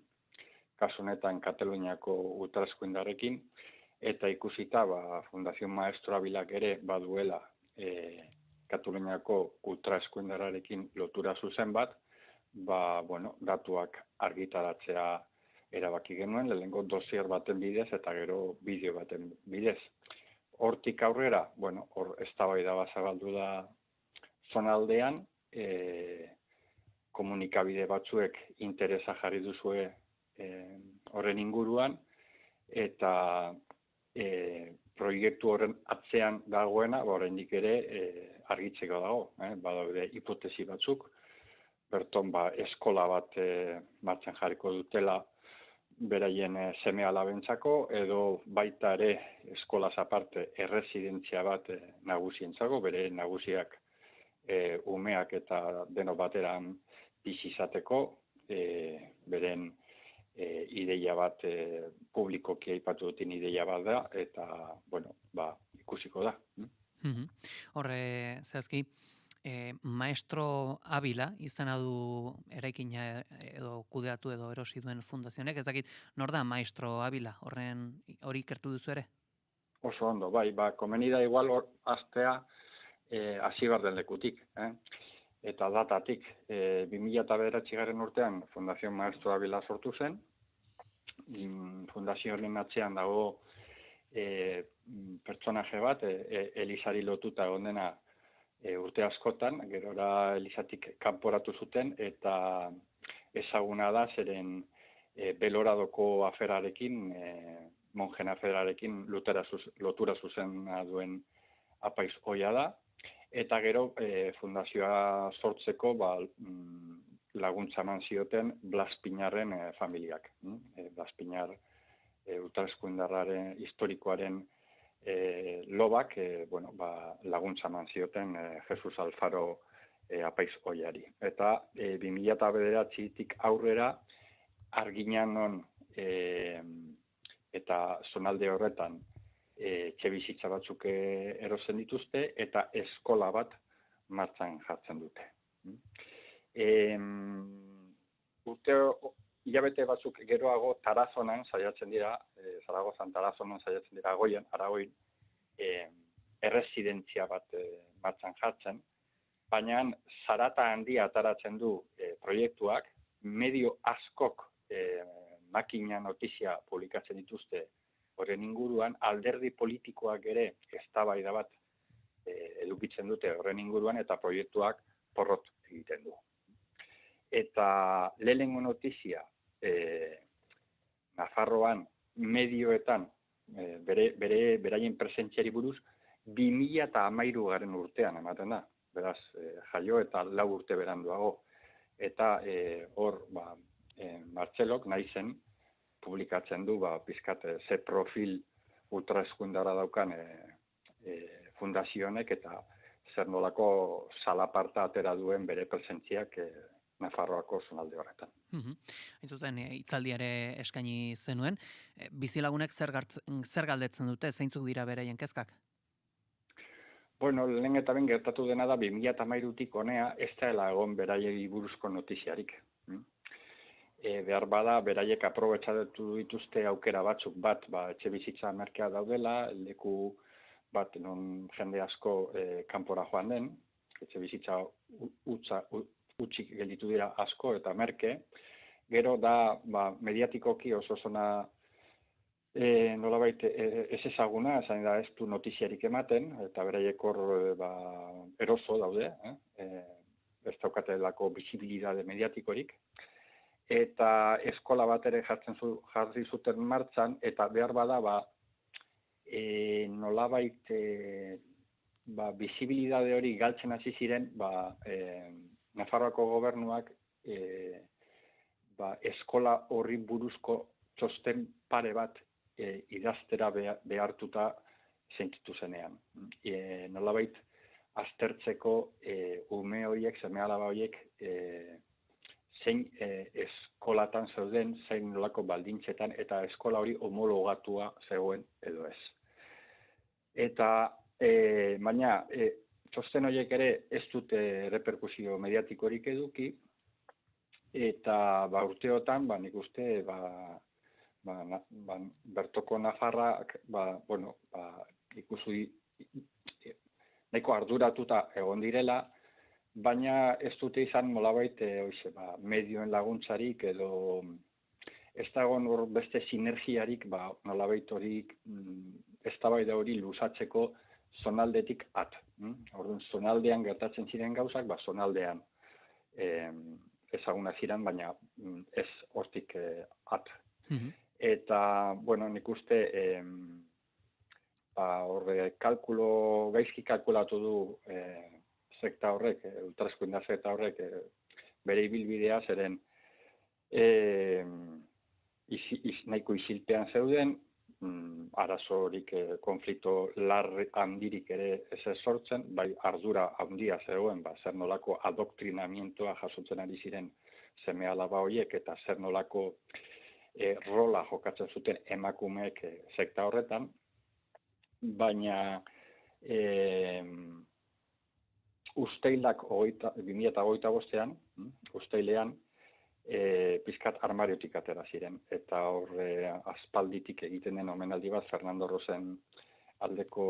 kasu honetan Kataluniako ultraeskuindarrekin, eta ikusita Fundazio Maestro Abilak ere baduela Kataluniako ultraeskuindararekin lotura zuzen bat, datuak argitaratzea erabaki genuen, lehenengo dosier baten bidez eta gero bideo baten bidez. Hortik aurrera, hor eztabaida bat zabaldu da zonaldean, komunikabide batzuek interesa jarri duzue horren inguruan, eta proiektu horren atzean dagoena, oraindik ere argitzeko dago, badaude hipotesi batzuk, berton eskola bat martxan jarriko dutela beraien seme-alabentzako, edo baita ere eskolaz aparte erresidentzia bat nagusientzako, bere nagusiak umeak eta deno bateran bizi izateko, beren ideia bat publikoki aipatu duten ideia bat da, eta ikusiko da. Horre, zehazki, Maestro Abila izena du eraikina edo kudeatu edo erosi duen fundazionek, ez dakit, nor da Maestro Abila, hori ikertu duzu ere? Oso ondo, komeni da igual hastea hasi behar den lekutik, eta datatik. 2009 urtean Fundazio Maestro Abila sortu zen, fundazio horren atzean dago pertsonaje bat, Elizari lotuta ondena urte askotan, gerora Elizatik kanporatu zuten, eta ezaguna da zeren Beloradoko aferarekin, monjen aferarekin lotura zuzena duen apaiz oia da, eta gero fundazioa sortzeko laguntza eman zioten Blas Pinarren familiak. Blas Pinar ultraeskuindarraren historikoaren lobak laguntza eman zioten Jesus Alfaro apaiz oiari. Eta 2009tik aurrera Arginanon eta zonalde horretan etxebizitza batzuk erosten dituzte eta eskola bat martxan jartzen dute. Hilabete batzuk geroago Tarazonan saiatzen dira, Zaragozan Tarazonan saiatzen dira Aragoin erresidentzia bat martxan jartzen, baina zarata handia ataratzen du proiektuak, medio askok makina notizia publikatzen dituzte horren inguruan, alderdi politikoak ere eztabaida bat edukitzen dute horren inguruan eta proiektuak porrot egiten du. Eta lehenengo notizia Nafarroan medioetan beraien presentziari buruz 2013 urtean ematen da. Beraz, jaio eta 4 urte beranduago. Eta hor, Martxelok nahi zen publikatzen du pizkat ze profil ultraeskundara daukan fundazionek eta zer nolako salaparta atera duen bere presentziak Nafarroako zonalde horretan. Hain zuzen, hitzaldiare eskaini zenuen. Bizilagunek zer galdetzen dute, zeintzuk dira beraien kezkak? Lehen eta ben gertatu dena da 2013tik honea ez dela egon beraiei buruzko notiziarik. Behar bada, beraiek aprobetxatu dituzte aukera batzuk bat, etxe bizitza merkea daudela, leku bat non jende asko kanpora joan den, etxe bizitza utxik gelditu dira asko eta merke, gero da mediatikoki oso zona nolabait ez ezaguna, esan da ez du notiziarik ematen, eta beraiek hor eroso daude, ez daukatelako bisibilidade mediatikorik, eta eskola bat ere jarri zuten martxan, eta behar bada nolabait bizibilidade hori galtzen hasi ziren, Nafarroako gobernuak eskola horri buruzko txosten pare bat idaztera behartuta sentitu zenean. Nolabait aztertzeko ume horiek, seme-alaba horiek, zein eskolatan zeuden, zein nolako baldintzetan, eta eskola hori homologatua zegoen edo ez. Eta, baina, txosten horiek ere ez dute reperkusio mediatikorik eduki, eta urteotan, nik uste, bertoko Nafarrak, ikusi nahiko arduratuta egon direla, baina ez dute izan nolabait medioen laguntzarik edo ez da egon beste sinergiarik nolabait hori eztabaida hori luzatzeko zonaldetik at. Orduan zonaldean gertatzen ziren gauzak, zonaldean ezaguna ziren, baina ez hortik at. Eta, nik uste gaizki kalkulatu du sekta horrek, ultraeskuindar sekta horrek bere ibilbidea zeren nahiko isilpean zeuden, arazorik konflikto larri handirik ere ez sortzen, bai ardura handia zegoen, zer nolako adoktrinamientoa jasotzen ari ziren seme-alaba horiek eta zer nolako rola jokatzen zuten emakumeek sekta horretan, baina usteilak 2025ean, usteilean, pizkat armariotik atera ziren, eta aspalditik egiten den omenaldi bat, Fernando Rosen aldeko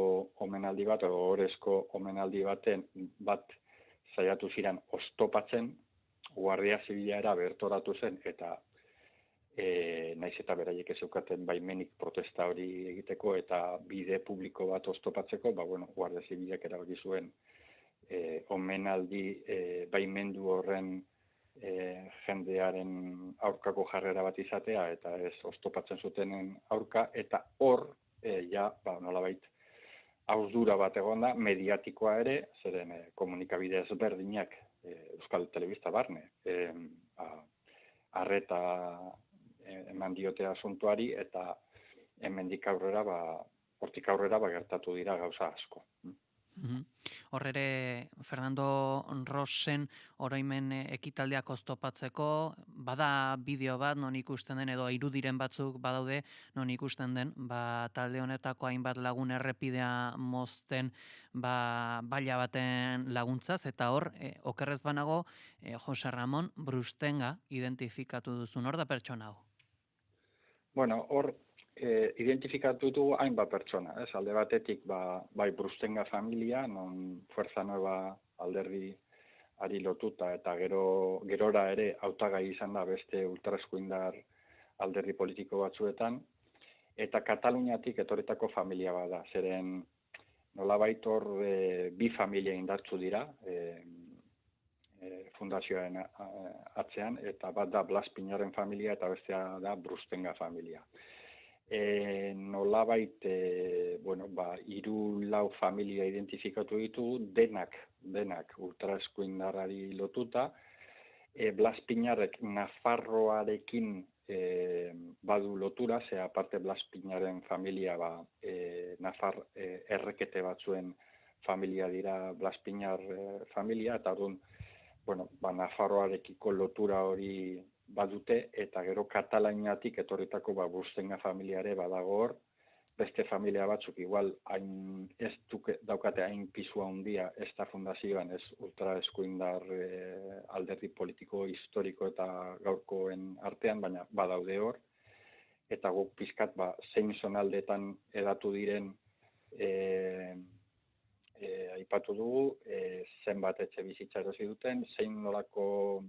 omenaldi bat, edo orezko omenaldi bat saiatu ziren oztopatzen, Guardia Zibilara bertoratu zen, eta naiz eta beraiek ez zeukaten baimenik protesta hori egiteko eta bide publiko bat oztopatzeko, Guardia Zibilak erabaki zuen omenaldi baimendu horren jendearen aurkako jarrera bat izatea eta ez oztopatzen zutenen aurka, eta hor, nolabait, hausdura bat egonda, mediatikoa ere, zeren komunikabide ezberdinak, Euskal Telebista barne, arreta eman diote asuntuari, eta hemendik aurrera, hortik aurrera gertatu dira gauza asko. Hor ere, Fernando Rosen oroimen ekitaldiak oztopatzeko, bada bideo bat, non ikusten den, edo irudiren batzuk badaude, non ikusten den, talde honetako hainbat lagun errepidea mozten baila baten laguntzaz, eta hor, okerrez banago, Jose Ramon Brustenga identifikatu duzun, hor da pertsona hau? Hor, identifikatu dugu hainbat pertsona, alde batetik bai Brustenga familia, non Fuerza Nueva alderdi ari lotuta eta gerora ere hautagai izan da beste ultraeskuindar alderdi politiko batzuetan, eta Kataluniatik etorritako familia bada, zeren nolabait hor bi familia indartzu dira fundazioaren atzean, eta bat da Blas Piñaren familia eta bestea da Brustenga familia. Nolabait, hiru lau familia identifikatu ditugu, denak ultraeskuindarrari lotuta. Blas Piñarrek Nafarroarekin badu lotura, ze aparte Blas Piñaren familia Nafar errekete batzuen familia dira Blas Piñar familia, eta orduan, Nafarroarekiko lotura hori badute, eta gero Kataluniatik etorritako Brustenga familiare badago hor, beste familia batzuk igual ez daukate hain pisua handia ez da fundazioan, ez ultraeskuindar alderdi politiko, historiko eta gaurkoen artean, baina badaude hor, eta guk pizkat zein zonaldetan edatu diren aipatu dugu, zenbat etxe bizitza erosi duten, zein nolako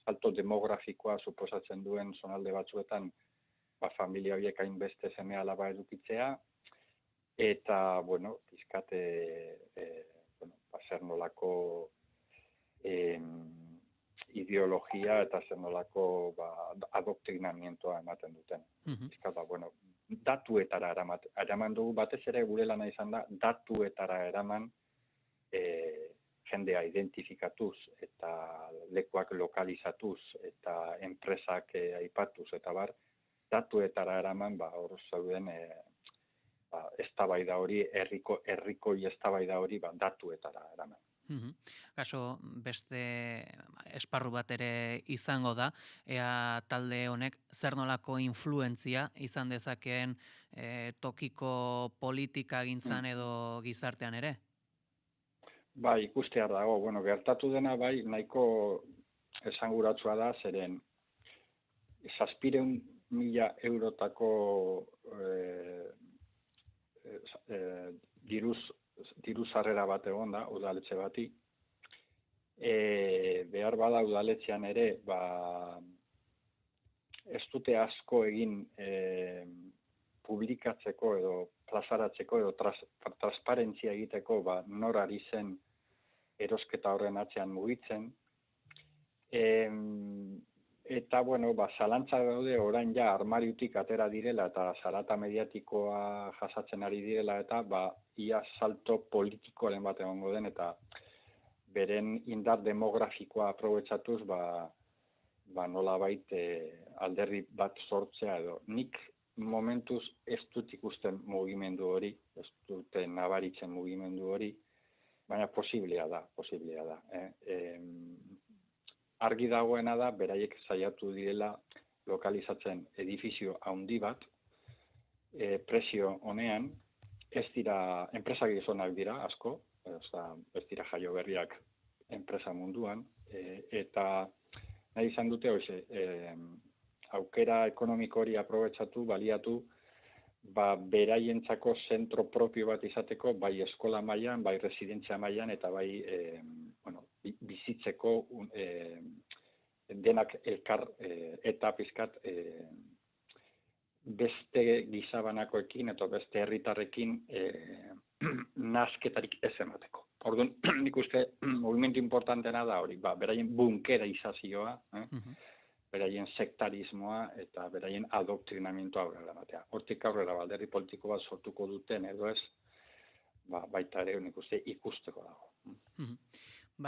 salto demografikoa suposatzen duen zonalde batzuetan familia horiek hainbeste seme-alaba edukitzea, eta, pizkat, zer nolako ideologia eta zer nolako adoktrinamientoa ematen duten. Pizkat, datuetara eraman dugu, batez ere gure lana izan da, datuetara eraman jendea identifikatuz eta lekuak lokalizatuz eta enpresak aipatuz eta bar, datuetara eraman hor zauden eztabaida hori, herrikoi eztabaida hori datuetara eraman. Kaso beste esparru bat ere izango da, ea talde honek zer nolako influentzia izan dezakeen tokiko politika gintzan edo gizartean ere? Bai, ikustea dago, gertatu dena nahiko esanguratsua da, zeren 700.000 eurotako diru sarrera bat egon da, udaletxe bati. Behar bada udaletxean ere, ez dute asko egin publikatzeko edo plazaratzeko edo transparentzia egiteko nor ari zen erosketa horren atzean mugitzen. Eta, zalantza daude orain ja armariutik atera direla eta zarata mediatikoa jasatzen ari direla eta ia salto politikoaren bat egongo den eta beren indar demografikoa aprobetxatuz nolabait alderdi bat sortzea edo. Nik momentuz ez dut ikusten mugimendu hori, ez dute nabaritzen mugimendu hori, baina posiblea da. Argi dagoena da, beraiek saiatu direla lokalizatzen edifizio handi bat, prezio honean, ez dira, enpresak gizonak dira asko, ez dira jaio berriak enpresa munduan, eta nahi izan dute, aukera ekonomiko hori aprobetxatu, baliatu, beraientzako zentro propio bat izateko, bai eskola mailan, bai residentzia mailan, eta bai bizitzeko denak elkar eta pizkat beste gizabanakoekin eta beste herritarrekin nasketarik ez emateko. Orduan, nik uste movimentu importantena da hori, beraien bunkerizazioa, beraien sektarismoa eta beraien adoktrinamentoa aurrera batea. Hortik aurrera alderdi politiko bat sortuko duten edo ez, baita ere nik uste ikusteko dago.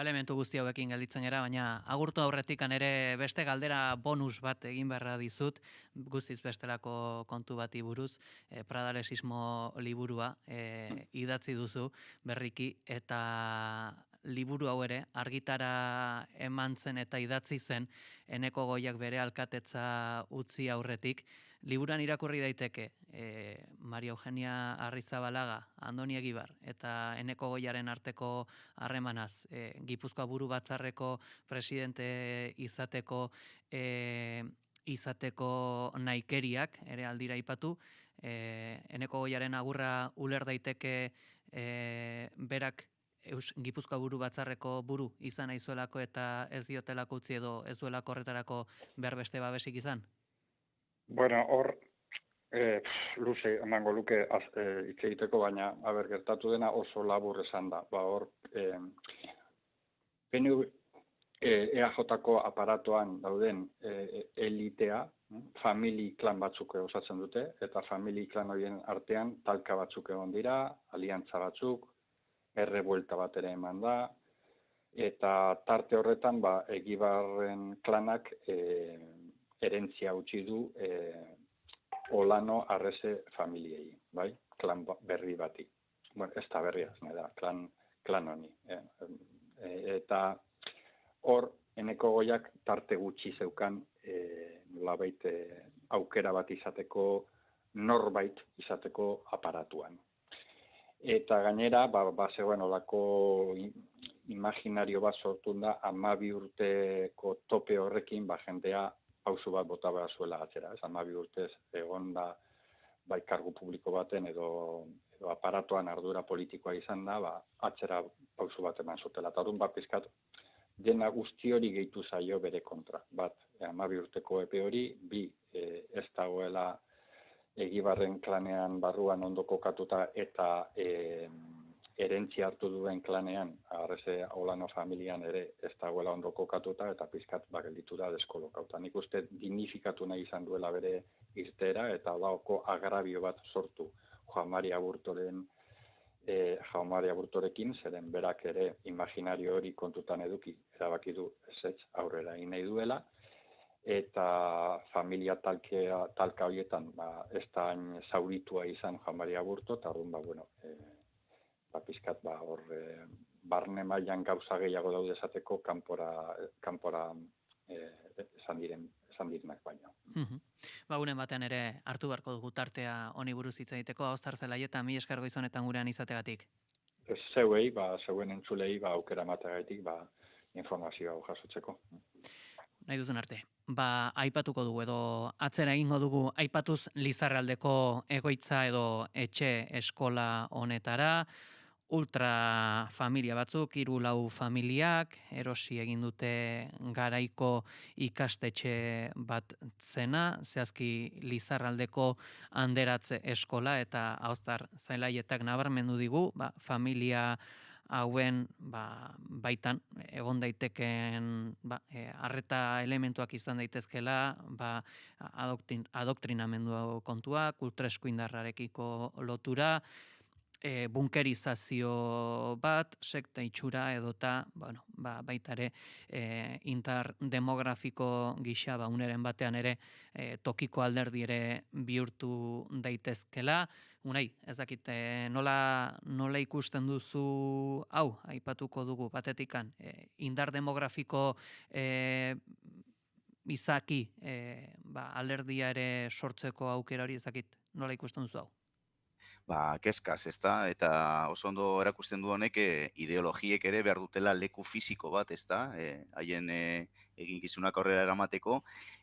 Elementu guzti hauekin gelditzen gara, baina agurtu aurretikan ere beste galdera bonus bat egin beharra dizut, guztiz bestelako kontu bati buruz, Pradalesismo liburua idatzi duzu berriki, eta liburu hau ere argitara eman zen eta idatzi zen Eneko Goiak bere alkatetza utzi aurretik. Liburan irakurri daiteke Maria Eugenia Arrizabalaga, Andoni Egibar eta Eneko Goiaren arteko harremanaz, Gipuzkoa Buru Batzarreko presidente izateko naikeriak ere aldira aipatu, Eneko Goiaren agurra uler daiteke berak Gipuzkoa Buru Batzarreko buru izan aizuelako eta ez diotelako utzi edo ez duelako horretarako behar beste babesik izan? Hor, luze emango luke hitz egiteko, baina gertatu dena oso labur esan da. Hor, PNV EAJ-ko aparatuan dauden elitea, famili klan batzuk osatzen dute, eta famili klan horien artean talka batzuk egon dira, aliantza batzuk, errebuelta bat ere eman da, eta tarte horretan Egibarren klanak herentzia utzi du Olano Arrese familiei, bai? Klan berri bati. Ez da berria, da, klan honi. Eta hor, Eneko Goiak tarte gutxi zeukan nolabait aukera bat izateko, norbait izateko aparatuan. Eta gainera, zegoen olako imaginario bat sortun da, 12 urteko tope horrekin, jendea pausu bat bota behar zuela atzera. 12 urtez egon da bai kargu publiko baten edo aparatuan ardura politikoa izan da, atzera pausu bat eman zutela. Eta orduan pizkat dena guzti hori gehitu zaio bere kontra. 12 urteko epe hori, 2 ez dagoela Egibarren klanean barruan ondo kokatuta eta herentzia hartu duen klanean, Arrese Olano familian ere ez dagoela ondo kokatuta eta pizkat gelditu da deskolokauta. Nik uste dignifikatu nahi izan duela bere irteera eta daoko agrabio bat sortu Juan Mari Aburtoren Jaumari Aburtorekin, zeren berak ere imaginario hori kontutan eduki, erabaki du ezetz aurrera egin nahi duela, eta familia talka horietan ez da hain zauritua izan Jaumari Aburto, eta orduan, pizkat hor barne mailan gauza gehiago daude esateko kanpora esan direnak baino. Unen batean ere hartu beharko dugu tartea honi buruz hitz egiteko, Aostar Zelai eta mila esker goizonetan gurean izategatik. Zeuei, zeuen entzulei aukera emateagatik informazio hau jasotzeko. Nahi duzun arte. Aipatuko dugu edo atzera egingo dugu aipatuz Lizarraldeko egoitza edo etxe eskola honetara, ultra familia batzuk, 3-4 familiak, erosi egin dute garaiko ikastetxe bat zena, zehazki Lizarraldeko Anderatze eskola eta Aostar Zelaietak nabarmendu digu, familia hauen baitan egon daiteken arreta elementuak izan daitezkela, adoktrinamendu kontua, ultraeskuindarrarekiko lotura, bunkerizazio bat, sekta itxura edota, baita ere indar demografiko gisa uneren batean ere tokiko alderdi ere bihurtu daitezkela. Unai, ez dakit, nola ikusten duzu hau, aipatuko dugu batetikan, indar demografiko izaki alderdia ere sortzeko aukera hori, ez dakit, nola ikusten duzu hau? Kezkaz, ezta? Eta oso ondo erakusten du honek ideologiek ere behar dutela leku fisiko bat, ezta? Haien eginkizunak aurrera eramateko,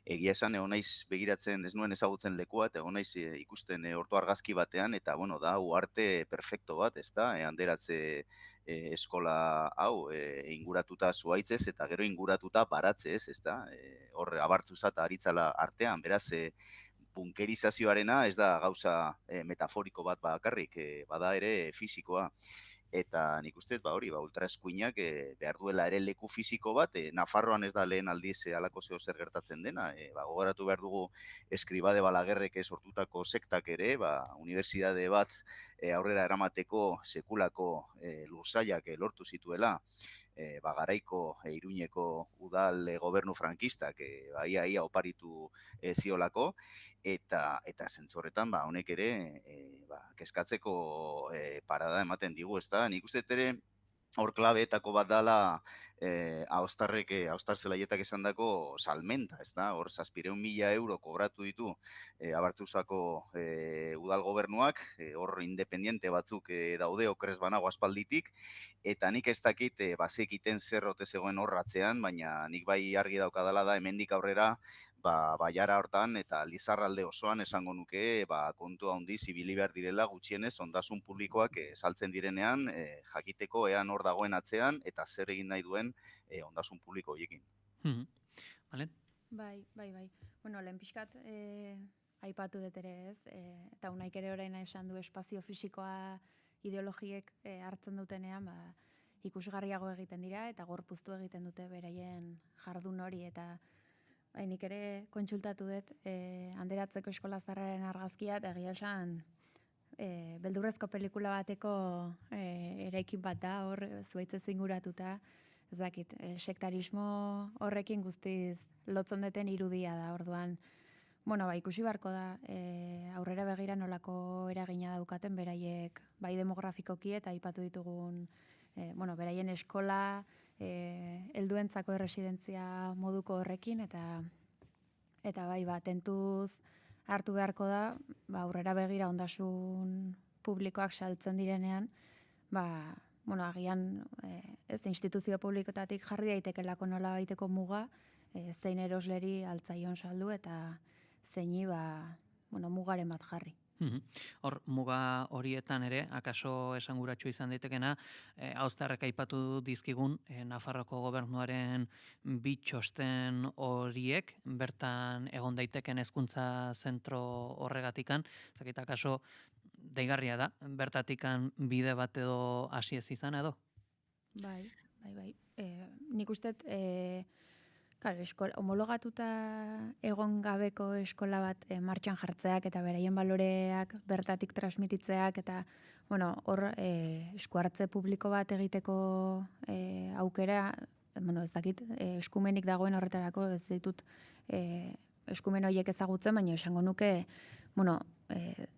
egia esan egon naiz begiratzen, ez nuen ezagutzen lekua, eta egon naiz ikusten orto argazki batean, eta da uharte perfecto bat, ezta? Anderatze eskola hau inguratuta zuaitzez, eta gero inguratuta baratzez, ezta? Hor abartzuza eta aritzala artean, beraz, bunkerizazioarena ez da gauza metaforiko bat bakarrik, bada ere fisikoa. Eta nik uste, ultraeskuinak behar duela ere leku fisiko bat, Nafarroan ez da lehen aldiz halako zer gertatzen dena, gogoratu behar dugu Eskribade Balaguerrek sortutako sektak ere, unibertsitate bat aurrera eramateko sekulako lursailak lortu zituela, garaiko Iruñeko udal gobernu frankistak ia oparitu ziolako, eta zentzu horretan honek ere kezkatzeko parada ematen digu, ezta? Nik uste ere hor klabeetako bat dala Aostar Zelaietak esandako salmenta, ezta? Hor 700.000 euro kobratu ditu Abartzuzako udal gobernuak, hor independiente batzuk daude okrez banago aspalditik, eta nik ez dakit bazekiten zer ote zegoen horratzean, baina nik bai argi daukadala da hemendik aurrera baiara hortan eta Lizarralde osoan esango nuke kontua handiz ibili behar direla gutxienez ondasun publikoak saltzen direnean jakiteko ean hor dagoen atzean eta zer egin nahi duen ondasun publiko horiekin. Vale? Bai. Bueno, lehen pixkat aipatu dut ere ez, eta unaik ere orain esan du espazio fisikoa ideologiek hartzen dutenean, ikusgarriago egiten dira eta gorpuztu egiten dute beraien jardun hori eta nik ere kontsultatu dut Anderatzeko eskola zaharraren argazkia eta egia esan beldurrezko pelikula bateko eraikin bat da, hor zuaitzez inguratuta, ez dakit, sektarismo horrekin guztiz lotzen duten irudia da, orduan. Ikusi beharko da, aurrera begira nolako eragina daukaten beraiek, bai demografikoki eta aipatu ditugun, beraien eskola, helduentzako erresidentzia moduko horrekin, eta bai, tentuz hartu beharko da, aurrera begira ondasun publikoak saltzen direnean, agian ez instituzio publikotatik jarri daitekelako nola baiteko muga, zein erosleri altzaion saldu eta zeini mugaren bat jarri. Hor, muga horietan ere, akaso esanguratsu izan daitekena, Aostarrek aipatu dizkigun, Nafarroko gobernuaren bitxosten horiek, bertan egon daiteken hezkuntza zentro horregatikan, zakit akaso deigarria da, bertatikan bide bat edo hasi ez izan edo? Bai. Nik uste, Claro, homologatuta egon gabeko eskola bat martxan jartzeak eta beraien baloreak bertatik transmititzeak eta hor eskuartze publiko bat egiteko aukera, ez dakit, eskumenik dagoen horretarako ez ditut eskumen horiek ezagutzen, baina esango nuke,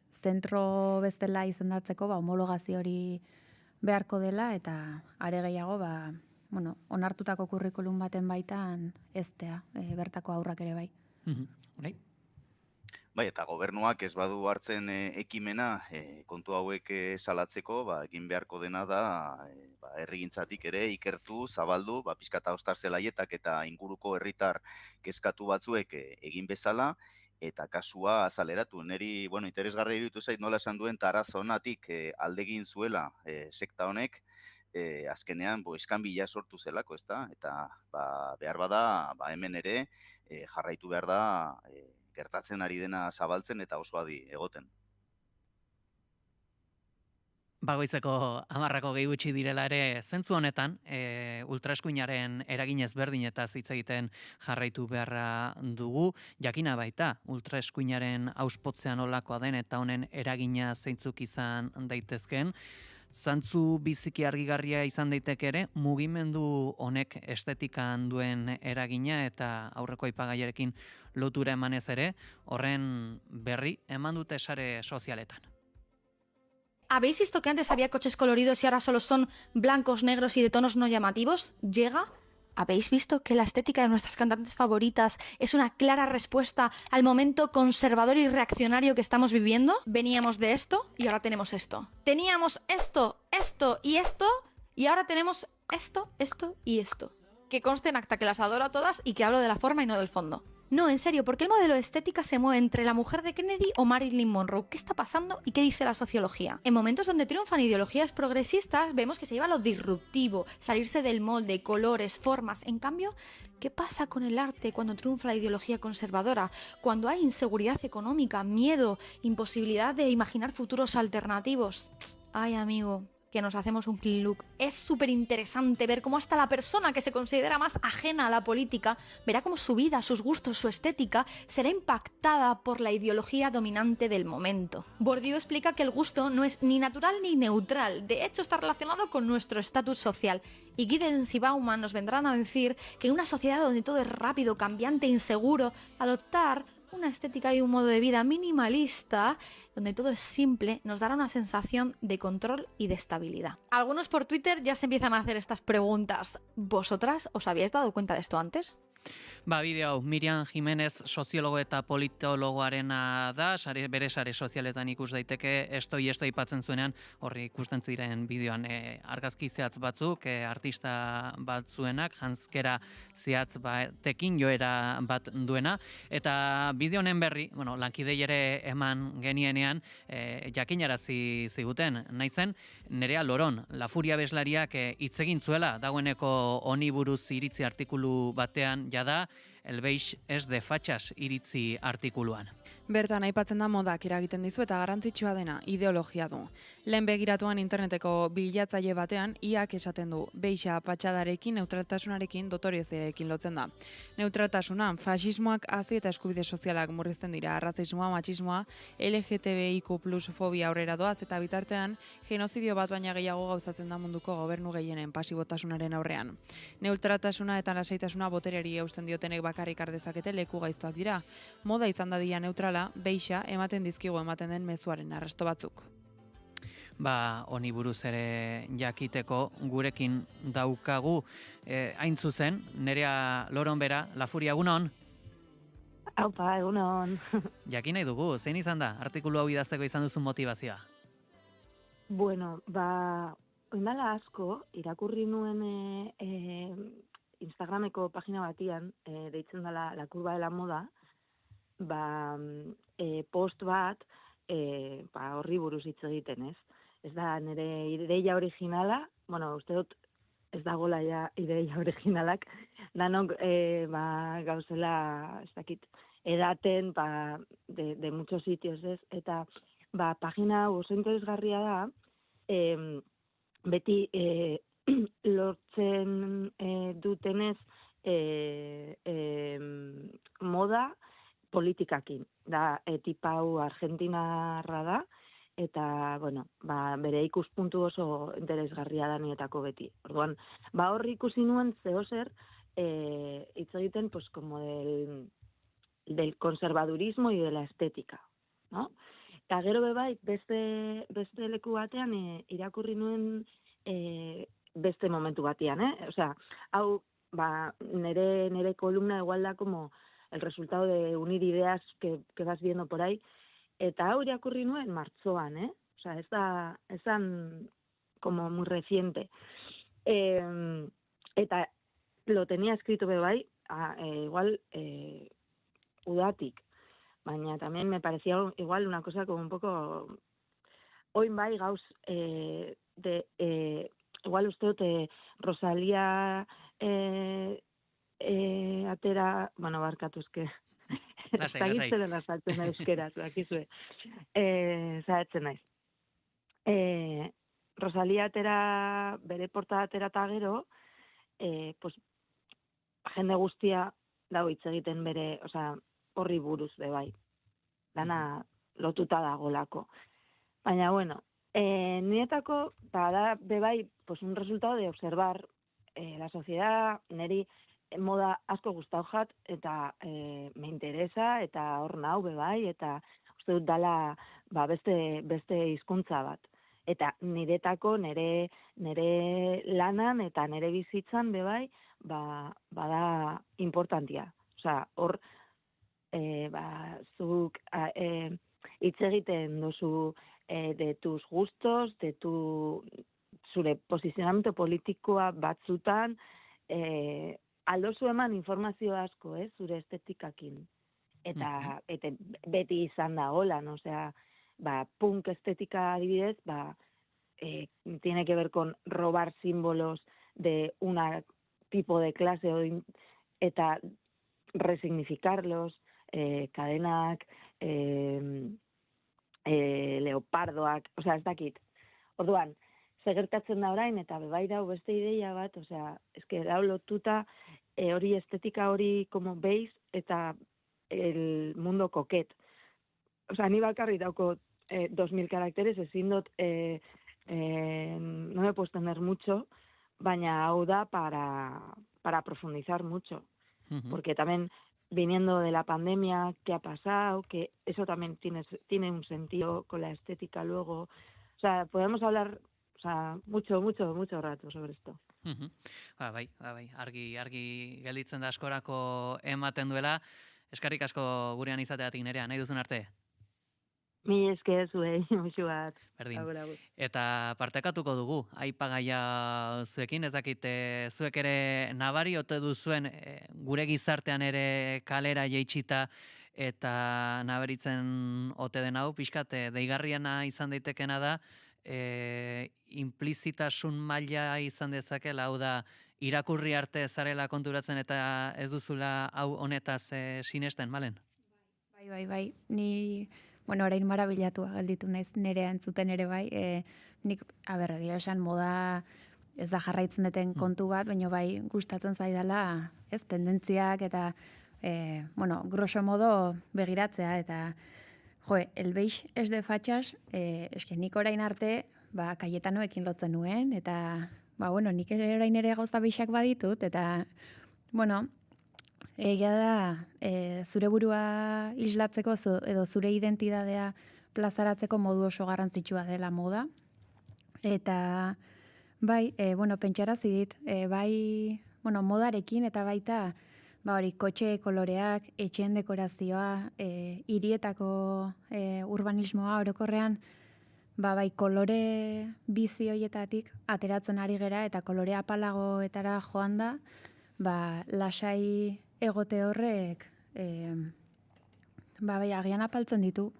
zentro bezala izendatzeko homologazio hori beharko dela eta are gehiago onartutako kurrikulum baten baitan eztea, bertako aurrak ere bai. Bai, eta gobernuak ez badu hartzen ekimena kontu hauek salatzeko, egin beharko dena da herrigintzatik ere ikertu, zabaldu, pixkata ostar zelaietak eta inguruko herritar kezkatu batzuek egin bezala, eta kasua azaleratu. Neri, interesgarri iruditu zait nola esan duen Tarazonatik aldegin zuela sekta honek, azkenean eskanbila sortu zelako, ezta? Eta behar bada, hemen ere jarraitu behar da gertatzen ari dena zabaltzen eta oso adi egoten. Bagoitzeko 10 gehi gutxi direla ere, zentzu honetan, ultraeskuinaren eragin ezberdinetaz hitz egiten jarraitu beharra dugu, jakina baita, ultraeskuinaren auspotzean olakoa den eta honen eragina zeintzuk izan daitezken, zantzu biziki argigarria izan daiteke ere, mugimendu honek estetikan duen eragina eta aurreko aipagaiarekin lotura emanez ere, horren berri eman dute sare sozialetan. ¿Habéis visto que antes había coches coloridos y ahora solo son blancos, negros y de tonos no llamativos? ¿Llega? ¿Habéis visto que la estética de nuestras cantantes favoritas es una clara respuesta al momento conservador y reaccionario que estamos viviendo? Veníamos de esto y ahora tenemos esto. Teníamos esto, esto y esto y ahora tenemos esto, esto y esto. Que conste en acta que las adoro a todas y que hablo de la forma y no del fondo. No, en serio, ¿por qué el modelo de estética se mueve entre la mujer de Kennedy o Marilyn Monroe? ¿Qué está pasando y qué dice la sociología? En momentos donde triunfan ideologías progresistas, vemos que se lleva lo disruptivo, salirse del molde, colores, formas. En cambio, ¿qué pasa con el arte cuando triunfa la ideología conservadora? Cuando hay inseguridad económica, miedo, imposibilidad de imaginar futuros alternativos. Ay, amigo, que nos hacemos un clean look. Es súper interesante ver cómo hasta la persona que se considera más ajena a la política verá cómo su vida, sus gustos, su estética será impactada por la ideología dominante del momento. Bourdieu explica que el gusto no es ni natural ni neutral, de hecho está relacionado con nuestro estatus social. Y Giddens y Bauman nos vendrán a decir que en una sociedad donde todo es rápido, cambiante, inseguro, adoptar una estética y un modo de vida minimalista, donde todo es simple, nos dará una sensación de control y de estabilidad. Algunos por Twitter ya se empiezan a hacer estas preguntas. ¿Vosotras os habíais dado cuenta de esto antes? Bideo hau, Miriam Jimenez soziologo eta politologoarena da, bere sare sozialetan ikus daiteke, estoi aipatzen zuenean, horri ikusten ziren bideoan argazki zehatz batzuk, artista batzuenak, janzkera zehatz batekin joera bat duena, eta bideo honen berri, lankidei ere eman genienean, jakinarazi ziguten, naizen, Nerea Loron, La Furia abeslariak hitz egin zuela, dagoeneko honi buruz iritzi artikulu batean jada, El beige es de fachas iritzi artikuluan. Bertan aipatzen da modak eragiten dizu eta garrantzitsua dena ideologia du. Lehen begiratuan interneteko bilatzaile batean iak esaten du beixa patxadarekin neutraltasunarekin dotoriozerekin lotzen da. Neutraltasunan fasismoak hazi eta eskubide sozialak murrizten dira, arrazismoa, matxismoa, LGTBIQ+ fobia aurrera doaz eta bitartean genozidio bat baina gehiago gauzatzen da munduko gobernu gehienen pasibotasunaren aurrean. Neutraltasuna eta lasaitasuna botereri eusten diotenek bakarrik har dezakete leku gaiztoak dira. Moda izan dadia neutrala, beixa ematen dizkigu ematen den mezuaren arrasto batzuk. Honi buruz ere jakiteko gurekin daukagu, hain zuzen, Nerea Loron bera, La Furia, egunon? Aupa, egunon. Jakin nahi dugu, zein izan da, artikulu hau idazteko izan duzun motivazioa? Bueno, oindala asko, irakurri nuen Instagrameko pagina batian, deitzen dela La Curva de la Moda, post bat horri buruz hitz egiten, ez? Ez da nire ideia originala, uste dut ez dagoela ideia originalak, danok gauzela, ez dakit, edaten de muchos sitios, ez? Eta pagina oso interesgarria da, beti lortzen dutenez moda politikakin. Da, tipa hau argentinarra da, eta, bueno, bere ikuspuntu oso interesgarria da nietako beti. Orduan, horri ikusi nuen zehozer, hitz egiten, pues, como del conservadurismo y de la estética, ¿no? Eta gero bebai, beste leku batean irakurri nuen beste momentu batean, Osea, hau, nere kolumna igual da como el resultado de unir ideas que vas viendo por ahí, eta hau irakurri nuen martzoan, Osea, ez dan como muy reciente. Eta lo tenía escrito bebai, igual udatik. Baina también me parecía igual una cosa como un poco oin bai gauz igual uste dut Rosalía atera, bueno, barkatu eske zagitzen azaltzen da euskeraz, dakizue. Zahetzen naiz. Rosalía atera, bere portada atera eta gero, pues, jende guztia dago hitz egiten bere, osea, horri buruz bebai. Dana lotuta dagolako. Baina, bueno, nietako, da bebai, pues un resultado de observar la sociedad, neri moda asko gustau jat, eta me interesa, eta hor nau bebai, eta uste dut dala beste hizkuntza bat. Eta niretako, nere lanan eta nere bizitzan bebai, bada importantia. Osea, hor, zuk hitz egiten duzu de tus gustos, zure posizionamiento politikoa batzutan, aldozu eman informazio asko, zure estetikakin. Eta beti izan da hola, no? Osea, punk estetika adibidez, tiene que ver con robar símbolos de una tipo de clase eta resignificarlos, cadenak, leopardoak, osea, ez dakit. Orduan, segertatzen da orain, eta bebai dau beste ideia bat, osea, eske dau lotuta hori estetika hori como beis, eta el mundo coquet. Osea, ni bakarri dauko 2000 caracteres, ezin dut, no me puedo extender mucho, baina hau da para profundizar mucho. Porque también viniendo de la pandemia, ¿qué ha pasado? Que eso también tiene un sentido con la estética luego. O sea, podemos hablar, o sea, mucho rato sobre esto. Bai, argi gelditzen da askorako ematen duela. Eskarrik asko gurean izateatik Nerea, nahi duzun arte. Mi esker zuei, musu bat. Berdin. Eta partekatuko dugu, aipagaia zuekin, ez dakit, zuek ere nabari ote duzuen gure gizartean ere kalera jeitsita eta nabaritzen ote den hau, pixkat, deigarriana izan daitekena da, implizitasun maila izan dezakela, hau da, irakurri arte zarela konturatzen eta ez duzula hau honetaz sinesten, Malen? Bai, ni... Bueno, orain marabilatua gelditu naiz Nerea entzuten ere bai. Nik, egia esan, moda ez da jarraitzen duten kontu bat, baina bai gustatzen zaidala, ez, tendentziak eta, grosso modo begiratzea, eta, el beix ez de fatxas, eske nik orain arte, Cayetanoekin lotzen nuen, eta, nik orain ere gauza beixak baditut, eta, egia da, zure burua islatzeko edo zure identidadea plazaratzeko modu oso garrantzitsua dela moda. Eta, pentsarazi dit, modarekin eta baita, kotxe koloreak, etxeen dekorazioa, hirietako urbanismoa orokorrean, kolore bizi hoietatik ateratzen ari gera eta kolore apalagoetara joan da, lasai egote horrek agian apaltzen ditu,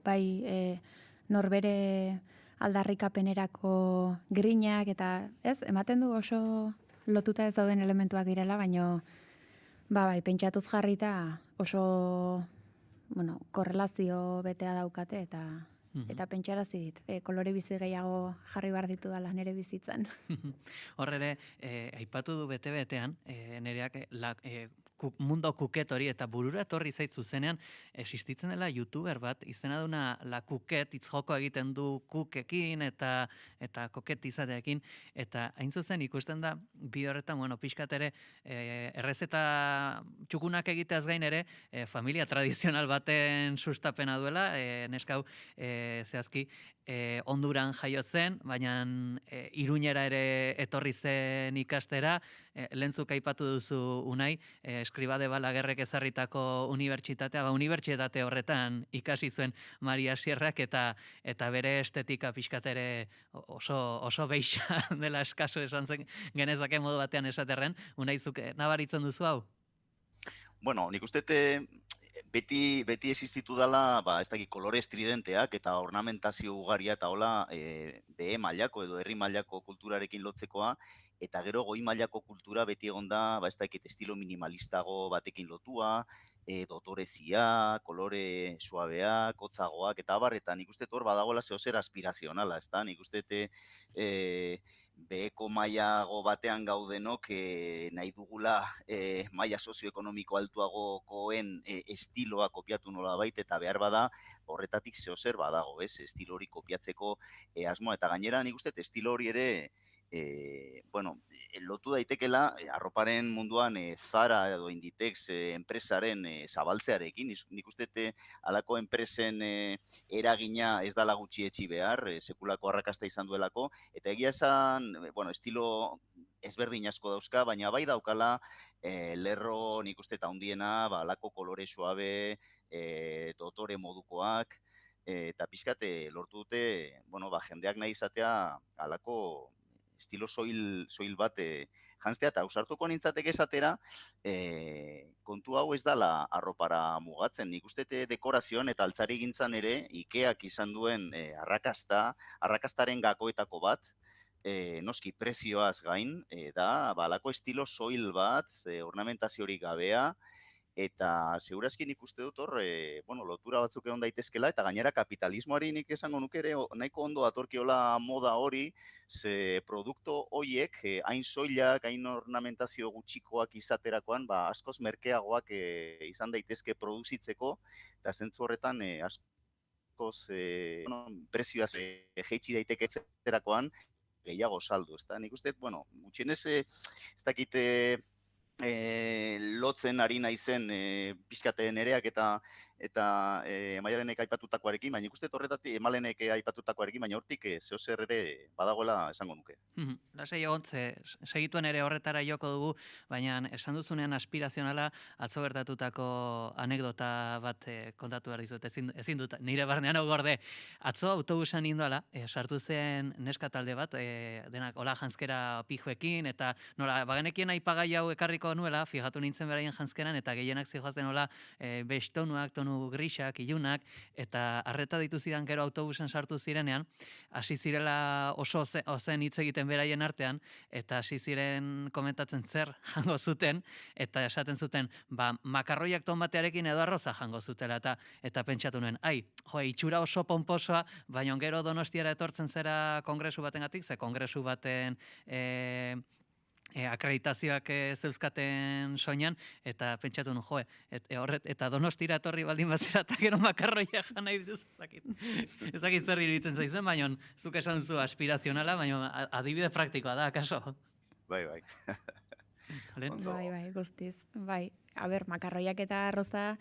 norbere aldarrikapenerako grinak eta ematen du oso lotuta ez dauden elementuak direla, baino pentsatuz jarrita oso korrelazio betea daukate eta pentsarazi dit, kolore bizi gehiago jarri behar ditu dala nire bizitzan. Horre ere, aipatu du bete-betean, Nereak mundo kuket hori, eta burura etorri zait zuzenean, existitzen dela youtuber bat, izena duna La Kuket, itzjoko egiten du kukekin eta koket izateekin, eta hain zuzen ikusten da, bide horretan, pixkat ere, errezeta txukunak egiteaz gain ere, familia tradizional baten sustapena duela, neskau, zehazki, Honduran jaio zen, baina Iruñera ere etorri zen ikastera, lehentzuk aipatu duzu Unai, Eskribade Balaguerrek ezarritako unibertsitatea, unibertsitate horretan ikasi zuen Maria Sierrak eta bere estetika pixkat ere oso beixa dela eskaso esan zen genezake modu batean esaterren. Unai, zuk nabaritzen duzu hau? Bueno, nik uste beti existitu dela, ez dakit, kolore estridenteak eta ornamentazio ugaria eta hola behe mailako edo herri mailako kulturarekin lotzekoa, eta gero goi mailako kultura beti egon da, ez dakit, estilo minimalistago batekin lotua, dotorezia, kolore suabeak, hotzagoak, eta abar, eta nik uste hor badagoela zehozer aspirazionala, ez da? Nik uste beheko mailago batean gaudenok nahi dugula maila sozioekonomiko altuagokoen estiloa kopiatu nola baita, eta behar bada horretatik zehozer badago, estilo hori kopiatzeko asmoa, eta gainera nik uste estilo hori ere lotu daitekela arroparen munduan Zara edo Inditex enpresaren zabaltzearekin. Nik uste halako enpresen eragina ez dala gutxi etxi behar, sekulako arrakasta izan duelako, eta egia esan, estilo ezberdin asko dauzka, baina bai daukala lerro nik uste eta hundiena, halako kolore suabe, dotore modukoak, eta pixkate lortu dute, jendeak nahi izatea halako estilo soil bat jantzea, eta ausartuko nintzateke esatera, kontu hau ez dala arropara mugatzen. Nik uste dekorazioan eta altzari gintzan ere, Ikeak izan duen arrakastaren gakoetako bat, noski prezioaz gain, da, balako estilo soil bat, ornamentaziorik gabea, eta segurazki nik uste dut hor, lotura batzuk egon daitezkela, eta gainera kapitalismoari nik esango nuke ere nahiko ondo datorkiola moda hori, ze produktu horiek hain soilak, hain ornamentazio gutxikoak izaterakoan, askoz merkeagoak izan daitezke produzitzeko, eta zentzu horretan askoz prezioaz jeitsi daiteketzerakoan gehiago saldu, ezta? Nik uste, gutxienez ez dakite lotzen ari naizen pixkate nereak eta Maialenek aipatutakoarekin, baina ikusten horretatik Emalenek aipatutakoarekin, baina hortik zehozer ere badagoela esango nuke. Lasai egon, segituen ere horretara joko dugu, baina esan duzunean aspirazionala atzo gertatutako anekdota bat kontatu behar dizut, ezin dut, nire barnean hau gorde. Atzo autobusan ninduala, sartu zen neska talde bat, denak hola janzkera pijuekin, eta nola, bagenekien aipagai hau ekarriko nuela, fijatu nintzen beraien janzkeran, eta gehienak zijoazten hola bestonuak, tonu grisak, ilunak, eta arreta dituzidan gero autobusen sartu zirenean, hasi zirela oso zen hitz egiten beraien artean, eta hasi ziren komentatzen zer jango zuten, eta esaten zuten, makarroiak tomatearekin edo arroza jango zutela, eta pentsatu nuen, itxura oso pomposoa, baina gero Donostiara etortzen zera kongresu batengatik, ze kongresu baten akreditazioak zeuzkaten soinan, eta pentsatu nuen, eta Donostira etorri baldin bazera, eta gero makarroia jan nahi dituz, ezakit zer iruditzen zaizuen, baina zuk esan zu aspirazionala, baina adibide praktikoa da, akaso? Bai. Bai, guztiz. Bai, makarroiak eta arroza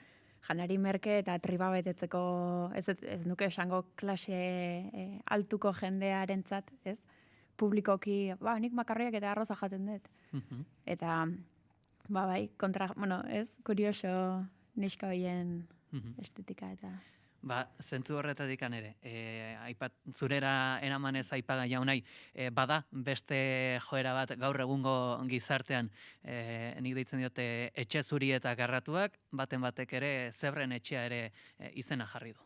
janari merke eta triba betetzeko, ez nuke esango klase altuko jendearentzat, ez? Publikoki, nik makarroiak eta arroza jaten dut. Eta, kurioso neska horien estetika eta... Zentzu horretatik ere, zurera eramanez aipaga jaunai, bada beste joera bat gaur egungo gizartean, nik deitzen diote etxe zuri eta garratuak, baten batek ere zebren etxea ere izena jarri du.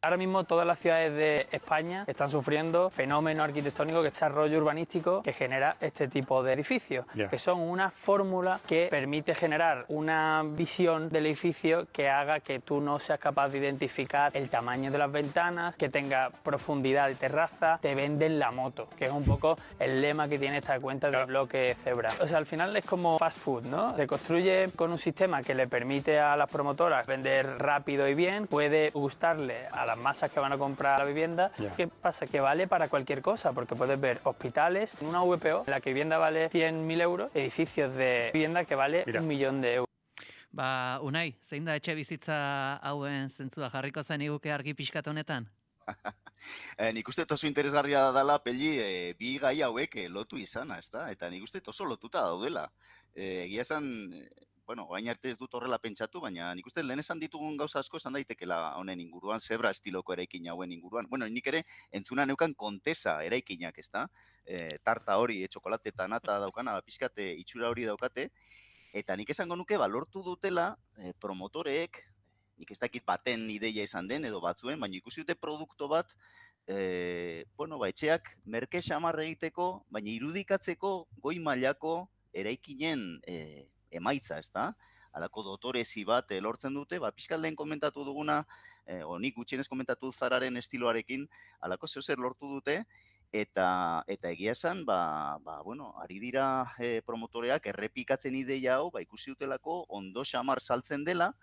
Ahora mismo todas las ciudades de España están sufriendo fenómeno arquitectónico, desarrollo urbanístico que genera este tipo de edificios, que son una fórmula que permite generar una visión del edificio que haga que tú no seas capaz de identificar el tamaño de las ventanas, que tenga profundidad de terraza, te venden la moto, que es un poco el lema que tiene esta cuenta del bloque Zebra. O sea, al final es como fast food, ¿no? Se construye con un sistema que le permite a las promotoras vender rápido y bien, puede gustarle a las masas que van a comprar la vivienda. ¿Qué pasa? Que vale para cualquier cosa, porque puedes ver hospitales, una VPO, en la que vivienda vale 100.000 euros, edificios de vivienda que vale 1 millón de euros. Unai, zein da etxe bizitza hauen zentzua jarriko zen iguke argi pixkat honetan? Nik uste oso interesgarria dela peli bi gai hauek lotu izana, ezta? Eta nik uste oso lotuta daudela. Egia esan, gain arte ez dut horrela pentsatu, baina nik uste lehen esan ditugun gauza asko esan daitekela honen inguruan, Zebra estiloko eraikin hauen inguruan. Nik ere entzuna neukan Kontesa eraikinak, ezta? Tarta hori, txokolate eta nata daukana, pixkate itxura hori daukate, eta nik esango nuke lortu dutela promotoreek, nik ez dakit baten ideia izan den edo batzuen, baina ikusi dute produktu bat, etxeak merke xamar egiteko, baina irudikatzeko goi mailako eraikinen emaitza, ezta? Halako dotorezi bat lortzen dute, pixkat lehen komentatu duguna, nik gutxienez komentatu Zararen estiloarekin, halako zer lortu dute, eta egia esan, ari dira promotoreak errepikatzen ideia hau, ikusi dutelako ondo xamar saltzen dela,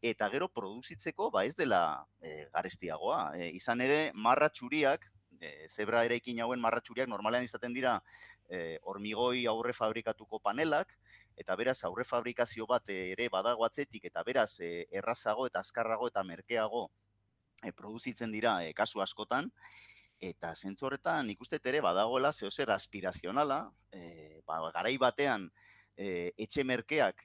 eta gero produzitzeko ez dela garestiagoa. Izan ere, marra txuriak, Zebra eraikin hauen marra txuriak normalean izaten dira hormigoi aurre fabrikatuko panelak, eta beraz aurre fabrikazio bat ere badago atzetik, eta beraz errazago eta azkarrago eta merkeago produzitzen dira kasu askotan, eta zentzu horretan ikuste ere badagoela zehozer aspirazionala, garai batean etxe merkeak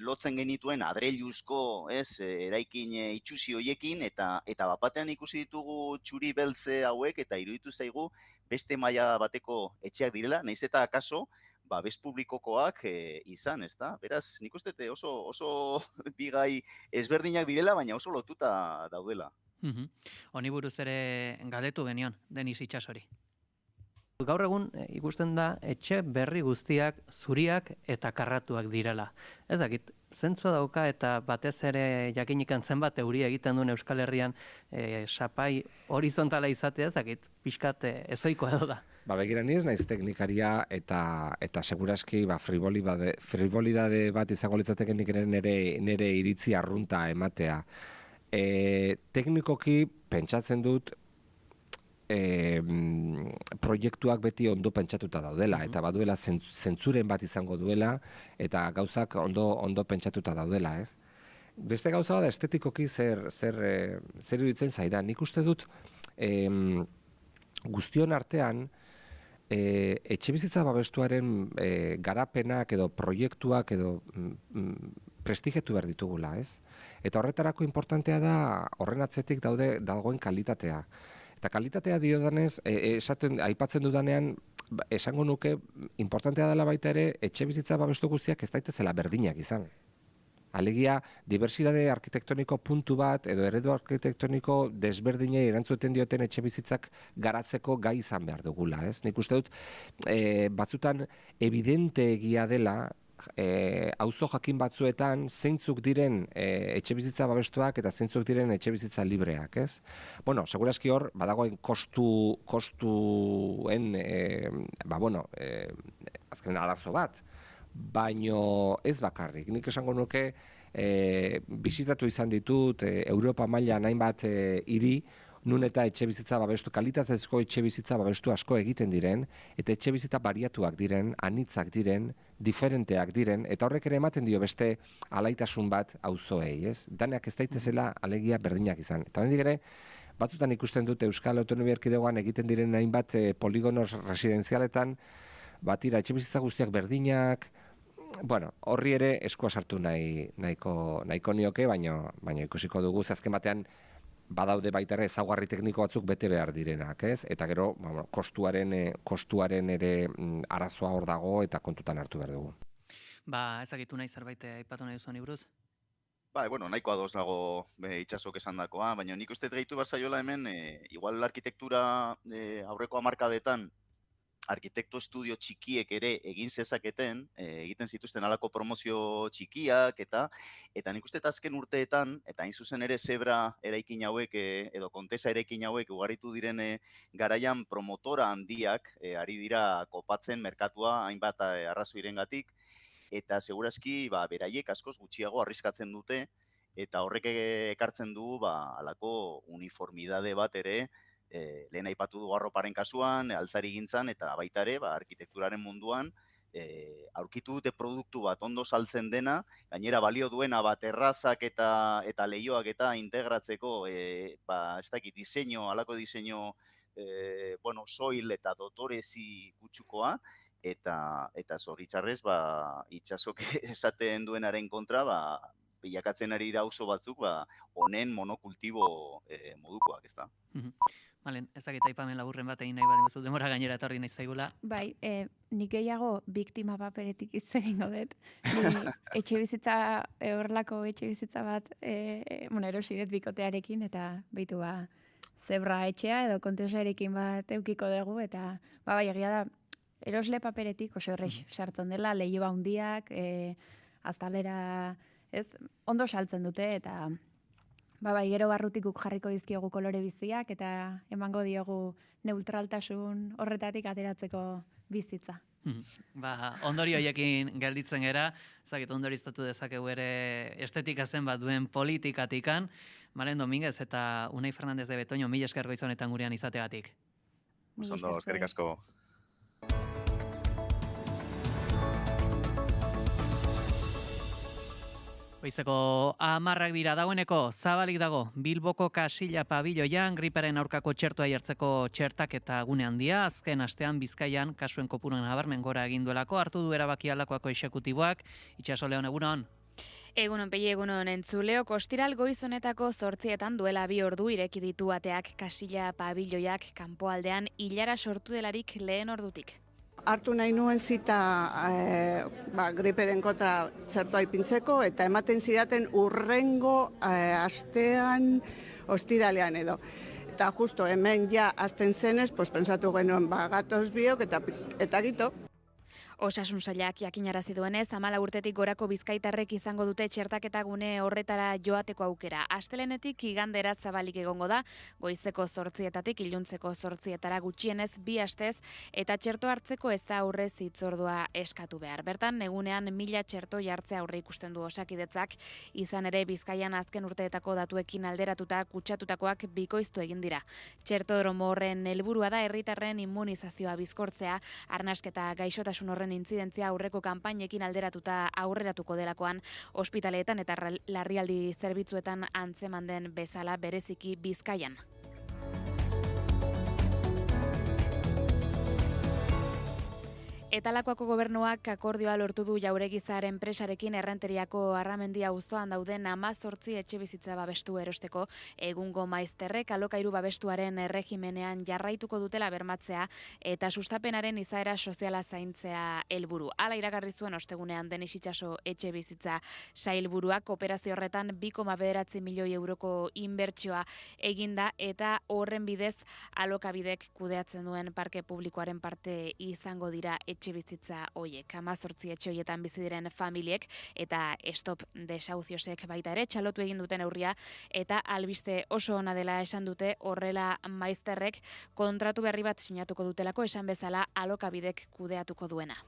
lotzen genituen adreiluzko eraikin itxusi hoiekin, eta bapatean ikusi ditugu txuri beltze hauek, eta iruditu zaigu beste maila bateko etxeak direla, nahiz eta akaso babes publikokoak izan, ezta? Beraz, nik uste oso bigai ezberdinak direla, baina oso lotuta daudela. Honi buruz ere galdetu genion, Denis Itsasori. Gaur egun ikusten da etxe berri guztiak zuriak eta karratuak direla. Ez dakit, zentzua dauka eta batez ere jakinik zenbat euri egiten duen Euskal Herrian sapai horizontala izatea, ez dakit, pixkat ezoiko edo da. Begira ni ez naiz teknikaria eta seguraski frivolidade bat izango litzateke nik nire iritzi arrunta ematea. Teknikoki pentsatzen dut proiektuak beti ondo pentsatuta daudela, eta baduela zentzuren bat izango duela, eta gauzak ondo pentsatuta daudela, ez? Beste gauza da estetikoki zer iruditzen zaidan. Nik uste dut guztion artean etxebizitza babestuaren garapenak edo proiektuak edo prestigiatu behar ditugula, ez? Eta horretarako importantea da horren atzetik dagoen kalitatea. Eta kalitatea diodanez, aipatzen dudanean, esango nuke, importantea dela baita ere, etxebizitza babestu guztiak ez daitezela berdinak izan. Alegia, dibertsitate arkitektoniko puntu bat, edo eredu arkitektoniko desberdinei erantzuten dioten etxebizitzak garatzeko gai izan behar dugula, ez? Nik uste dut, batzutan evidente egia dela, auzo jakin batzuetan zeintzuk diren etxebizitza babestuak eta zeintzuk diren etxebizitza libreak, ez? Segurazki hor, badagoen kostuen, azken arazo bat, baino ez bakarrik. Nik esango nuke, bisitatu izan ditut Europa mailan hainbat hiri, nun eta etxebizitza babestu, kalitatezko etxebizitza babestu asko egiten diren, eta etxebizitza bariatuak diren, anitzak diren, diferenteak diren, eta horrek ere ematen dio beste alaitasun bat auzoei, ez? Daneak ez daitezela alegia berdinak izan. Eta hondik ere, batzutan ikusten dute Euskal Autonomia Erkidegoan egiten diren hainbat poligonos residenzialetan, batira etxebizitza guztiak berdinak, horri ere eskua sartu nahiko nioke, baina ikusiko dugu, azken batean, badaude baita ere ezaugarri tekniko batzuk bete behar direnak, ez? Eta gero, kostuaren ere arazoa hor dago eta kontutan hartu behar dugu. Ezagitu nahi zerbait aipatu nahi duzu buruz? Bueno, nahiko ados nago Itsasok esandakoa, baina nik uste gehitu behar zaiola hemen, igual arkitektura aurreko hamarkadetan arkitekto estudio txikiek ere egin zezaketen, egiten zituzten halako promozio txikiak eta nik uste azken urteetan, eta hain zuzen ere Zebra eraikin hauek edo Kontesa eraikin hauek ugaritu diren garaian promotora handiak ari dira kopatzen merkatua hainbat arrazoirengatik, eta segurazki beraiek askoz gutxiago arriskatzen dute, eta horrek ekartzen du halako uniformidade bat ere, lehen aipatu du arroparen kasuan, altzari gintzan, eta baita ere, arkitekturaren munduan, aurkitu dute produktu bat ondo saltzen dena, gainera balio duena errazak eta leioak eta integratzeko, ez dakit, halako diseinu, soil eta dotorezi kutsukoa, eta zoritxarrez, Itsasok esaten duenaren kontra, bilakatzen ari da auzo batzuk, honen monokultibo modukoak, ez da? Malen, ezakita aipamen laburren bat egin nahi bat dimuzu, demora gainera etorri nahi zaigula. Bai, nik gehiago biktima paperetik hitz egingo dut. Etxe bizitza, horrelako etxe bizitza bat, erosi dut bikotearekin, eta behitu Zebra etxea edo Kontesarekin bat eukiko dugu, eta bai, egia da, erosle paperetik oso errex sartzen dela, lehio handiak, azalera, ondo saltzen dute, eta gero barrutik guk jarriko dizkiogu kolore biziak eta emango diogu neutraltasun horretatik ateratzeko bizitza. Ondori hoiekin gelditzen gera, ezakit ondoriztatu dezakegu ere estetika zen bat duen politikatikan, Malen Dominguez eta Unai Fernandez de Betoño, mila esker goizonetan gurean izategatik. Ondo, eskerrik asko. Goizeko 10 dira dagoeneko, zabalik dago, Bilboko Kasilla pabiloian griparen aurkako txertua jartzeko txertaketa gune handia, azken astean Bizkaian kasuen kopuruen nabarmen gora egin duelako, hartu du erabaki aldakoako exekutiboak. Itxaso Leon, egunon? Egunon pei, egunon entzuleo, ostiral goiz honetako 8etan duela 2 ordu ireki ditu ateak Kasilla pabiloiak kanpoaldean ilara sortu delarik lehen ordutik. Hartu nahi nuen zita griperen kontra zertua ipintzeko eta ematen zidaten urrengo astean ostiralean edo. Eta justo hemen ja azten zenez, pensatu genuen gatoz biok eta gito. Osasun sailak jakinarazi duenez, 14 urtetik gorako bizkaitarrek izango dute txertaketa gune horretara joateko aukera. Astelenetik igandera zabalik egongo da, goizeko 8etatik iluntzeko 8etara gutxienez 2 astez, eta txerto hartzeko ez da aurrez hitzordua eskatu behar. Bertan, egunean 1000 txerto jartzea aurre ikusten du Osakidetzak, izan ere Bizkaian azken urteetako datuekin alderatuta kutsatutakoak bikoiztu egin dira. Txertodromo horren helburua da herritarren immunizazioa bizkortzea, arnasketa gaixotasun horren intzidentzia aurreko kanpainekin alderatuta aurreratuko delakoan ospitaleetan eta larrialdi zerbitzuetan antzeman den bezala bereziki Bizkaian. Eta Lakuako gobernuak akordioa lortu du Jauregizar enpresarekin Errenteriako Arramendi auzoan dauden 18 etxebizitza babestu erosteko egungo maizterrek alokairu babestuaren erregimenean jarraituko dutela bermatzea eta sustapenaren izaera soziala zaintzea helburu. Hala iragarri zuen ostegunean Denis Itxaso etxebizitza sailburuak operazio horretan 2,9 milioi euroko inbertsioa eginda eta horren bidez alokabidek kudeatzen duen parke publikoaren parte izango dira etxebizitza hoiek. 18 etxe hoietan bizi diren familiek eta Stop Desahuciosek baita ere txalotu egin duten neurria eta albiste oso ona dela esan dute, horrela maizterrek kontratu berri bat sinatuko dutelako, esan bezala alokabidek kudeatuko duena.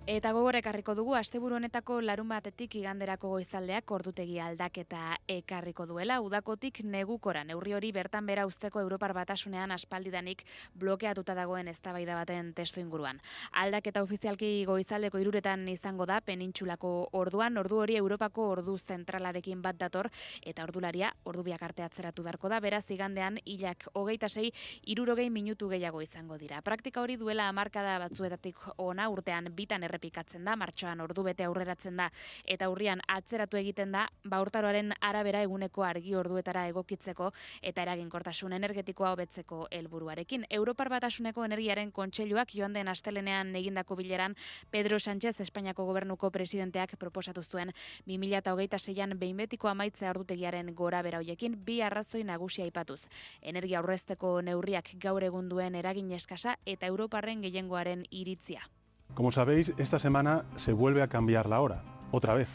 Eta gogor ekarriko dugu, asteburu honetako larun batetik iganderako goizaldeak ordutegi aldaketa ekarriko duela. Udakotik negukora, neurri hori bertan bera uzteko Europar Batasunean aspaldidanik blokeatuta dagoen eztabaida baten testu inguruan. Aldaketa ofizialki goizaldeko 3etan izango da penintsulako orduan, ordu hori Europako ordu zentralarekin bat dator, eta ordularia ordu biak arte atzeratu beharko da, beraz igandean hilak 26, 60 minutu gehiago izango dira. Praktika hori duela hamarkada batzuetatik ona urtean bitan errepikatzen da, martxoan ordubete aurreratzen da eta urrian atzeratu egiten da, urtaroaren arabera eguneko argi orduetara egokitzeko eta eraginkortasun energetikoa hobetzeko helburuarekin. Europar Batasuneko Energiaren Kontseiluak joan den astelenean egindako bileran Pedro Sánchez Espainiako gobernuko presidenteak proposatu zuen 2026an behin betiko amaitzea ordutegiaren gorabehera hoiekin bi arrazoi nagusi aipatuz. Energia aurrezteko neurriak gaur egun duen eragin eskasa eta Europarren gehiengoaren iritzia. Como sabéis, esta semana se vuelve a cambiar la hora, otra vez,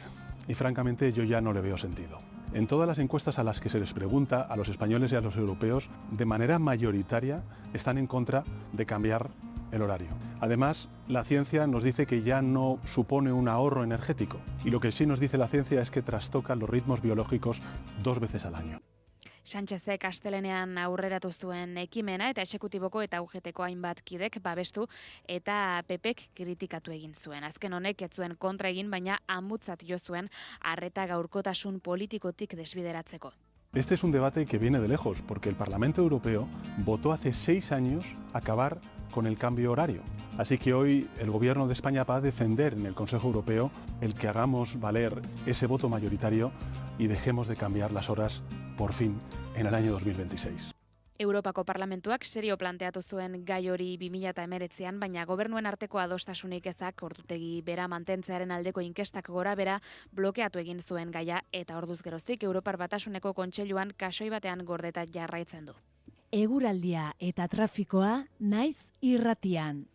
y francamente yo ya no le veo sentido. En todas las encuestas a las que se les pregunta a los españoles y a los europeos, de manera mayoritaria están en contra de cambiar el horario. Además, la ciencia nos dice que ya no supone un ahorro energético, y lo que sí nos dice la ciencia es que trastoca los ritmos biológicos 2 veces al año. Sánchezek astelenean aurreratu zuen ekimena eta exekutiboko eta UGTko hainbat kidek babestu eta PPek kritikatu egin zuen. Azken honek ez zuen kontra egin, baina amutzat jo zuen arreta gaurkotasun politikotik desbideratzeko. Este es un debate que viene de lejos, porque el Parlamento Europeo votó hace 6 años acabar con el cambio horario. Así que hoy el Gobierno de España va a defender en el Consejo Europeo el que hagamos valer ese voto mayoritario y dejemos de cambiar las horas, por fin, en el año 2026. Europako Parlamentuak serio planteatu zuen gai hori 2019an, baina gobernuen arteko adostasunik ezak ordutegi bera mantentzearen aldeko inkestak gora bera blokeatu egin zuen gaia eta orduz geroztik Europar Batasuneko Kontseiluan kasoi batean gordeta jarraitzen du. Eguraldia eta trafikoa naiz irratian.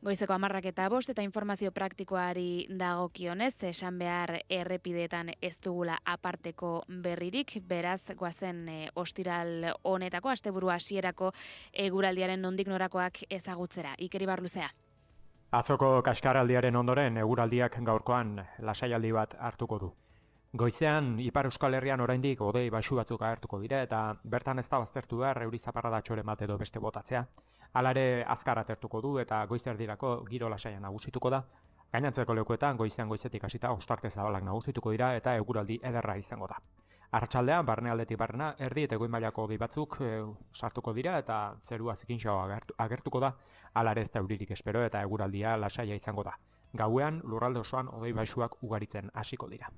Goizeko 10:05 eta informazio praktikoari dagokionez, esan behar errepideetan ez dugula aparteko berririk, beraz goazen ostiral honetako, asteburu hasierako eguraldiaren nondik norakoak ezagutzera. Ikeri Barluzea. Atzoko kaskaraldiaren ondoren eguraldiak gaurkoan lasaialdi bat hartuko du. Goizean, Ipar Euskal Herrian oraindik hodei baxu batzuk agertuko dira eta bertan ez da baztertu behar euri zaparradatxoren bat edo beste botatzea. Halare azkar atertuko du eta goizerdirako giro lasaian nagusituko da. Gainantzeko lekuetan goizetik hasita ostarte zabalak nagusituko dira eta eguraldi ederra izango da. Arratsaldean barnealdetik barrena erdi eta goi mailako hodei batzuk sartuko dira eta zerua zikinxoa agertuko da. Halare ez da euririk espero eta eguraldia lasaia izango da. Gauean lurralde osoan hodei baxuak ugaritzen hasiko dira.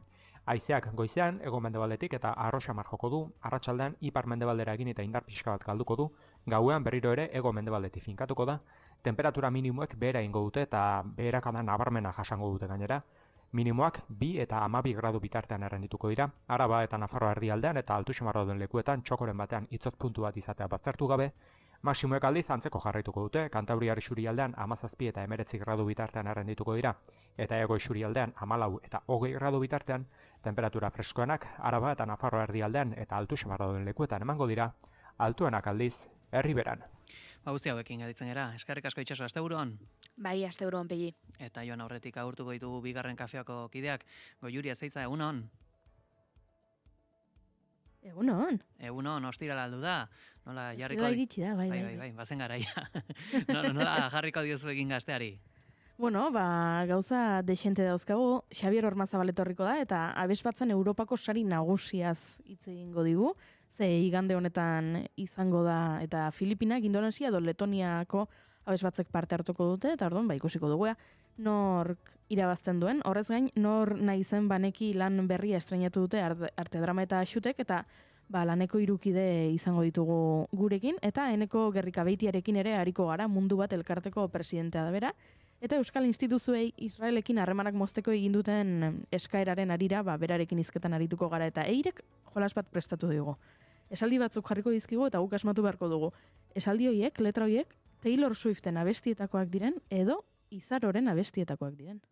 Haizeak goizean hego-mendebaldetik eta arroxamar joko du, arratsaldean ipar-mendebaldera egin eta indar pixka bat galduko du, gauean berriro ere hego-mendebaldetik finkatuko da, temperatura minimoek behera ingo dute eta beherakada nabarmena jasango dute gainera, minimoak 2 eta 12 gradu bitartean errendituko dira, Araba eta Nafarroa erdialdean eta Altu Xamarra duen lekuetan txokoren batean itzot puntu bat izatea baztertu gabe, maximoek aldiz antzeko jarraituko dute, Kantabriar isurialdean 17 eta 19 gradu bitartean errendituko dira, eta Ego isurialdean 14 eta 20 gradu bitartean, temperatura freskoenak Araba eta Nafarroa erdialdean eta Altu Xamarra duen lekuetan emango dira, altuenak aldiz Erriberan. Guzti hauekin gaditzen gara, eskerrik asko Itxaso, asteburuan. Bai, asteburuan Pegi. Eta joan aurretik agurtuko ditugu bigarren kafeako kideak, Goiuri Azeitza, egunon. Egunon. Egunon, ostirala aldu da. Nola jarriko... Ostirala iritsi da, bai. Bazen garaia. Nola jarriko diozu egin gazteari? Bueno, gauza desente dauzkagu, Xabier Ormazabal etorriko da, eta abesbatzen Europako sari nagusiaz hitz egingo digu, ze igande honetan izango da, eta Filipinak, Indonesia edo Letoniako abesbatzek parte hartuko dute, eta orduan, ikusiko dugu, nork irabazten duen. Horrez gain, nor nahi zen baneki lan berria estrenatu dute arte drama eta xutek, eta laneko irukide izango ditugu gurekin, eta Eneko Gerrikabeitiarekin ere hariko gara, Mundu Bat elkarteko presidentea da bera, eta Euskal Instituzuei Israelekin harremanak mozteko egin duten eskaeraren arira, berarekin hizketan arituko gara, eta Eirek jolas bat prestatu dugu. Esaldi batzuk jarriko dizkigu eta guk asmatu beharko dugu. Esaldi horiek, letra horiek, Taylor Swiften abestietakoak diren, edo Izaroren abestietakoak diren.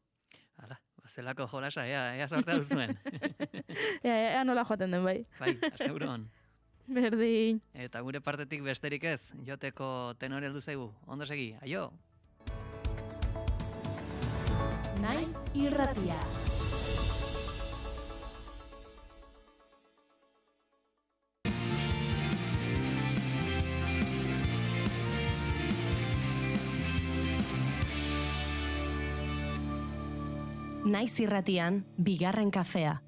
Hala, zelako jolasa, ea zortea duzuen. Ea nola joaten den, bai. Bai, asteburuan. Berdin. Eta gure partetik besterik ez, joteko tenore heldu zaigu. Ondo segi, aio! Naiz irratia. Naiz irratian, bigarren kafea.